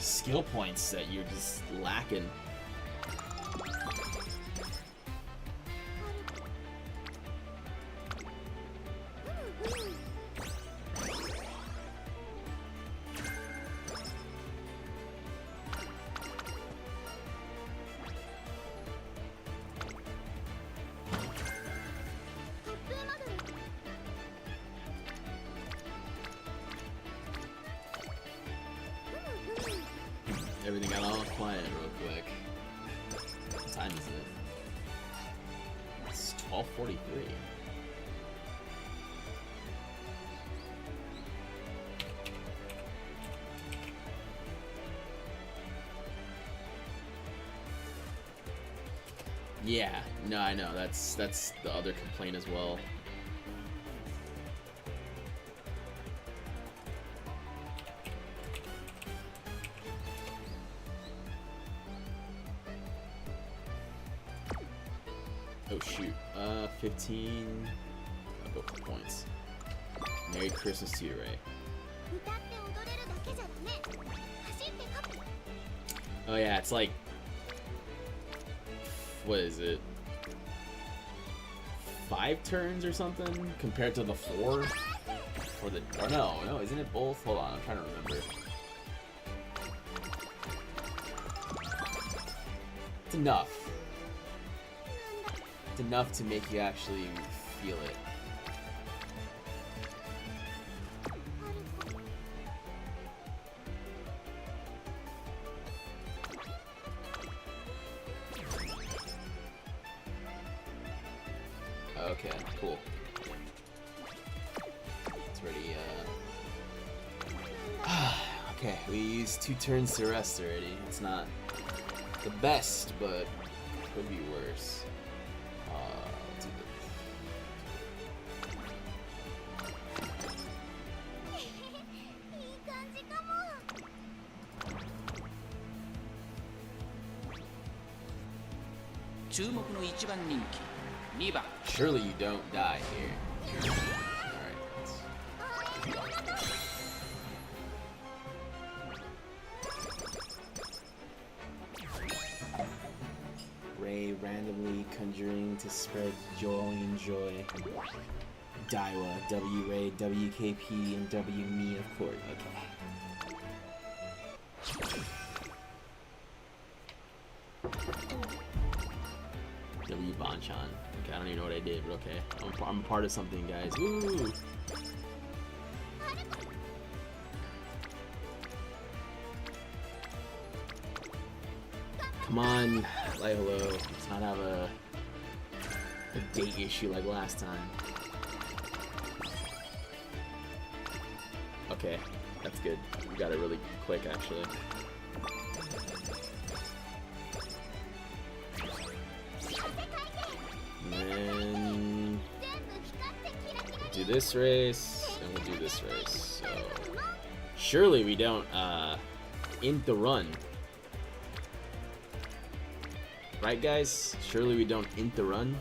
skill points that you're just lacking. Everything got all quiet real quick. What time is it? It's 12:43. Yeah, no, I know. That's the other complaint as well. Oh shoot. 15. I'll go for points. Merry Christmas to you, Ray. Oh yeah, it's like, what is it? 5 turns or something compared to the 4? Or the, or no, isn't it both? Hold on, I'm trying to remember. It's enough. It's enough to make you actually feel it. Okay, cool. It's ready, okay, we used 2 turns to rest already. It's not the best, but could be worse. Let's do Surely you don't die here. Ray randomly conjuring to spread joy and joy. Daiwa, W Ray, WKP, and W me, of course. Okay. W Banchan. Okay, I don't even know what I did, but okay. I'm a part of something, guys. Woo! Come on, like hello. Let's not have a date issue like last time. Okay, that's good. We got it really quick, actually. And then we'll do this race, and we'll do this race. So surely we don't int the run. Right, guys? Surely we don't int the run.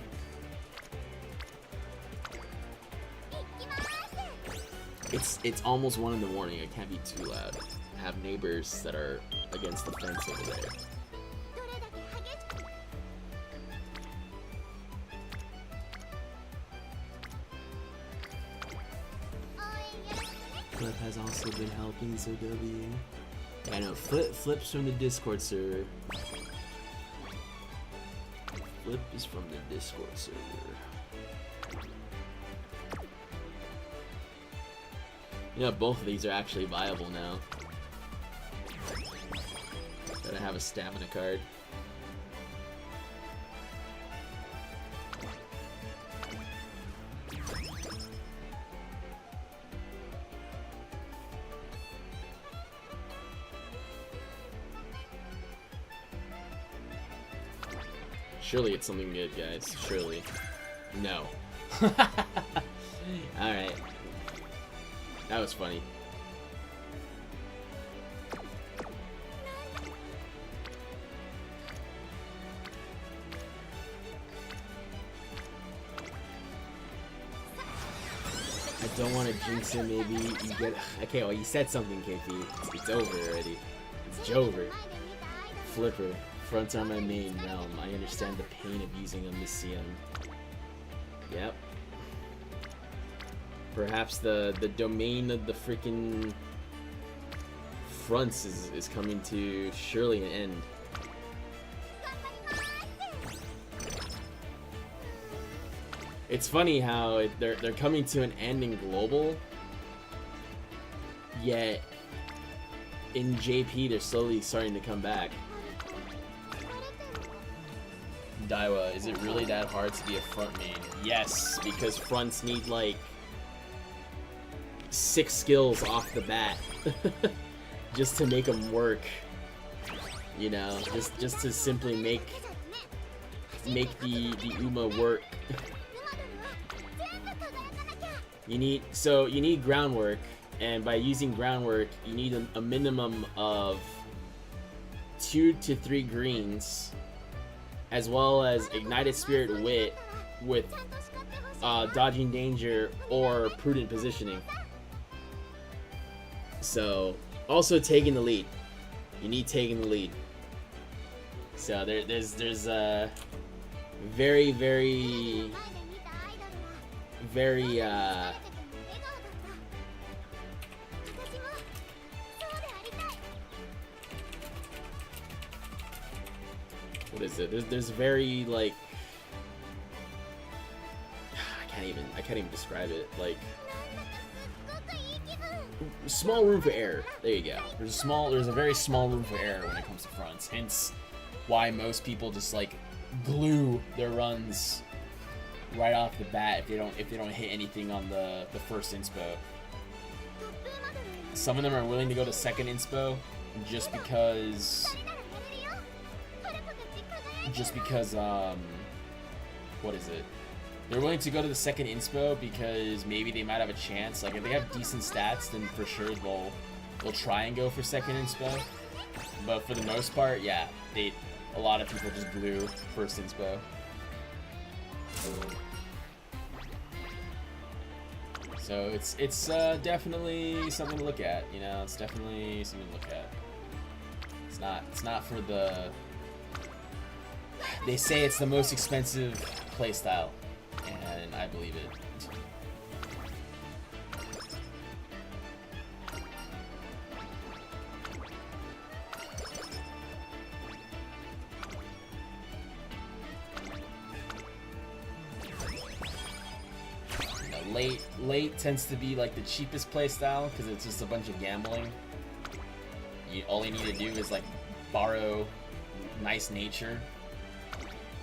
It's almost 1 in the morning. It can't be too loud. I have neighbors that are against the fence over there. Flip has also been helping ZW. I know, Flip's from the Discord server. Flip is from the Discord server. You know, both of these are actually viable now. Gotta have a stamina card. Surely it's something good, guys. Surely. No. Alright. That was funny. I don't want to jinx it, maybe you get... Okay, well, you said something, KP. It's over already. It's Jover. Flipper. Fronts are my main realm. I understand the pain of using a Messium. Yep. Perhaps the domain of the freaking fronts is coming to surely an end. It's funny how they're coming to an end in global, yet in JP they're slowly starting to come back. Daiwa, is it really that hard to be a front main? Yes, because fronts need like 6 skills off the bat just to make them work. You know, just to simply make the Uma work. You need groundwork, and by using groundwork, you need a minimum of 2 to 3 greens, as well as Ignited Spirit Wit with dodging danger or prudent positioning. So, also taking the lead. You need taking the lead. So there's very what is it? There's very like I can't even describe it. Like small room for error. There you go. There's a very small room for error when it comes to fronts. Hence why most people just like glue their runs right off the bat if they don't hit anything on the first inspo. Some of them are willing to go to second inspo just because what is it? They're willing to go to the second inspo because maybe they might have a chance. Like if they have decent stats, then for sure they'll try and go for second inspo. But for the most part, yeah, a lot of people just glue first inspo. So it's definitely something to look at, you know. It's definitely something to look at. It's not for the. They say it's the most expensive playstyle, and I believe it. Late tends to be like the cheapest playstyle because it's just a bunch of gambling. All you need to do is like borrow nice nature.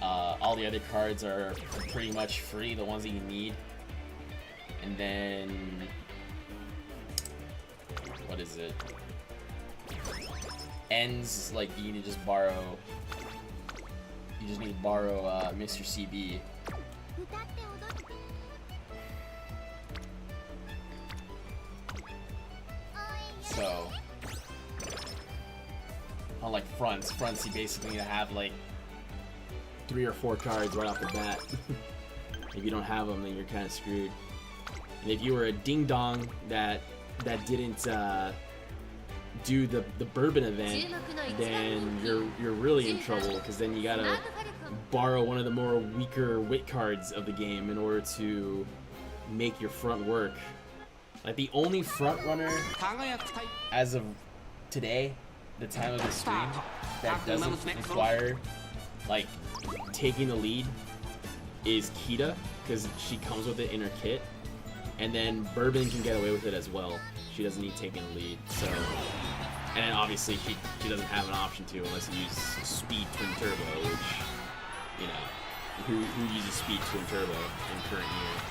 All the other cards are pretty much free, the ones that you need. And then what is it? Ends like you need to just borrow. You just need to borrow Mr. CB. So, unlike fronts you basically need to have like 3 or 4 cards right off the bat. If you don't have them, then you're kind of screwed. And if you were a ding dong that didn't do the bourbon event, then you're really in trouble because then you gotta borrow one of the more weaker wit cards of the game in order to make your front work. Like the only front runner as of today, the time of the stream, that doesn't require like taking the lead is Kita, because she comes with it in her kit, and then Bourbon can get away with it as well. She doesn't need taking the lead. So, and then obviously she doesn't have an option to unless you use Speed Twin Turbo, which, you know, who uses Speed Twin Turbo in current year?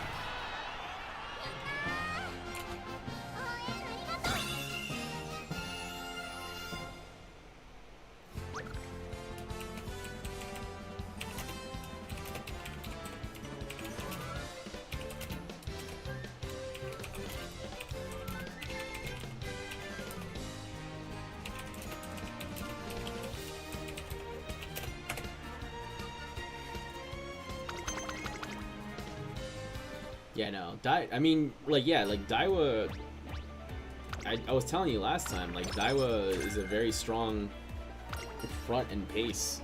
Yeah, no. I mean, like, yeah, like, Daiwa... I was telling you last time, like, Daiwa is a very strong front and pace.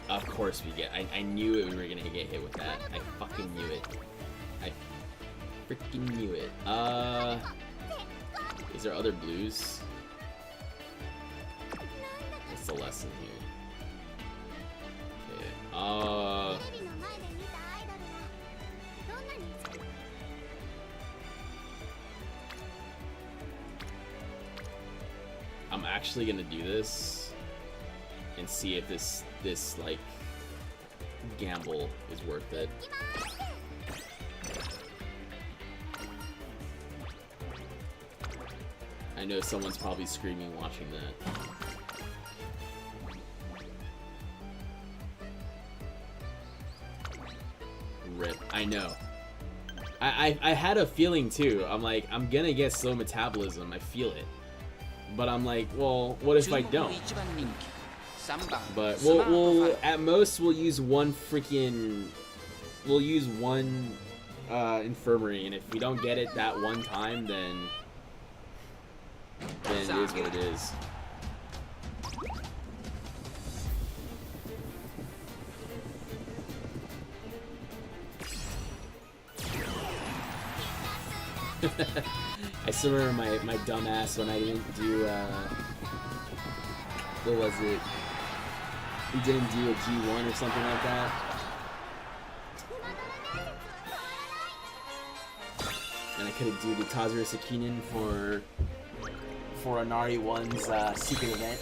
Of course we get... I knew it, we were gonna get hit with that. I fucking knew it. I freaking knew it. Is there other blues? What's the lesson here? Okay, I'm actually gonna do this and see if this like gamble is worth it. I know someone's probably screaming watching that. Rip. I know. I had a feeling too. I'm like, I'm gonna get slow metabolism. I feel it. But I'm like, well, what if I don't? But we'll at most we'll use one infirmary, and if we don't get it that one time, then it is what it is. I still remember my dumb ass when I didn't do, what was it? We didn't do a G1 or something like that. And I couldn't do the Tazura Sakinen for Inari 1's secret event.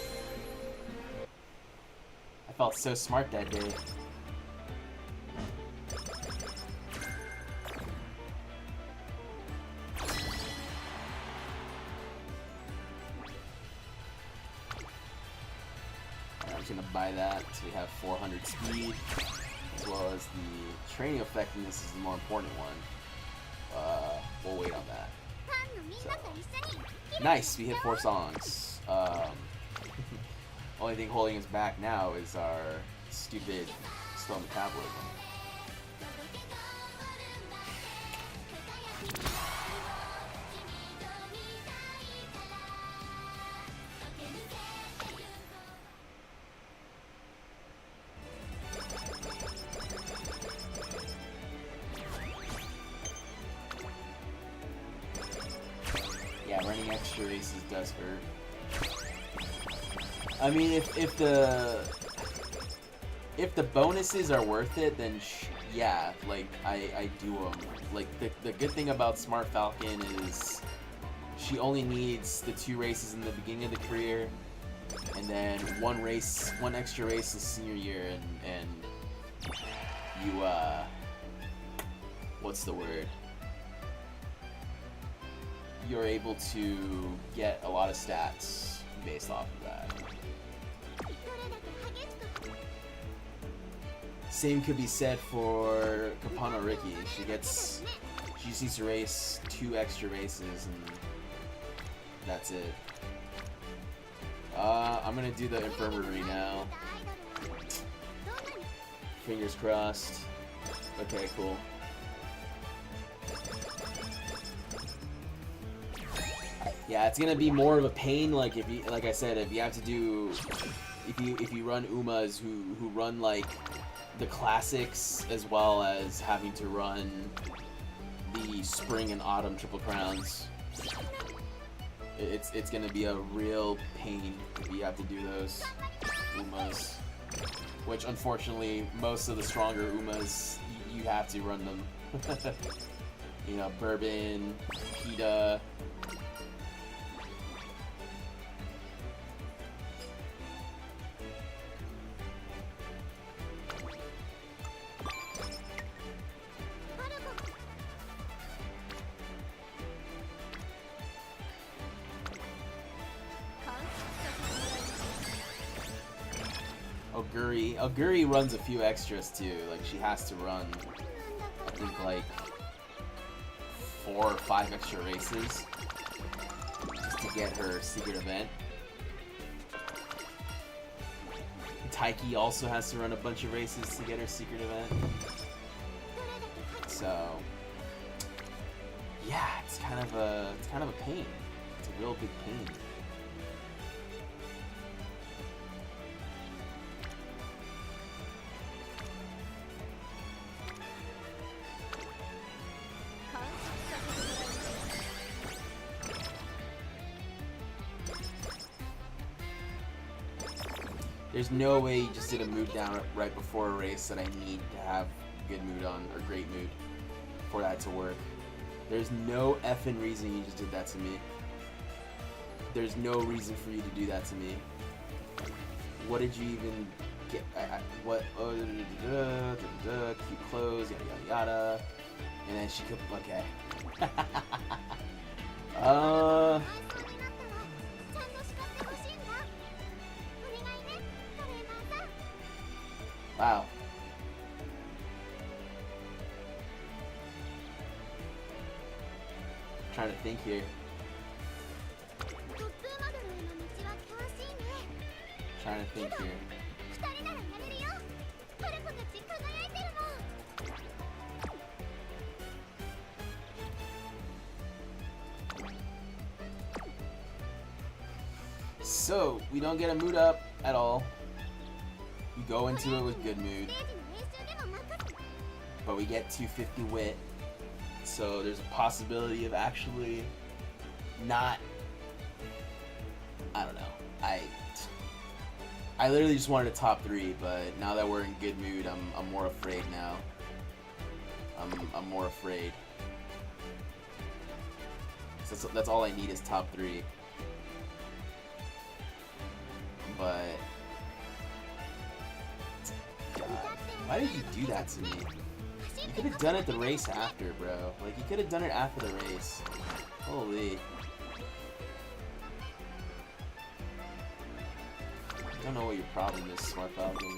I felt so smart that day. Gonna buy that so we have 400 speed, as well as the training effectiveness is the more important one. We'll wait on that. So. Nice, we hit 4 songs. Only thing holding us back now is our stupid slow metabolism. Yeah, running extra races does hurt. I mean, if the bonuses are worth it, then yeah, like I do them. Like the good thing about Smart Falcon is she only needs the 2 races in the beginning of the career, and then one extra race is senior year, and you what's the word? You're able to get a lot of stats based off of that. Same could be said for Kapano Riki. She just needs to race 2 extra races and that's it. I'm gonna do the infirmary now. Fingers crossed. Okay, cool. Yeah, it's gonna be more of a pain. Like like I said, if you have to do, if you run Umas who run like the classics as well as having to run the spring and autumn triple crowns, it's gonna be a real pain if you have to do those Umas. Which unfortunately, most of the stronger Umas you have to run them. You know, Bourbon, Pita. Oguri runs a few extras too. Like she has to run, I think like 4 or 5 extra races just to get her secret event. Taiki also has to run a bunch of races to get her secret event. So yeah, it's kind of a pain. It's a real big pain. There's no way you just did a mood down right before a race that I need to have good mood on, or great mood, for that to work. There's no effing reason you just did that to me. There's no reason for you to do that to me. What did you even get? What? Oh, keep close, yada yada yada. And then she could, okay. Wow. Trying to think here. Trying to think here. So, we don't get a mood up at all. We go into it with good mood. But we get 250 wit. So there's a possibility of actually not, I don't know. I literally just wanted a top 3, but now that we're in good mood, I'm more afraid now. I'm more afraid. So that's all I need is top 3. But God, why did you do that to me? You could have done it the race after, bro. Like, you could have done it after the race. Holy. I don't know what your problem is, Smart Falcon.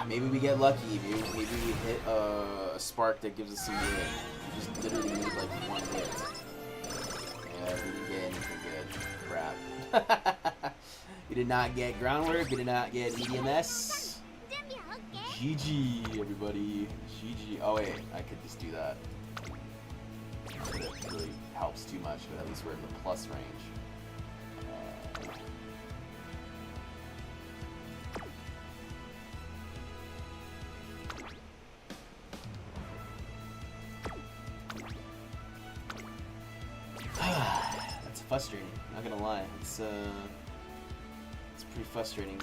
Maybe we get lucky. Maybe we hit a spark that gives us some good. We just literally need like one hit. Yeah, we didn't get anything good. Crap. We did not get groundwork. We did not get medium S. GG, everybody. GG. Oh wait, I could just do that. But it really helps too much, but at least we're in the plus range. That's frustrating, not gonna lie. It's pretty frustrating.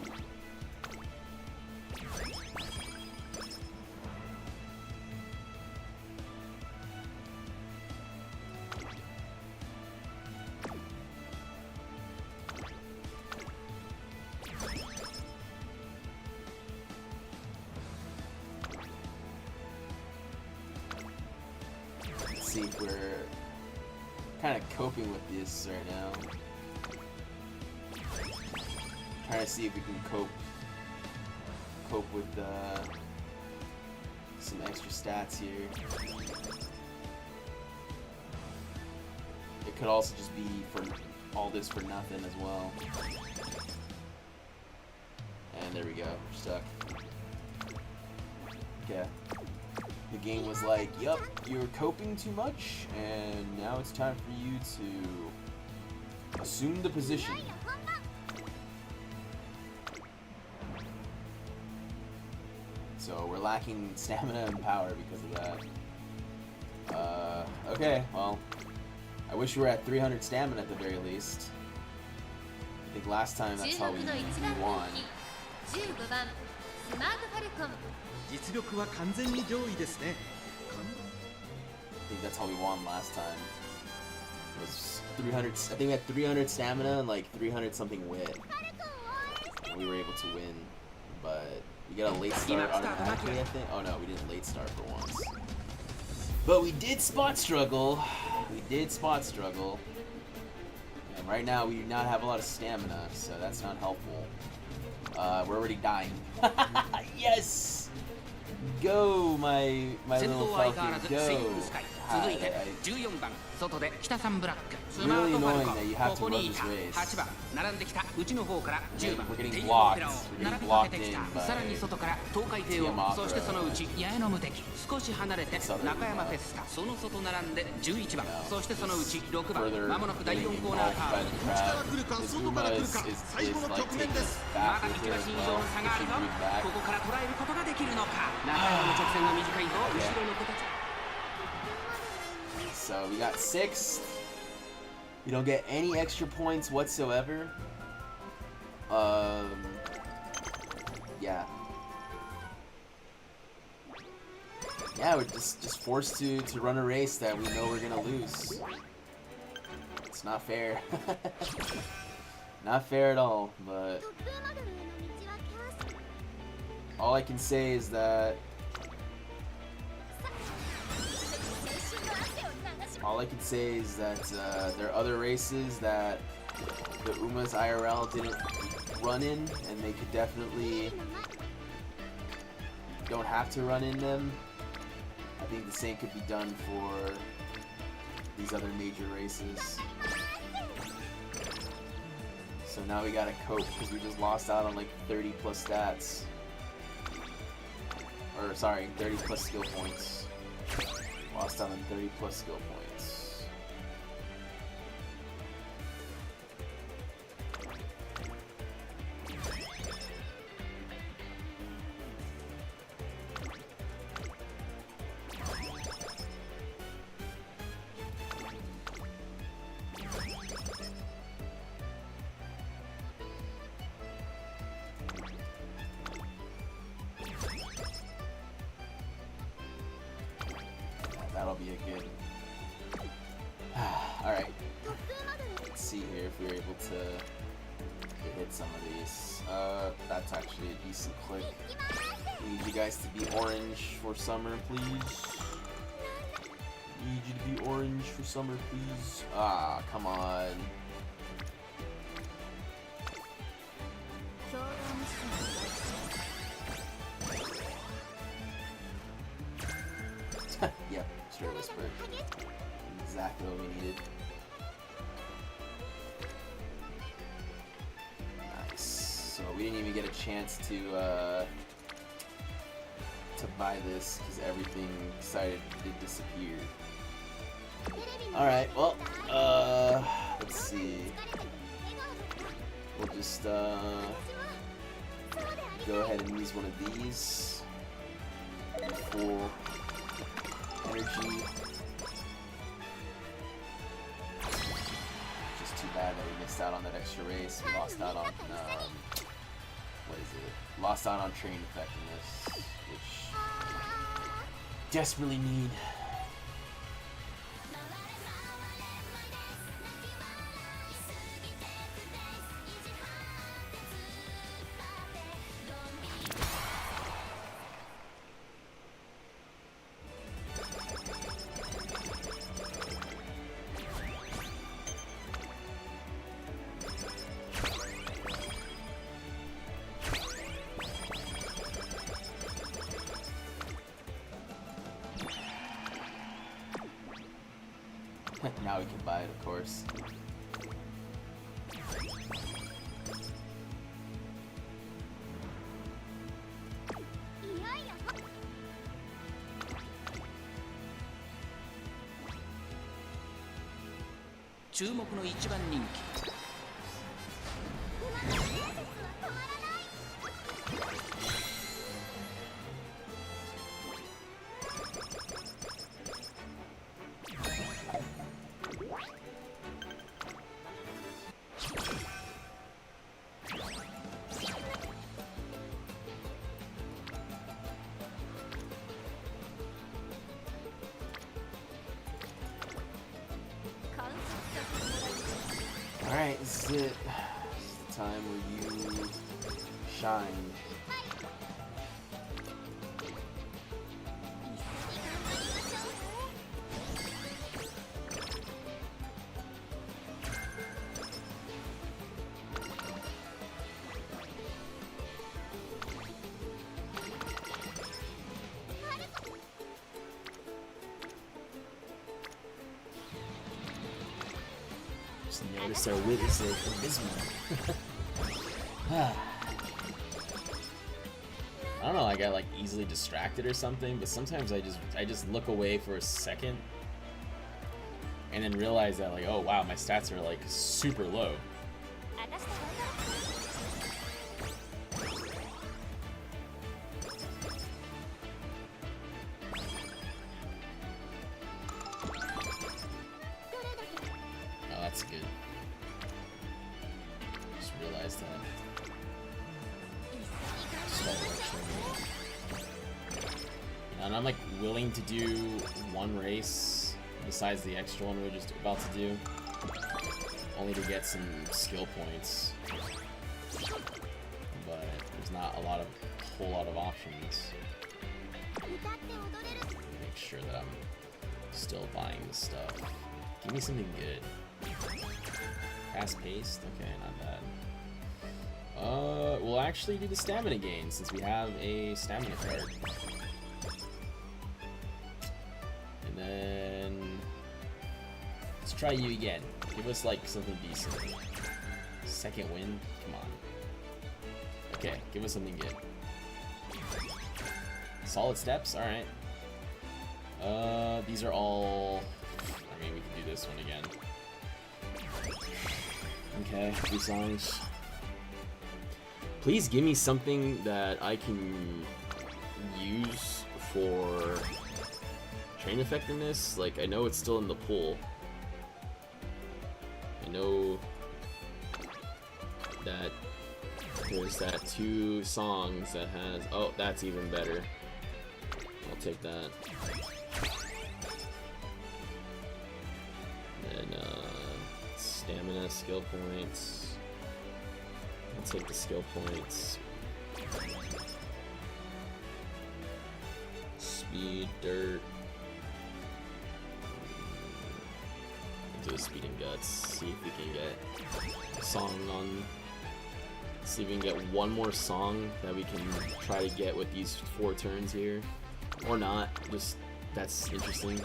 Let's see if we're kind of coping with this right now. Trying to see if we can cope with some extra stats here. It could also just be for all this for nothing as well. And there we go, we're stuck. Okay. The game was like, yup, you're coping too much, and now it's time for you to assume the position. So we're lacking stamina and power because of that. Okay, well, I wish we were at 300 stamina at the very least. I think last time that's how we won. 15番スマートファルコン 実力は完全に上位ですね。 I think that's how we won last time. It was 300. I think we had 300 stamina and like 300 something wit. And we were able to win, but we got a late start automatically, I think. Oh no, we didn't late start for once. But we did spot struggle. We did spot struggle. And right now we do not have a lot of stamina, so that's not helpful. We're already dying. Yes! Go, my little falcon, go! God, 続いて I- 14番外で北三ブラックス Really マートファル annoying コ that you ン have こ to こ run にい this た race. 8番並んできた内の方から10番 We're getting テイオ blocked. ペラを We're 並 getting びか blocked けてき in た by さらに外から東海帝 TM 王そしてそのうち八重の無敵少し離れて Southern 中山フェスタその外並んで11番 Now, そしてそのうち6 further 番まもなく第 getting 4コーナー engulfed カ by ー the ブ crowd. 来るか This 外から Uma 来 is, るか is, 最 is 後の like 局面 taking で us すまだ back 1 with her 馬 as 身以 well. 上の差がある She's ぞ moving back. ここから捉えることができるのか中山の直線が短いぞ後ろの子たち So we got 6th. We don't get any extra points whatsoever. Yeah. Yeah, we're just forced to run a race that we know we're gonna lose. It's not fair. Not fair at all, but トップモデルへの道は険しい all I can say is that 青春の汗を流しま all I can say is that there are other races that the Uma's IRL didn't run in, and they could definitely すの前 don't have to run in them. I think the same could be done for these other major races. So now we gotta cope because we just lost out on like 30 plus stats. Or sorry, 30 plus skill points. Lost out on 30 plus skill points. That'll be a good. Alright, トップモデル let's see here if we were able to hit some of these. That's actually a decent click. We need you guys to be orange for summer, please. Need you to be orange for summer, please. Ah, come on. 共同無視の Yep, Spirit Whisper. Exactly what we needed. Nice. So we didn't even get a chance to buy this because everything decided to disappear. Alright, well, let's see. We'll just go ahead and use one of these. Full energy. Just too bad that we missed out on that extra race. We lost out on what is it? Lost out on train effectiveness, which desperately need. Now we can buy it, of course. いよいよ注目の一番人気馬の伝説は止まらない観察させてもらいます Alright, this is it. This is the time where you shine. Just notice our witness abysmal. I don't know, I got like easily distracted or something, but sometimes I just look away for a second and then realize that like, oh wow, my stats are like super low. 私とどうぞ Oh, that's good. Just realized that. And I'm like willing to do one race besides the extra one we're just about to do, only to get some skill points. But there's not a whole lot of options. 歌って踊れる Make sure that I'm still buying this stuff. Give me something good. Fast paced? Okay, not bad. We'll actually do the stamina gain since we have a stamina card. And then let's try you again. Give us like something decent. Second win? Come on. Okay, give us something good. Solid steps? Alright. These are all... I mean, we can do this one again. Okay, 3 songs. Please give me something that I can use for train effectiveness. Like, I know it's still in the pool. I know that there's that 2 songs that has... Oh, that's even better. I'll take that. And, stamina, skill points. I'll take the skill points. Speed, dirt. Do a speed and guts. See if we can get a song on. See if we can get one more song that we can try to get with these 4 turns here. Or not. Just that's interesting.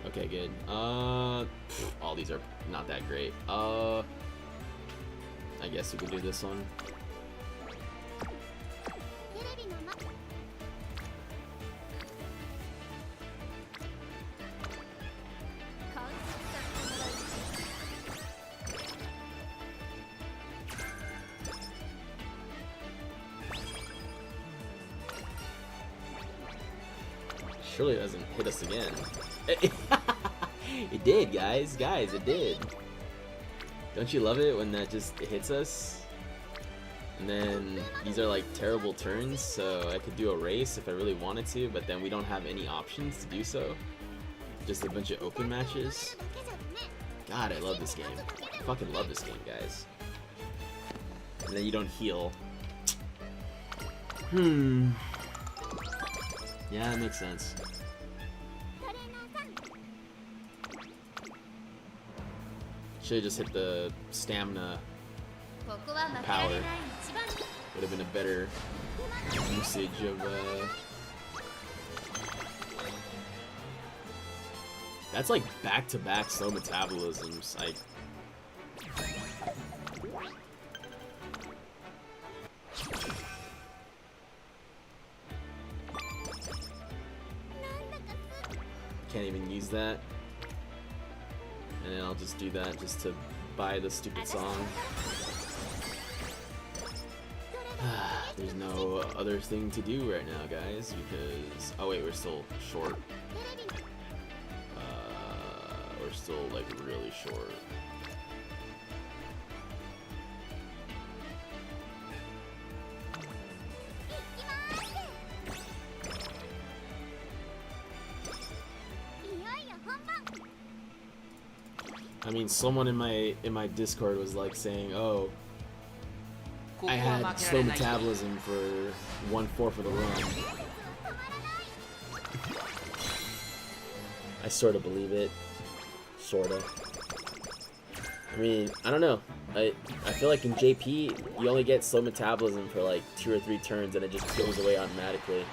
Okay, good. All these are not that great. I guess we could do this one. テレビのま Surely it doesn't hit us again. It did, guys. Guys, it did. Don't you love it when that just hits us? And then these are like terrible turns, so I could do a race if I really wanted to, but then we don't have any options to do so. Just a bunch of open matches. だけじゃダメ God, I love this game. I fucking love this game, guys. And then you don't heal. Yeah, that makes sense. トレーナーさん Should've just hit the stamina. ここは負けられない一番 Would have been a better usage of, That's like back-to-back slow metabolisms. I... Can't even use that. And then I'll just do that just to buy the stupid song. There's no other thing to do right now, guys, because... Oh wait, we're still short. テレビの We're still, like, really short. I mean, someone in my Discord was like saying, "Oh, ここ I は had 負けら slow れない metabolism for 1/4 of the run." I sort of believe it. Sorta. I mean, I don't know. I feel like in JP, you only get slow metabolism for like 2 or 3 turns, and it just goes away automatically.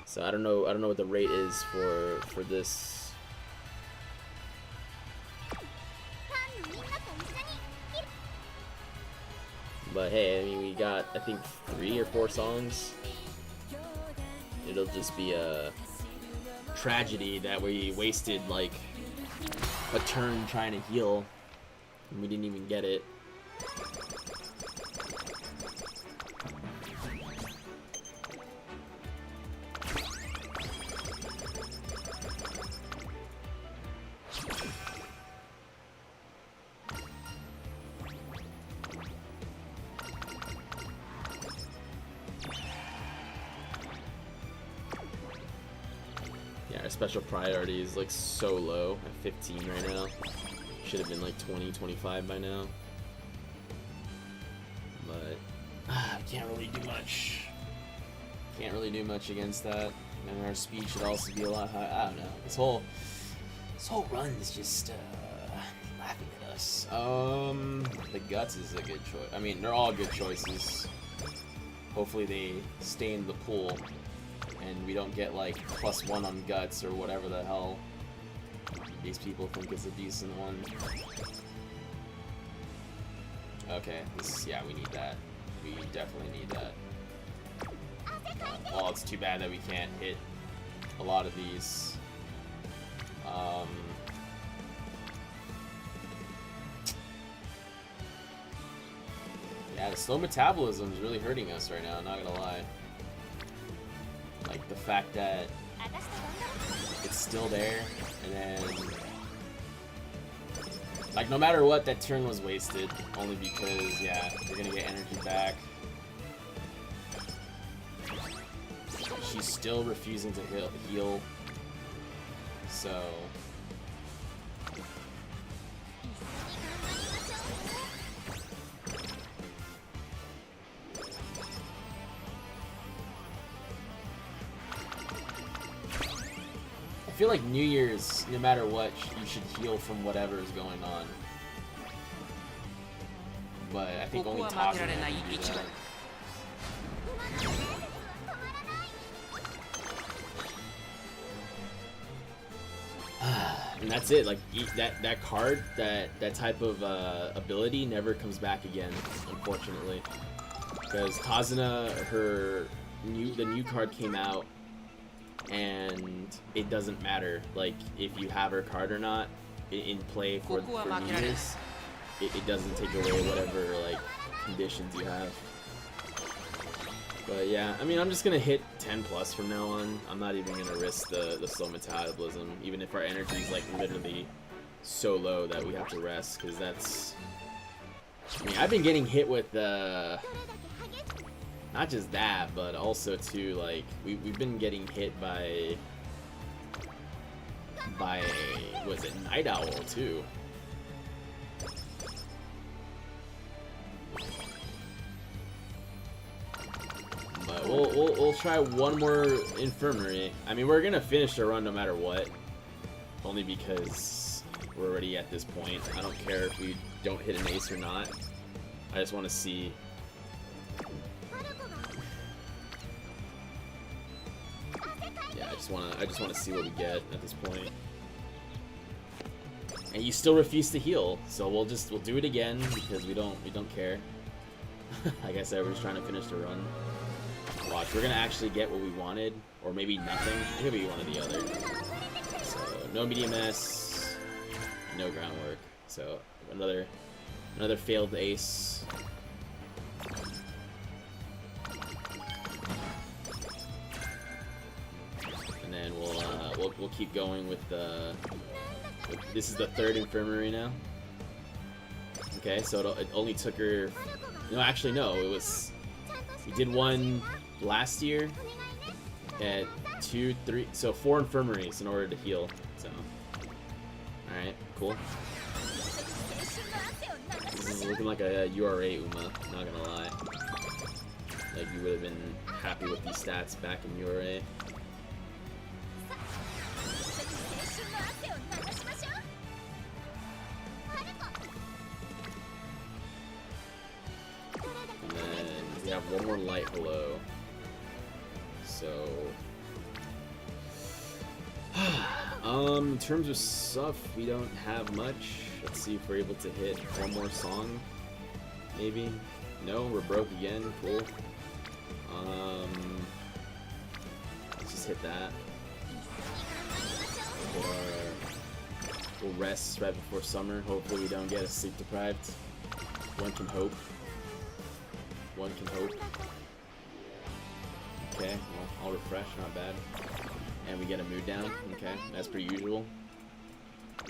So I don't know what the rate is for this. But hey, I mean, we got, I think, 3 or 4 songs. It'll just be a tragedy that we wasted, like, a turn trying to heal, and we didn't even get it. Our special priority is like so low at 15 right now. Should have been like 20, 25 by now. But can't really do much. Can't really do much against that. And our speed should also be a lot higher. I don't know. This whole run is just laughing at us. The guts is a good choice. I mean, they're all good choices. Hopefully they stay in the pool. And we don't get like +1 on guts or whatever the hell these people think is a decent one. Okay, yeah, we need that. We definitely need that. Well, it's too bad that we can't hit a lot of these. Yeah, the slow metabolism is really hurting us right now, not gonna lie. Like the fact that it's still there, and then like no matter what, that turn was wasted only because yeah, you're gonna get energy back. She's still refusing to heal, so I feel like New Year's, no matter what, you should heal from whatever is going on. But I think only Tazuna can do that. And that's it. Like that card, that type of ability never comes back again, unfortunately. Because Tazuna, the new card came out. And it doesn't matter, like, if you have her card or not in play for New Year's, it doesn't take away whatever, like, conditions you have. But yeah, I mean, I'm just gonna hit 10+ from now on. I'm not even gonna risk the slow metabolism, even if our energy is, like, literally so low that we have to rest, because that's... I mean, I've been getting hit with, not just that, but also too, like, we've been getting hit by was it Night Owl too? But we'll try one more infirmary. I mean, we're gonna finish the run no matter what, only because we're already at this point. I don't care if we don't hit an ace or not. I just want to see. Yeah, I just want to see what we get at this point. And you still refuse to heal, so we'll do it again because we don't care. Like I said, we're just trying to finish the run. Watch, we're gonna actually get what we wanted, or maybe nothing. Maybe one or the other. So no medium S, no groundwork. So another failed ace. And then we'll keep going with the. This is the third infirmary now. Okay, so it only took her. No, actually no. It was. We did one last year at 2, 3, so 4 infirmaries in order to heal. So, all right, cool. This is looking like a URA Uma. Not gonna lie. Like you would have been happy with these stats back in URA. We have one more light below, so in terms of stuff, we don't have much. Let's see if we're able to hit one more song, maybe. No, we're broke again. Cool. Let's just hit that. We'll rest right before summer. Hopefully we don't get us sleep deprived. One can hope. One can hope. Okay, well, I'll refresh, not bad. And we get a mood down. Okay, as per usual.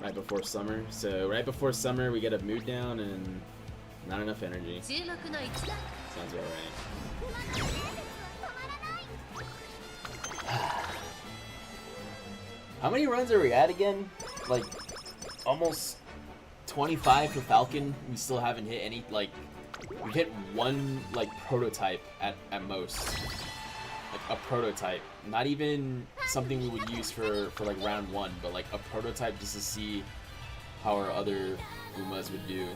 Right before summer. So right before summer we get a mood down and not enough energy. 注目の一打 Sounds about right. 止まらない How many runs are we at again? Like, almost 25 for Falcon. We still haven't hit any, like, we've hit one, like, prototype at most. Like, a prototype. Not even something we would use for like, round 1, but, like, a prototype just to see how our other Umas would do.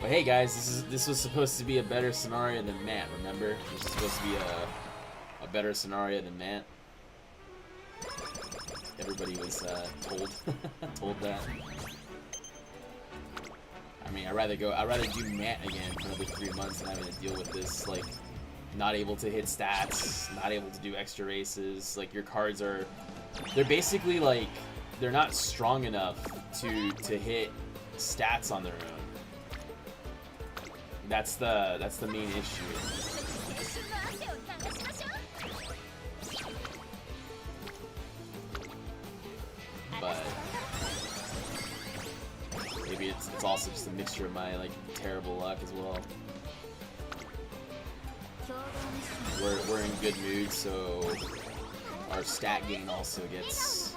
But hey, guys, this was supposed to be a better scenario than Mant, remember? This was supposed to be a better scenario than Mant. Everybody was told that. I mean, I'd rather do Mant again for another 3 months than having to deal with this, like, not able to hit stats, not able to do extra races. Like, your cards they're basically like, they're not strong enough to hit stats on their own. That's the main issue. 青春の汗を流しましょう But maybe it's also just a mixture of my like terrible luck as well. 共同ミッション We're in good mood, so our stat gain also gets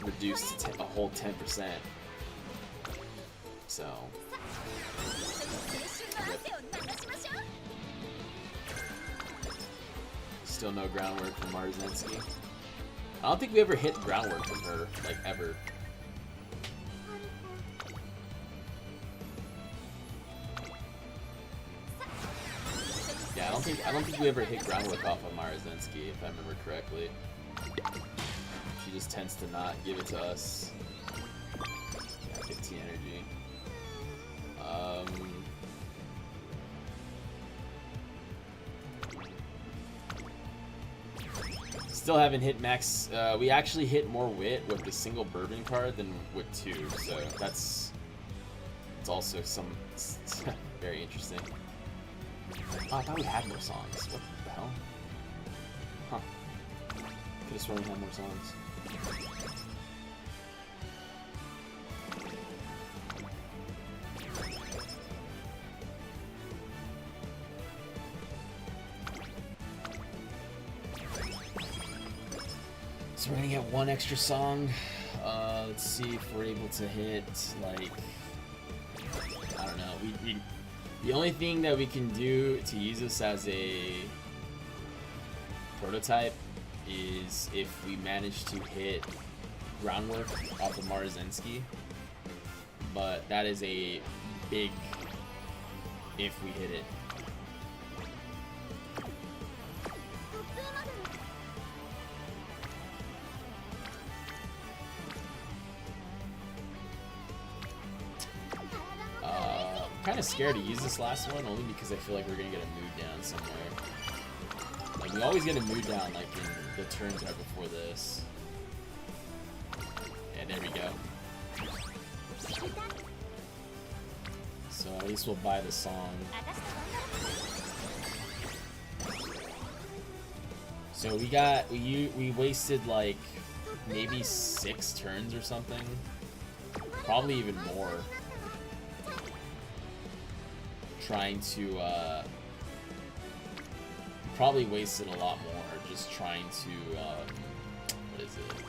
reduced to a whole 10%. So 青春の汗を流しましょう still no groundwork from Marzensky. I don't think we ever hit groundwork from her, like ever. Yeah, I don't think we ever hit groundwork off of Marzensky, if I remember correctly. She just tends to not give it to us. Yeah, 15 energy. Still haven't hit max. We actually hit more wit with the single bourbon card than with 2, so it's also very interesting. Oh, I thought we had more songs. What the hell? Huh. Could have sworn we had more songs. So we're gonna get one extra song. Let's see if we're able to hit, like, I don't know. The only thing that we can do to use this as a prototype is if we manage to hit groundwork off of Marzensky. But that is a big if we hit it. 突風まで I'm kind of scared to use this last one only because I feel like we're gonna get a mood down somewhere. Like we always get a mood down like in the turns right before this. Yeah, there we go. So at least we'll buy the song. 私と頑張る So we wasted like maybe 6 turns or something. Probably even more. Trying to probably wasted a lot more just trying to what is it,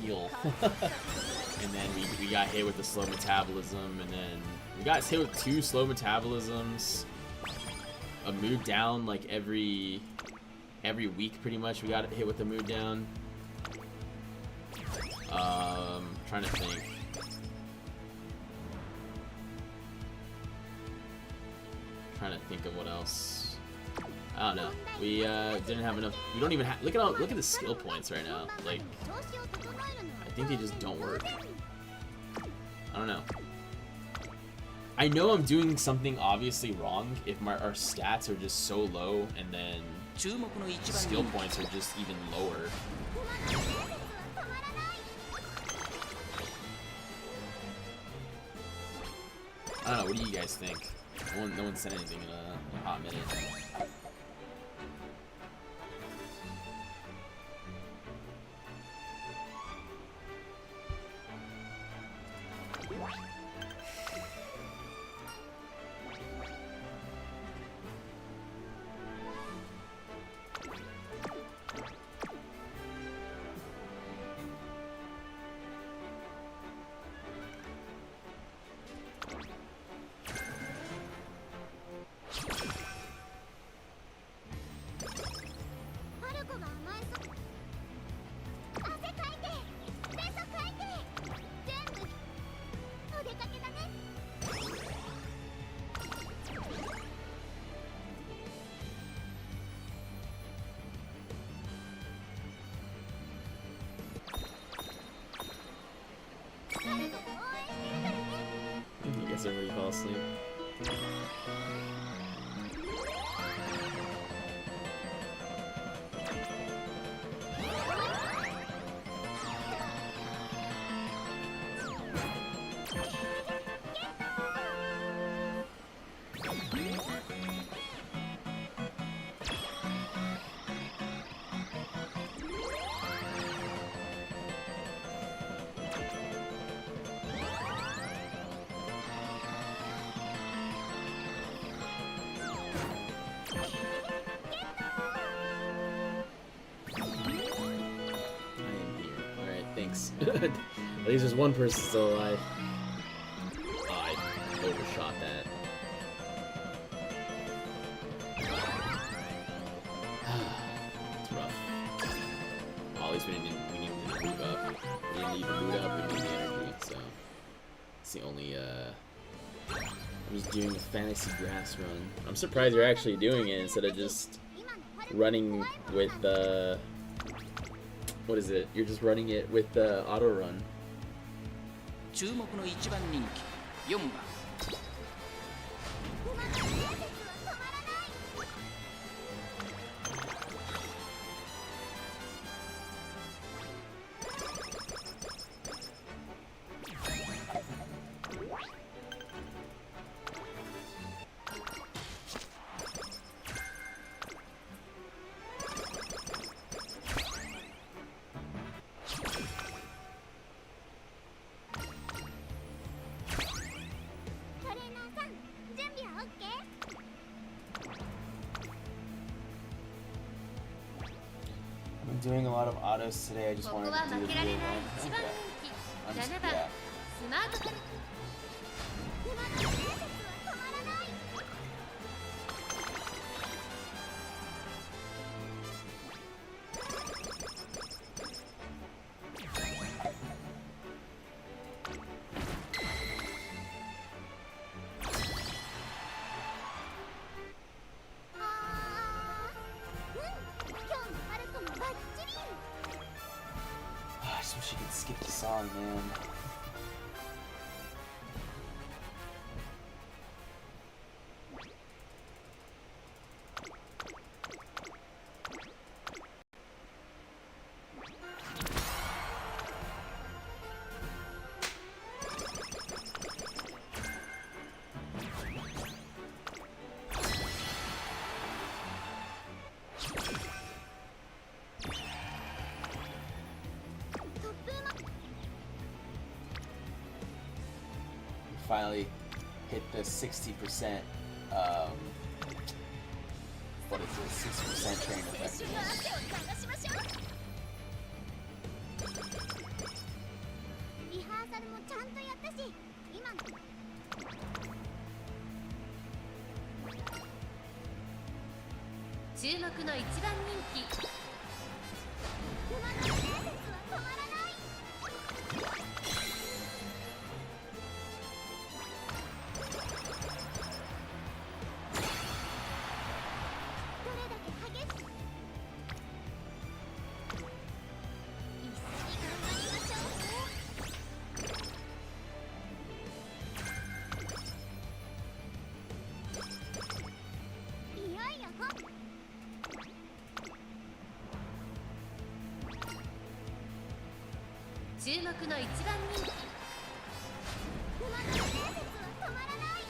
heal. And then we got hit with the slow metabolism, and then we got hit with 2 slow metabolisms, a mood down like every week pretty much. We got hit with a mood down. Trying to think. Trying to think of what else. I don't know. We didn't have enough. We don't even have. Look at the skill points right now. Like, 調子を整えるのは I think they just don't work. I don't know. I know I'm doing something obviously wrong if our stats are just so low and then 注目の一番 skill 人気 points are just even lower. I don't know, what do you guys think? No one said anything in a hot minute. I guess everybody fall asleep. At least there's one person still alive. Oh, I overshot that. It's rough. Oh, at least we didn't move up. We didn't even move up, we need the energy, so it's the only I'm just doing a fantasy grass run. I'm surprised you're actually doing it instead of just running with what is it? You're just running it with the auto run. 注目の一番人気4番 I'm doing a lot of autos today. I just ここ wanted は to do 負 the けられ video ない one. 一番 Okay. 人気 I'm just, 7番 yeah. スマートカル馬の伝説は止まらない I just wish you could skip the song, man. Finally hit the 60%, what is it, 60% train 青春の effectiveness. 汗を流しましょうリハーサルもちゃんとやったし今の注目の一番人気馬の伝説は止まらないどれだけ激しく一緒に頑張りましょう注目の一番人気馬の伝説は止まらない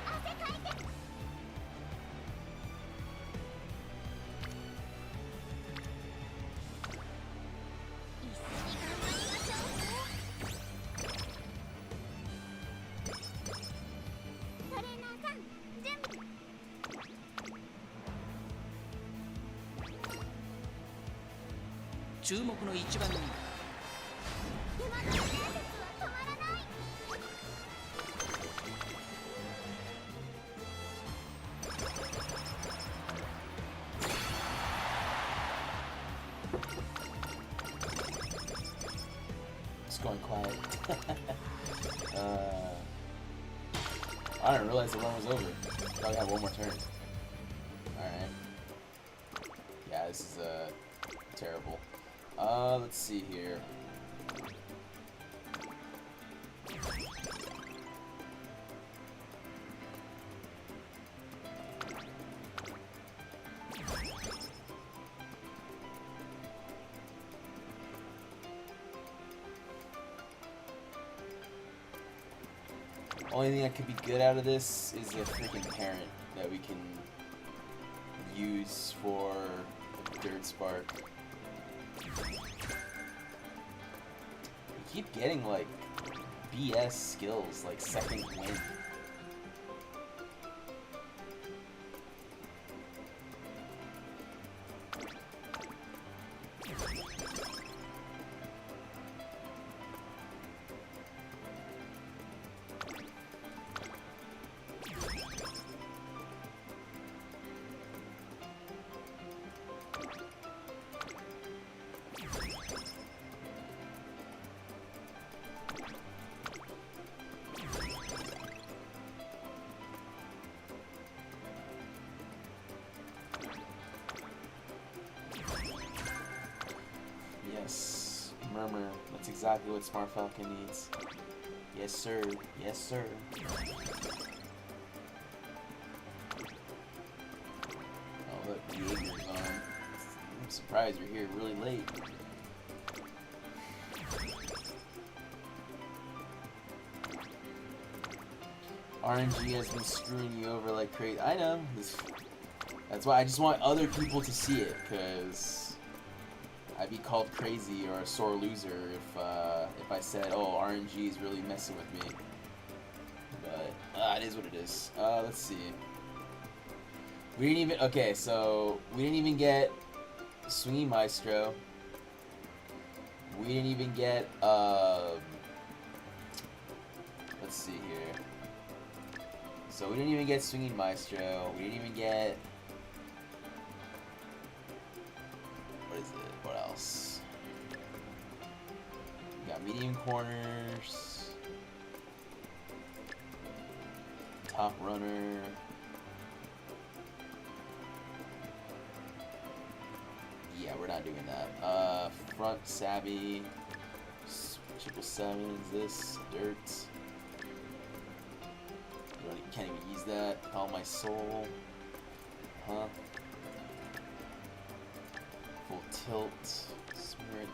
汗かいて一緒に頑張りましょうトレーナーさん準備注目の一番人馬の伝説は止まらないIt's going quiet. I didn't realize the run was over. Thought we had one more turn. Alright. Yeah, this is terrible. Let's see here. Only thing that could be good out of this is a freaking parent that we can use for Dirt Spark. We keep getting like BS skills, like second wind. Yes, Murmur. That's exactly what Smart Falcon needs. Yes, sir. Yes, sir. Oh, look, the Jaeger's on. I'm surprised you're here really late. RNG has been screwing you over like crazy. I know. That's why I just want other people to see it, because I'd be called crazy or a sore loser if I said, oh, RNG is really messing with me. But it is what it is. Let's see. We didn't even, okay, so we didn't even get Swinging Maestro. We didn't even get, let's see here. So we didn't even get Swinging Maestro. We didn't even get, what is it? What else? We got medium corners, top runner. Yeah, we're not doing that. Front savvy, triple sevens, this, dirt. Can't even use that. Call my soul. Huh? Full tilt. Spirit.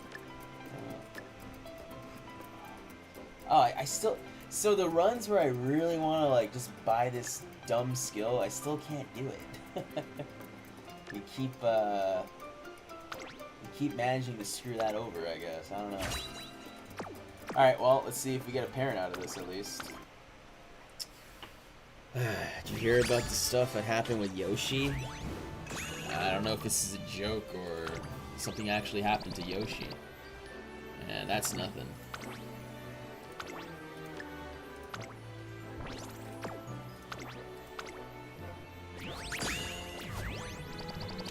Oh, I still. So the runs where I really want to like just buy this dumb skill, I still can't do it. we keep managing to screw that over, I guess. I don't know. All right. Well, let's see if we get a parent out of this at least. Did you hear about the stuff that happened with Yoshi? I don't know if this is a joke or something actually happened to Yoshi. And that's nothing.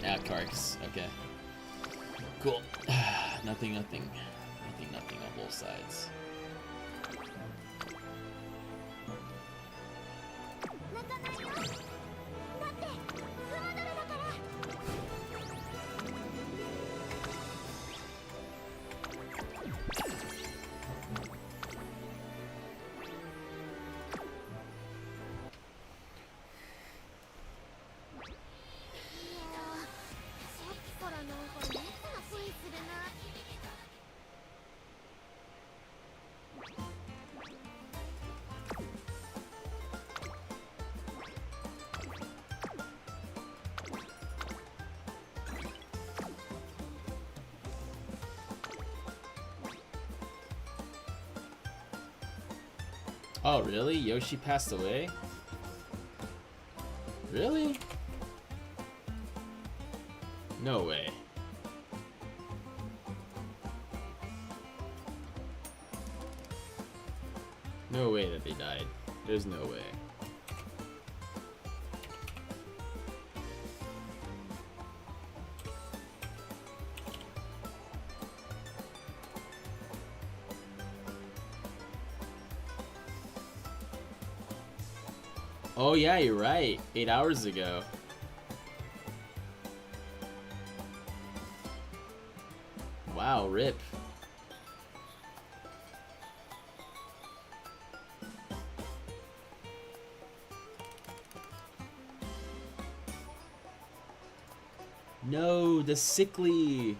Ah, Karks. Okay. Cool. Nothing on both sides. 泣かないよだって馬ドルだから All Oh, really? Yoshi passed away? Really? No way. No way that they died. There's no way. Oh yeah, you're right. 8 hours ago. Wow, rip. No, the sickly.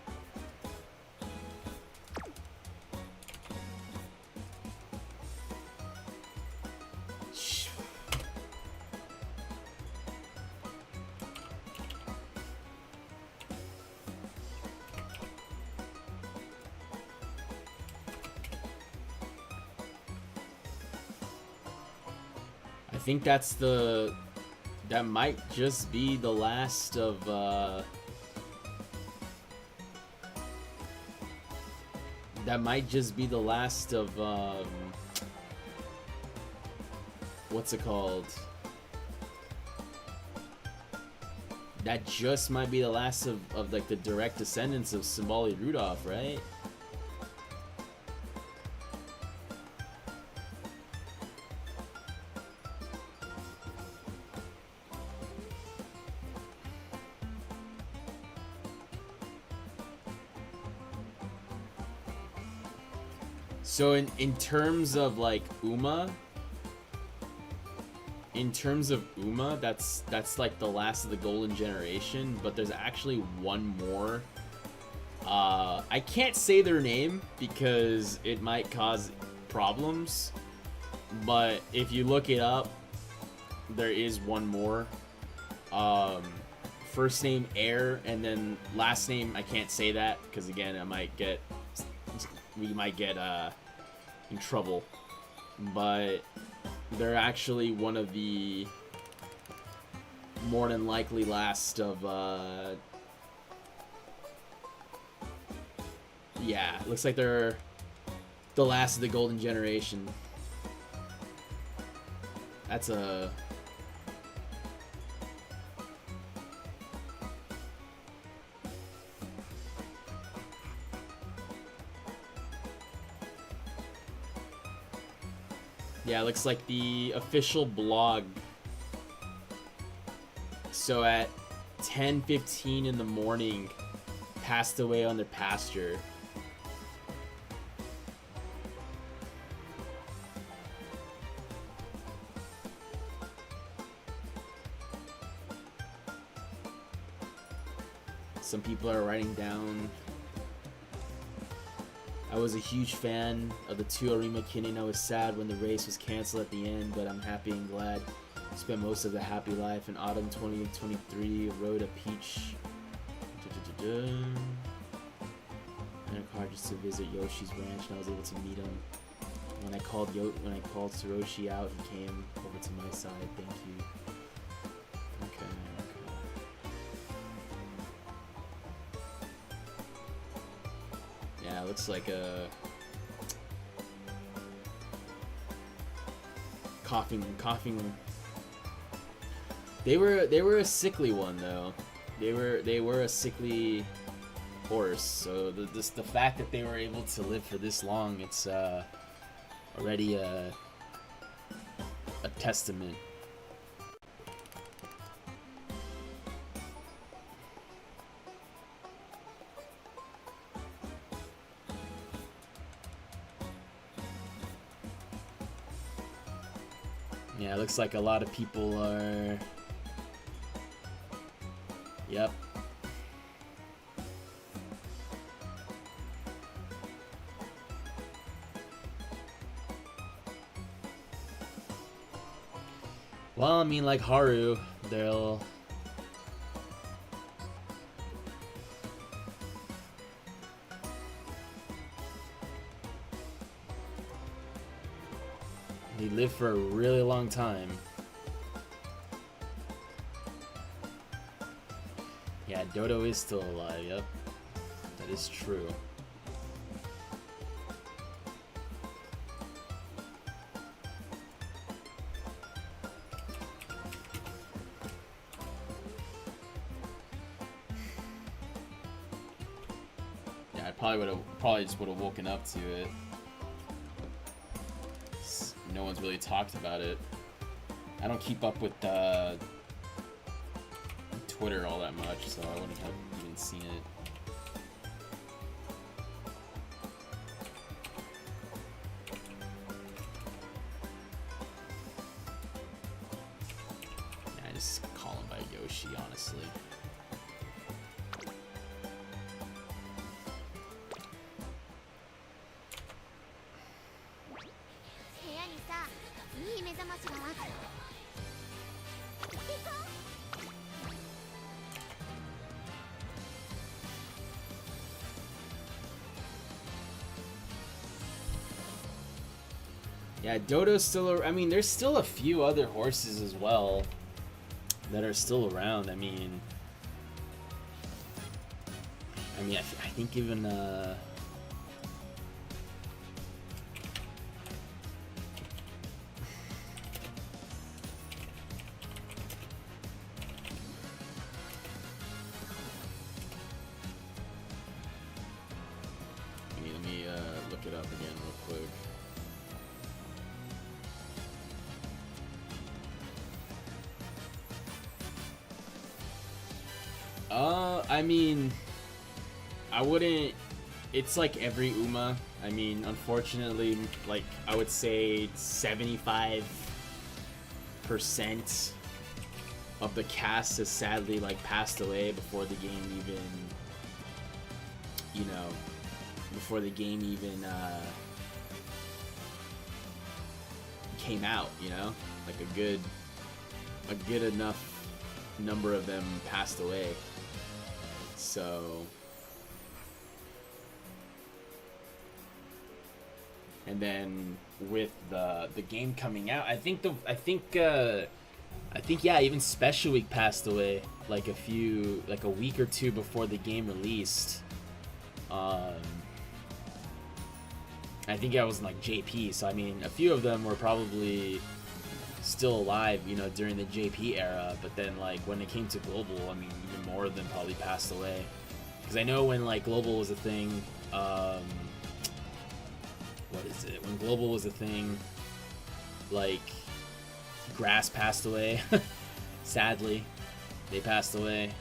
I think that's the... That might just be the last of, That might just be the last of, what's it called? That just might be the last of like, the direct descendants of Simbali Rudolph, right? So in terms of like Uma, that's like the last of the golden generation, but there's actually one more. I can't say their name because it might cause problems, but if you look it up, there is one more. First name Air, and then last name I can't say that because again we might get in trouble, but they're actually one of the more than likely last of yeah, it looks like they're the last of the golden generation. That's a... Yeah, it looks like the official blog. So at 10:15 in the morning, passed away on their pasture. Some people are writing down. I was a huge fan of the two Arima Kinnin. I was sad when the race was canceled at the end, but I'm happy and glad. Spent most of the happy life in autumn 2023. Rode a peach. And a car just to visit Yoshi's ranch, and I was able to meet him. When I called Soroshi out, he came over to my side. Thank you. Okay. Yeah, it looks like a coughing. They were a sickly one though. They were a sickly horse. So the fact that they were able to live for this long, it's already a testament. Yeah, it looks like a lot of people are... Yep. Well, I mean, like Haru, they'll... He lived for a really long time. Yeah, Dodo is still alive, yep. That is true. Yeah, I probably just would have woken up to it. No one's really talked about it. I don't keep up with Twitter all that much, so I wouldn't have even seen it. Yeah, I just call him by Yoshi, honestly. Yeah, Dodo's still. I mean, there's still a few other horses as well that are still around. I mean, I think even let me look it up again real quick. I mean, I wouldn't. It's like every UMA. I mean, unfortunately, like I would say 75% of the cast has sadly like passed away before the game even, came out. You know, like a good enough number of them passed away. So, and then with the game coming out, I think yeah, even Special Week passed away like a week or two before the game released. I think I was in like JP, so I mean a few of them were probably still alive, you know, during the JP era, but then like when it came to Global, I mean even more of them probably passed away. Because I know when like Global was a thing, when Global was a thing, like Grass passed away. Sadly, they passed away.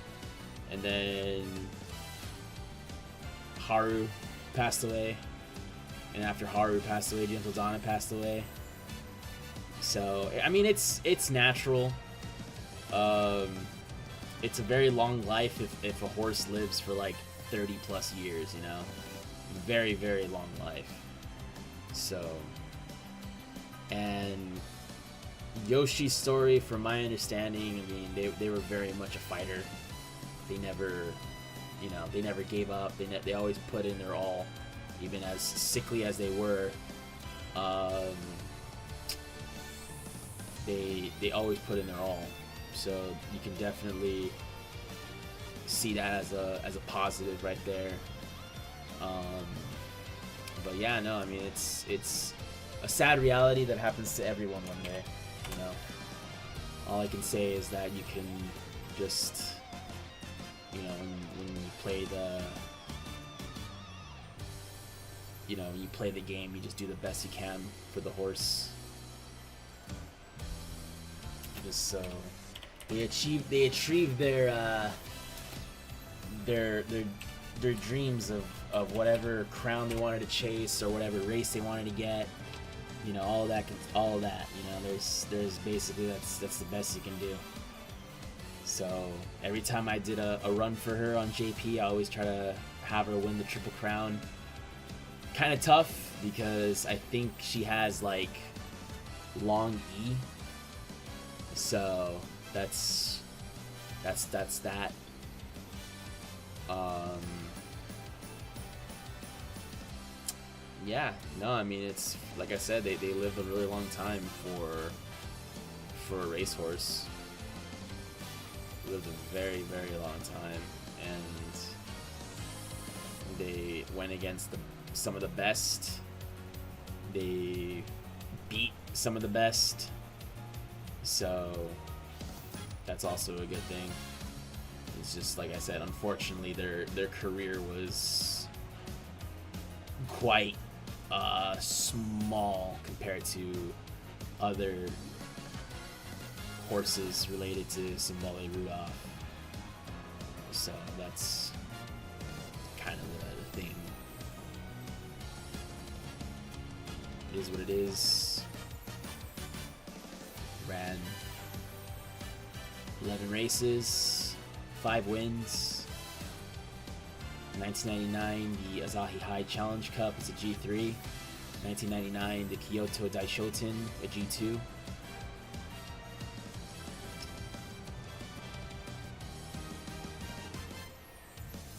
And then Haru passed away. And after Haru passed away, Gentle Donna passed away. So, I mean, it's natural. It's a very long life if a horse lives for like 30 plus years, you know? Very, very long life. So, and Yoshi's story, from my understanding, I mean, they were very much a fighter. They never gave up. They always put in their all, even as sickly as they were. They always put in their all, so you can definitely see that as a positive right there. But yeah, no, I mean it's a sad reality that happens to everyone one day, you know. All I can say is that you can just, you know, when you play the game, you just do the best you can for the horse. Just so they achieved their dreams of whatever crown they wanted to chase or whatever race they wanted to get, you know, all of that, you know, there's basically that's the best you can do. So every time I did a run for her on JP, I always try to have her win the Triple Crown. Kind of tough because I think she has like long E. So that's that. yeah, no, I mean, it's like I said, they lived a really long time for a racehorse. Lived a very, very long time, and they went against some of the best. They beat some of the best, so that's also a good thing. It's just like I said, unfortunately, their career was quite small compared to other horses related to Simbali Rudolph. So that's kind of the thing. It is what it is. Ran 11 races, 5 wins. 1999, the Asahi High Challenge Cup is a G3. 1999, the Kyoto Daishoten, a G2.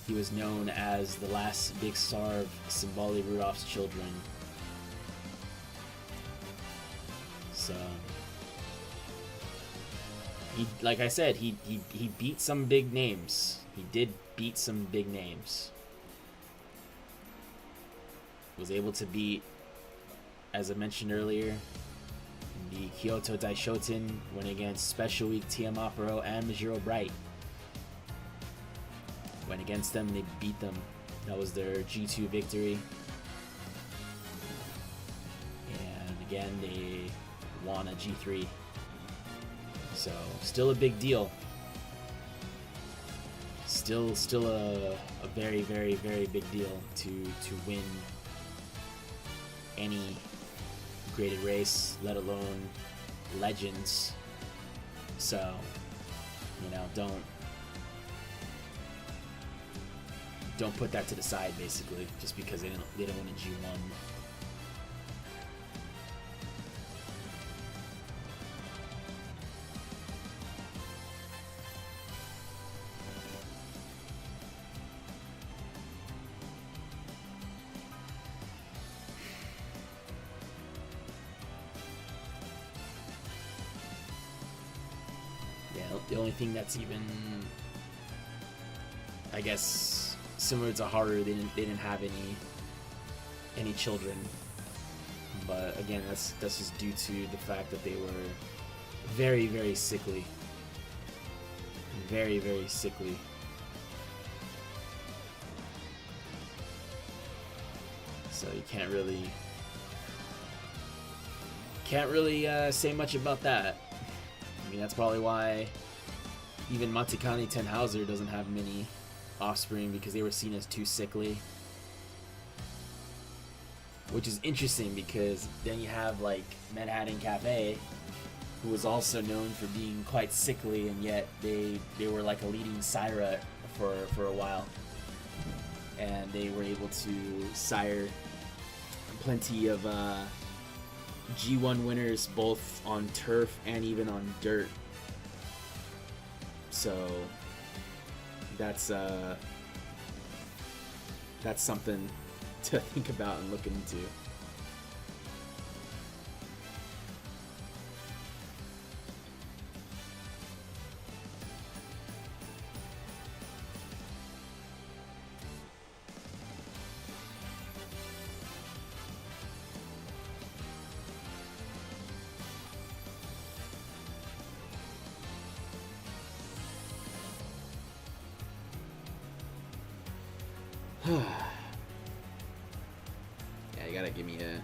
He was known as the last big star of Simbali Rudolph's children. So, he, like I said, he beat some big names. He did beat some big names. Was able to beat, as I mentioned earlier, the Kyoto Daishoten, went against Special Week Tiamaparo and Majiro Bright. Went against them, they beat them. That was their G2 victory. And again, they won a G3. So, still a big deal. Still a very, very, very big deal to win any graded race, let alone legends. So, you know, don't put that to the side, basically, just because they don't win a G1. Yeah, the only thing that's even, I guess, similar to Haru, they didn't have any children, but again, that's just due to the fact that they were very, very sickly, very, very sickly. So you can't really say much about that. I mean, that's probably why even Matikani Tenhauser doesn't have many offspring, because they were seen as too sickly. Which is interesting, because then you have like Manhattan Cafe, who was also known for being quite sickly, and yet they were like a leading sire for a while, and they were able to sire plenty of G1 winners, both on turf and even on dirt. So that's something to think about and look into. Yeah, you gotta give me a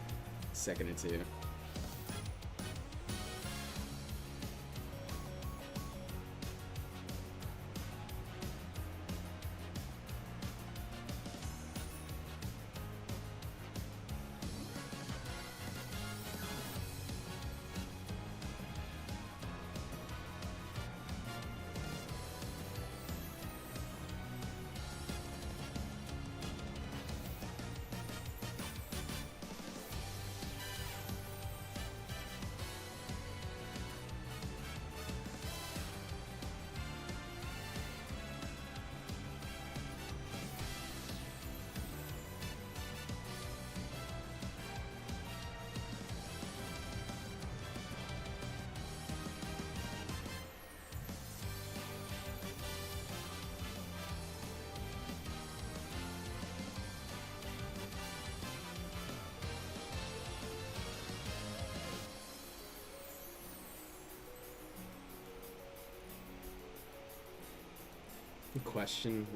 second or two. Question?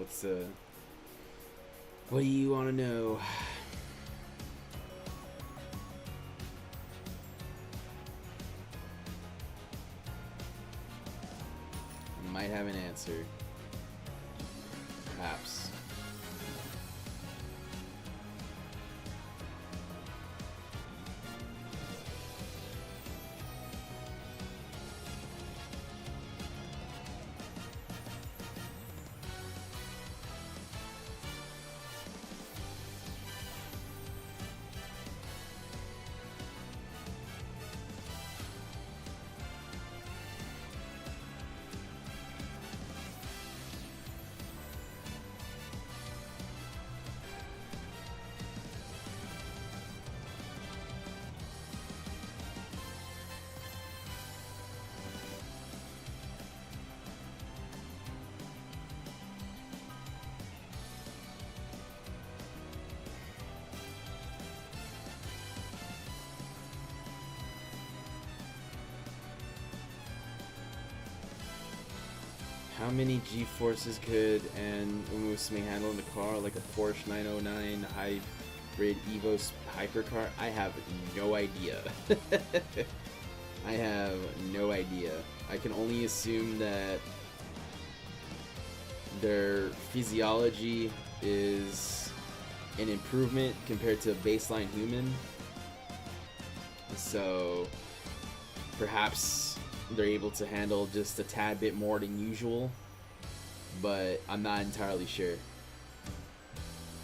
What do you want to know? I might have an answer. Perhaps. How many G-forces could an Umusumi handle in the car, like a Porsche 909 hybrid Evos hypercar? I have no idea. I have no idea. I can only assume that their physiology is an improvement compared to a baseline human. So perhaps they're able to handle just a tad bit more than usual, but I'm not entirely sure.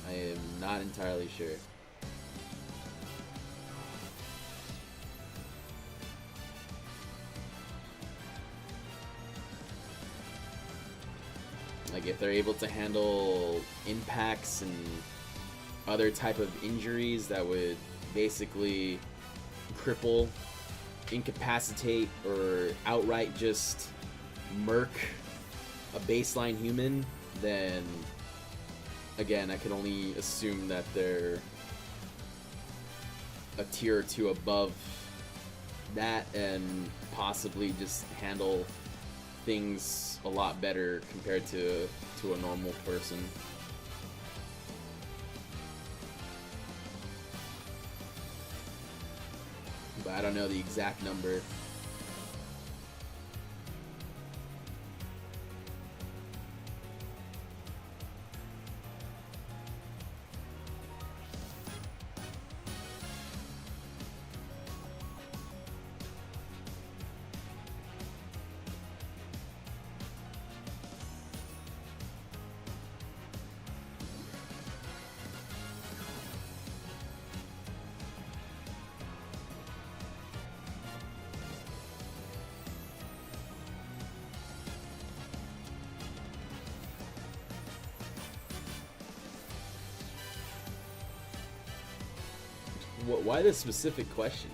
I am not entirely sure. Like if they're able to handle impacts and other type of injuries that would basically cripple, incapacitate, or outright just murk a baseline human, then again I can only assume that they're a tier or two above that and possibly just handle things a lot better compared to a normal person. But I don't know the exact number. Why this specific question?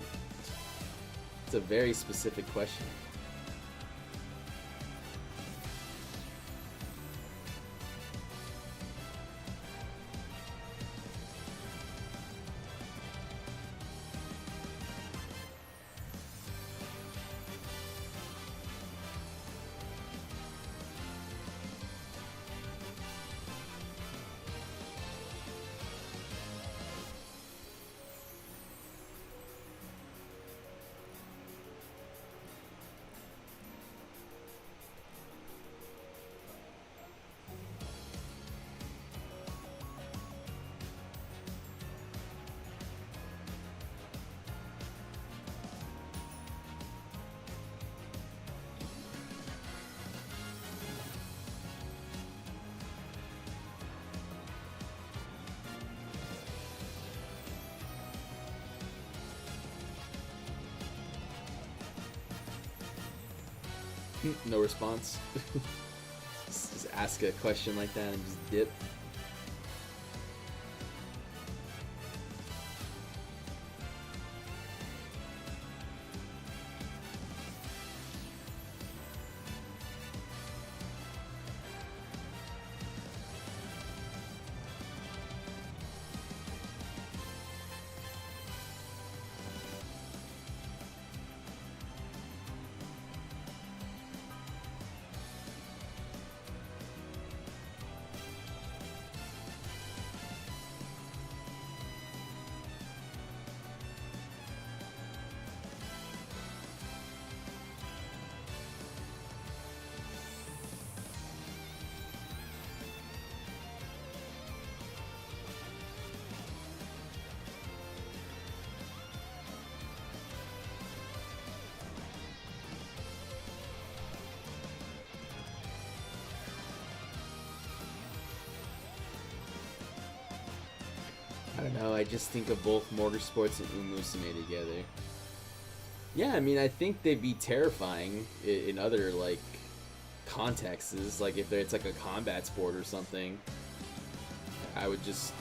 It's a very specific question. No response. Just ask a question like that and just dip. don't know. I just think of both Motorsports and Umusume together. Yeah, I mean, I think they'd be terrifying in other like contexts. Like if it's like a combat sport or something, I would just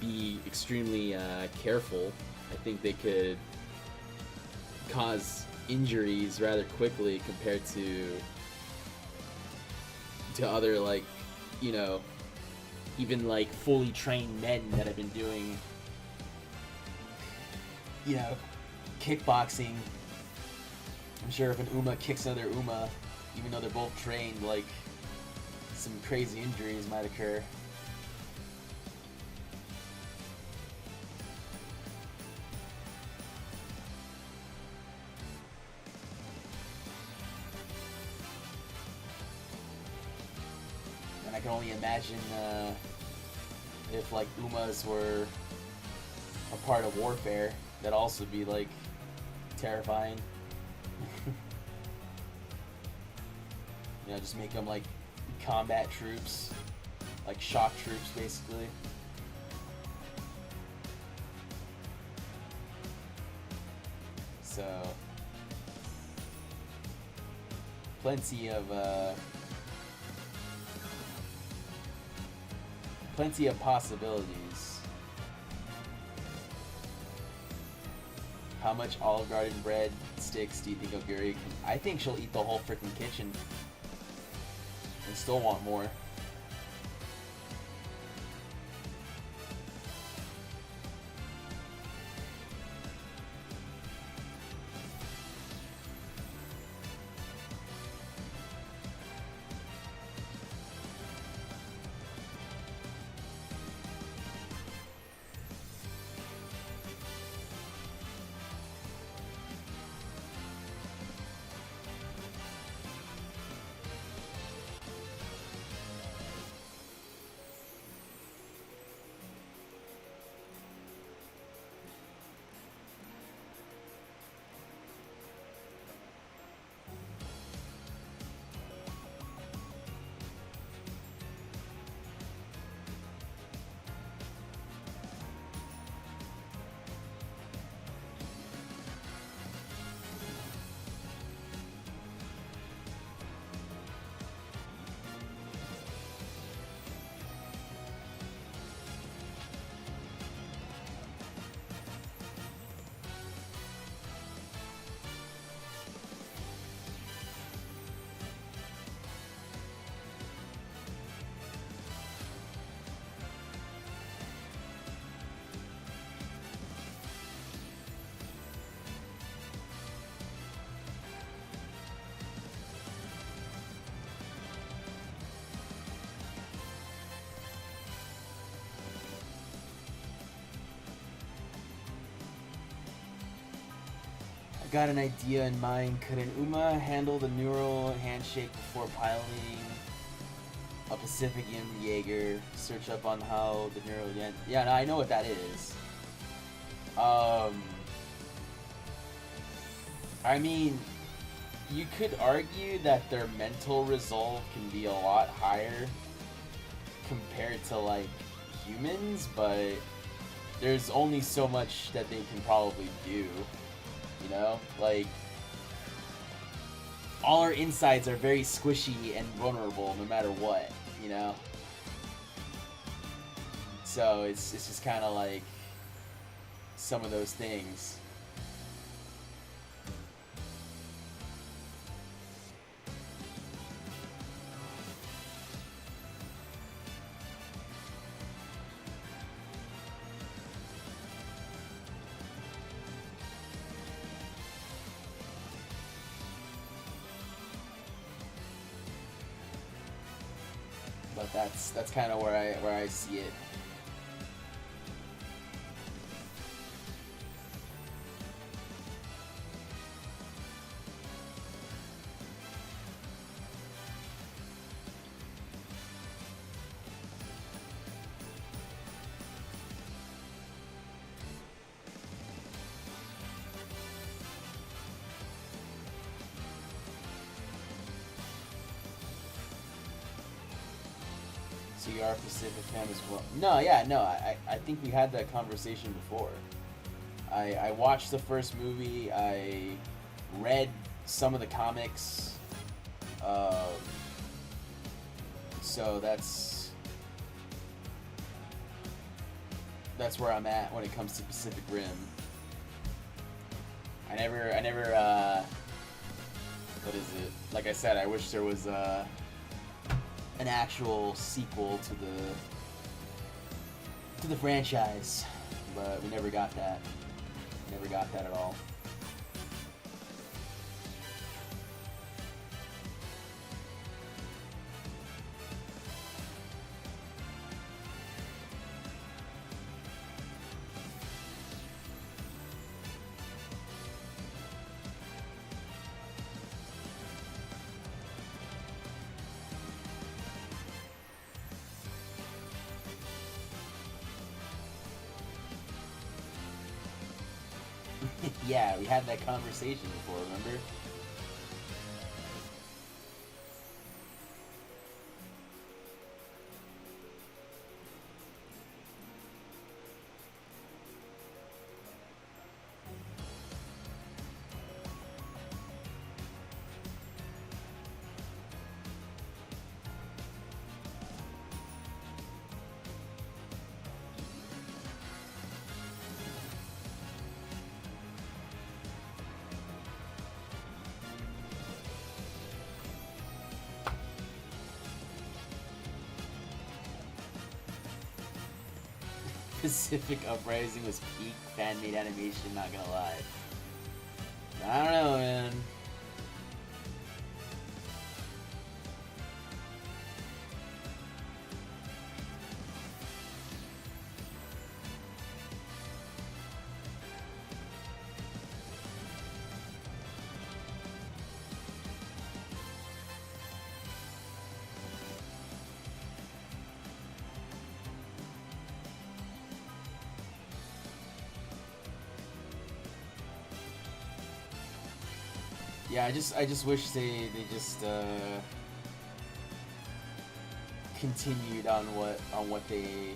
be extremely careful. I think they could cause injuries rather quickly compared to other, like, you know, even like fully trained men that have been doing, you know, kickboxing. I'm sure if an Uma kicks another Uma, even though they're both trained, like, some crazy injuries might occur. And I can only imagine if like Umas were a part of warfare, that'd also be like terrifying. You know, just make them like combat troops, like shock troops basically. So plenty of possibilities. How much Olive Garden bread sticks do you think Oguri can? I think she'll eat the whole freaking kitchen and still want more. Got an idea in mind. Could an Uma handle the neural handshake before piloting a Pacific Rim Jaeger? Search up on how the neural... Yeah, no, I know what that is. I mean, you could argue that their mental resolve can be a lot higher compared to, like, humans, but there's only so much that they can probably do. You know, like, all our insides are very squishy and vulnerable no matter what, you know? So it's just kind of like some of those things. But that's kind of where I see it. So you are a Pacific fan as well? No, yeah, no. I think we had that conversation before. I watched the first movie. I read some of the comics. So that's where I'm at when it comes to Pacific Rim. I never. What is it? Like I said, I wish there was an actual sequel to the franchise, but we never got that. Never got that at all. Yeah, we had that conversation before, remember? Pacific Uprising was peak fan-made animation, not gonna lie. I don't know, man. Yeah, I just wish they just continued on what they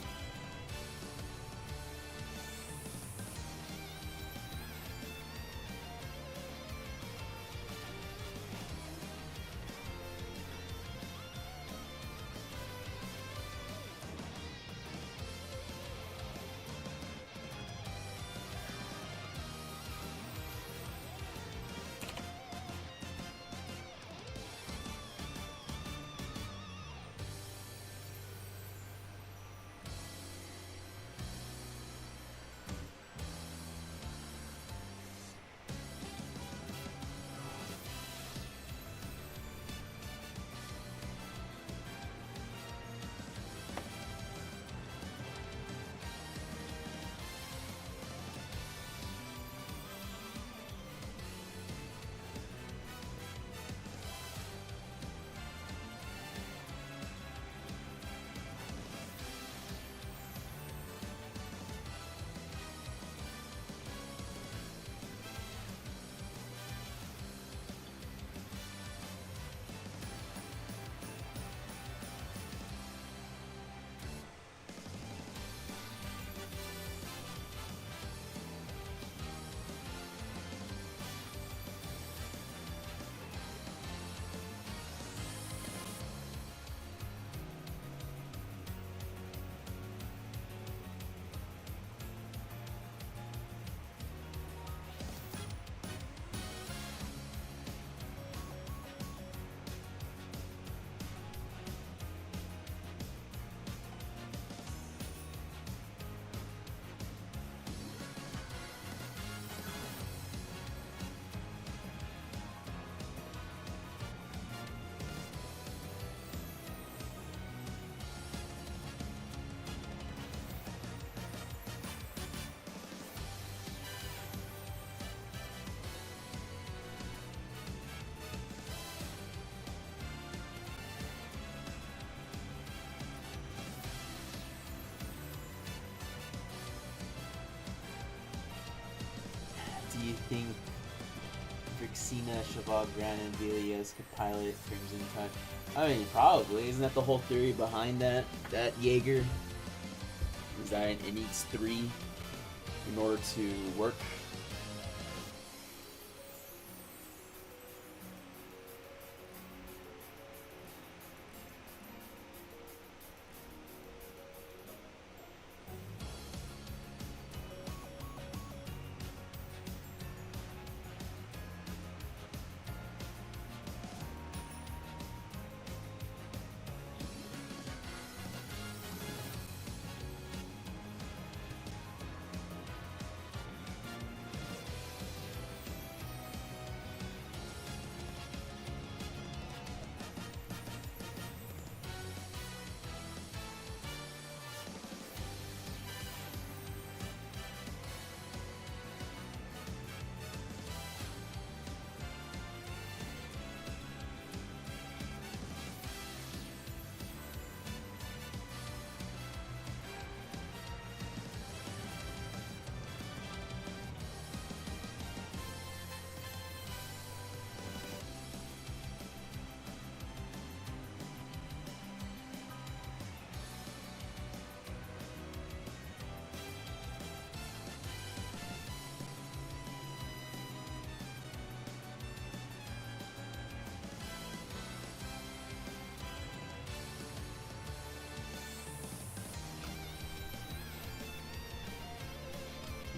do you think Cena, Shaval, Gran, and Vilias could pilot Crimson Tide. I mean, probably. Isn't that the whole theory behind that Jaeger? Is that it needs 3 in order to work?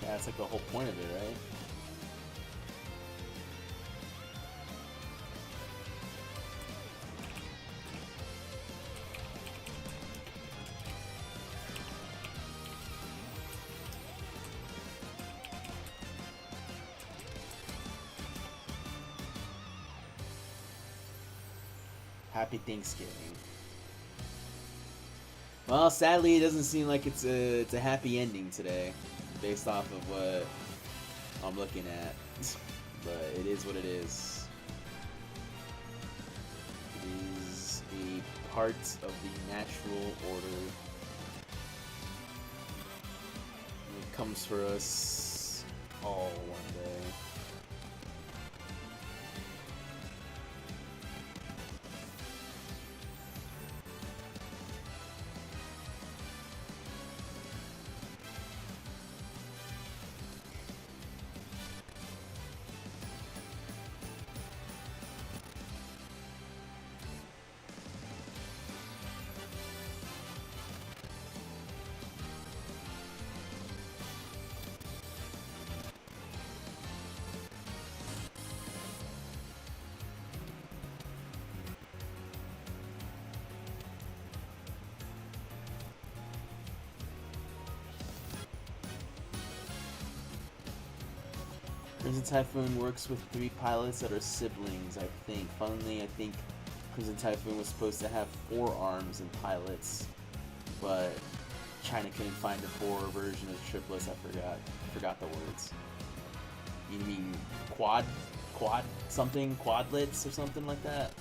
Yeah, that's like the whole point of it, right? Happy Thanksgiving. Well, sadly, it doesn't seem like it's a happy ending today, based off of what I'm looking at. But it is what it is. It is a part of the natural order. It comes for us all one day. Crimson Typhoon works with 3 pilots that are siblings, I think. Funnily, I think Crimson Typhoon was supposed to have 4 arms and pilots, but China couldn't find a 4 version of triplets. I forgot the words. You mean quad something? Quadlets or something like that?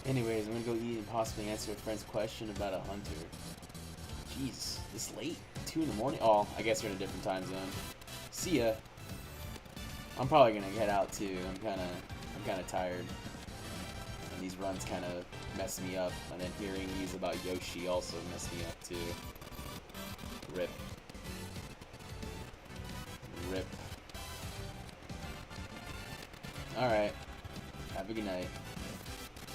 Anyways, I'm gonna go eat and possibly answer a friend's question about a hunter. Jeez, this late? 2 in the morning? Oh, I guess you're in a different time zone. See ya. I'm probably gonna head out too. I'm kinda tired. And these runs kinda mess me up. And then hearing news about Yoshi also messed me up too. Rip. Rip. Alright. Have a good night.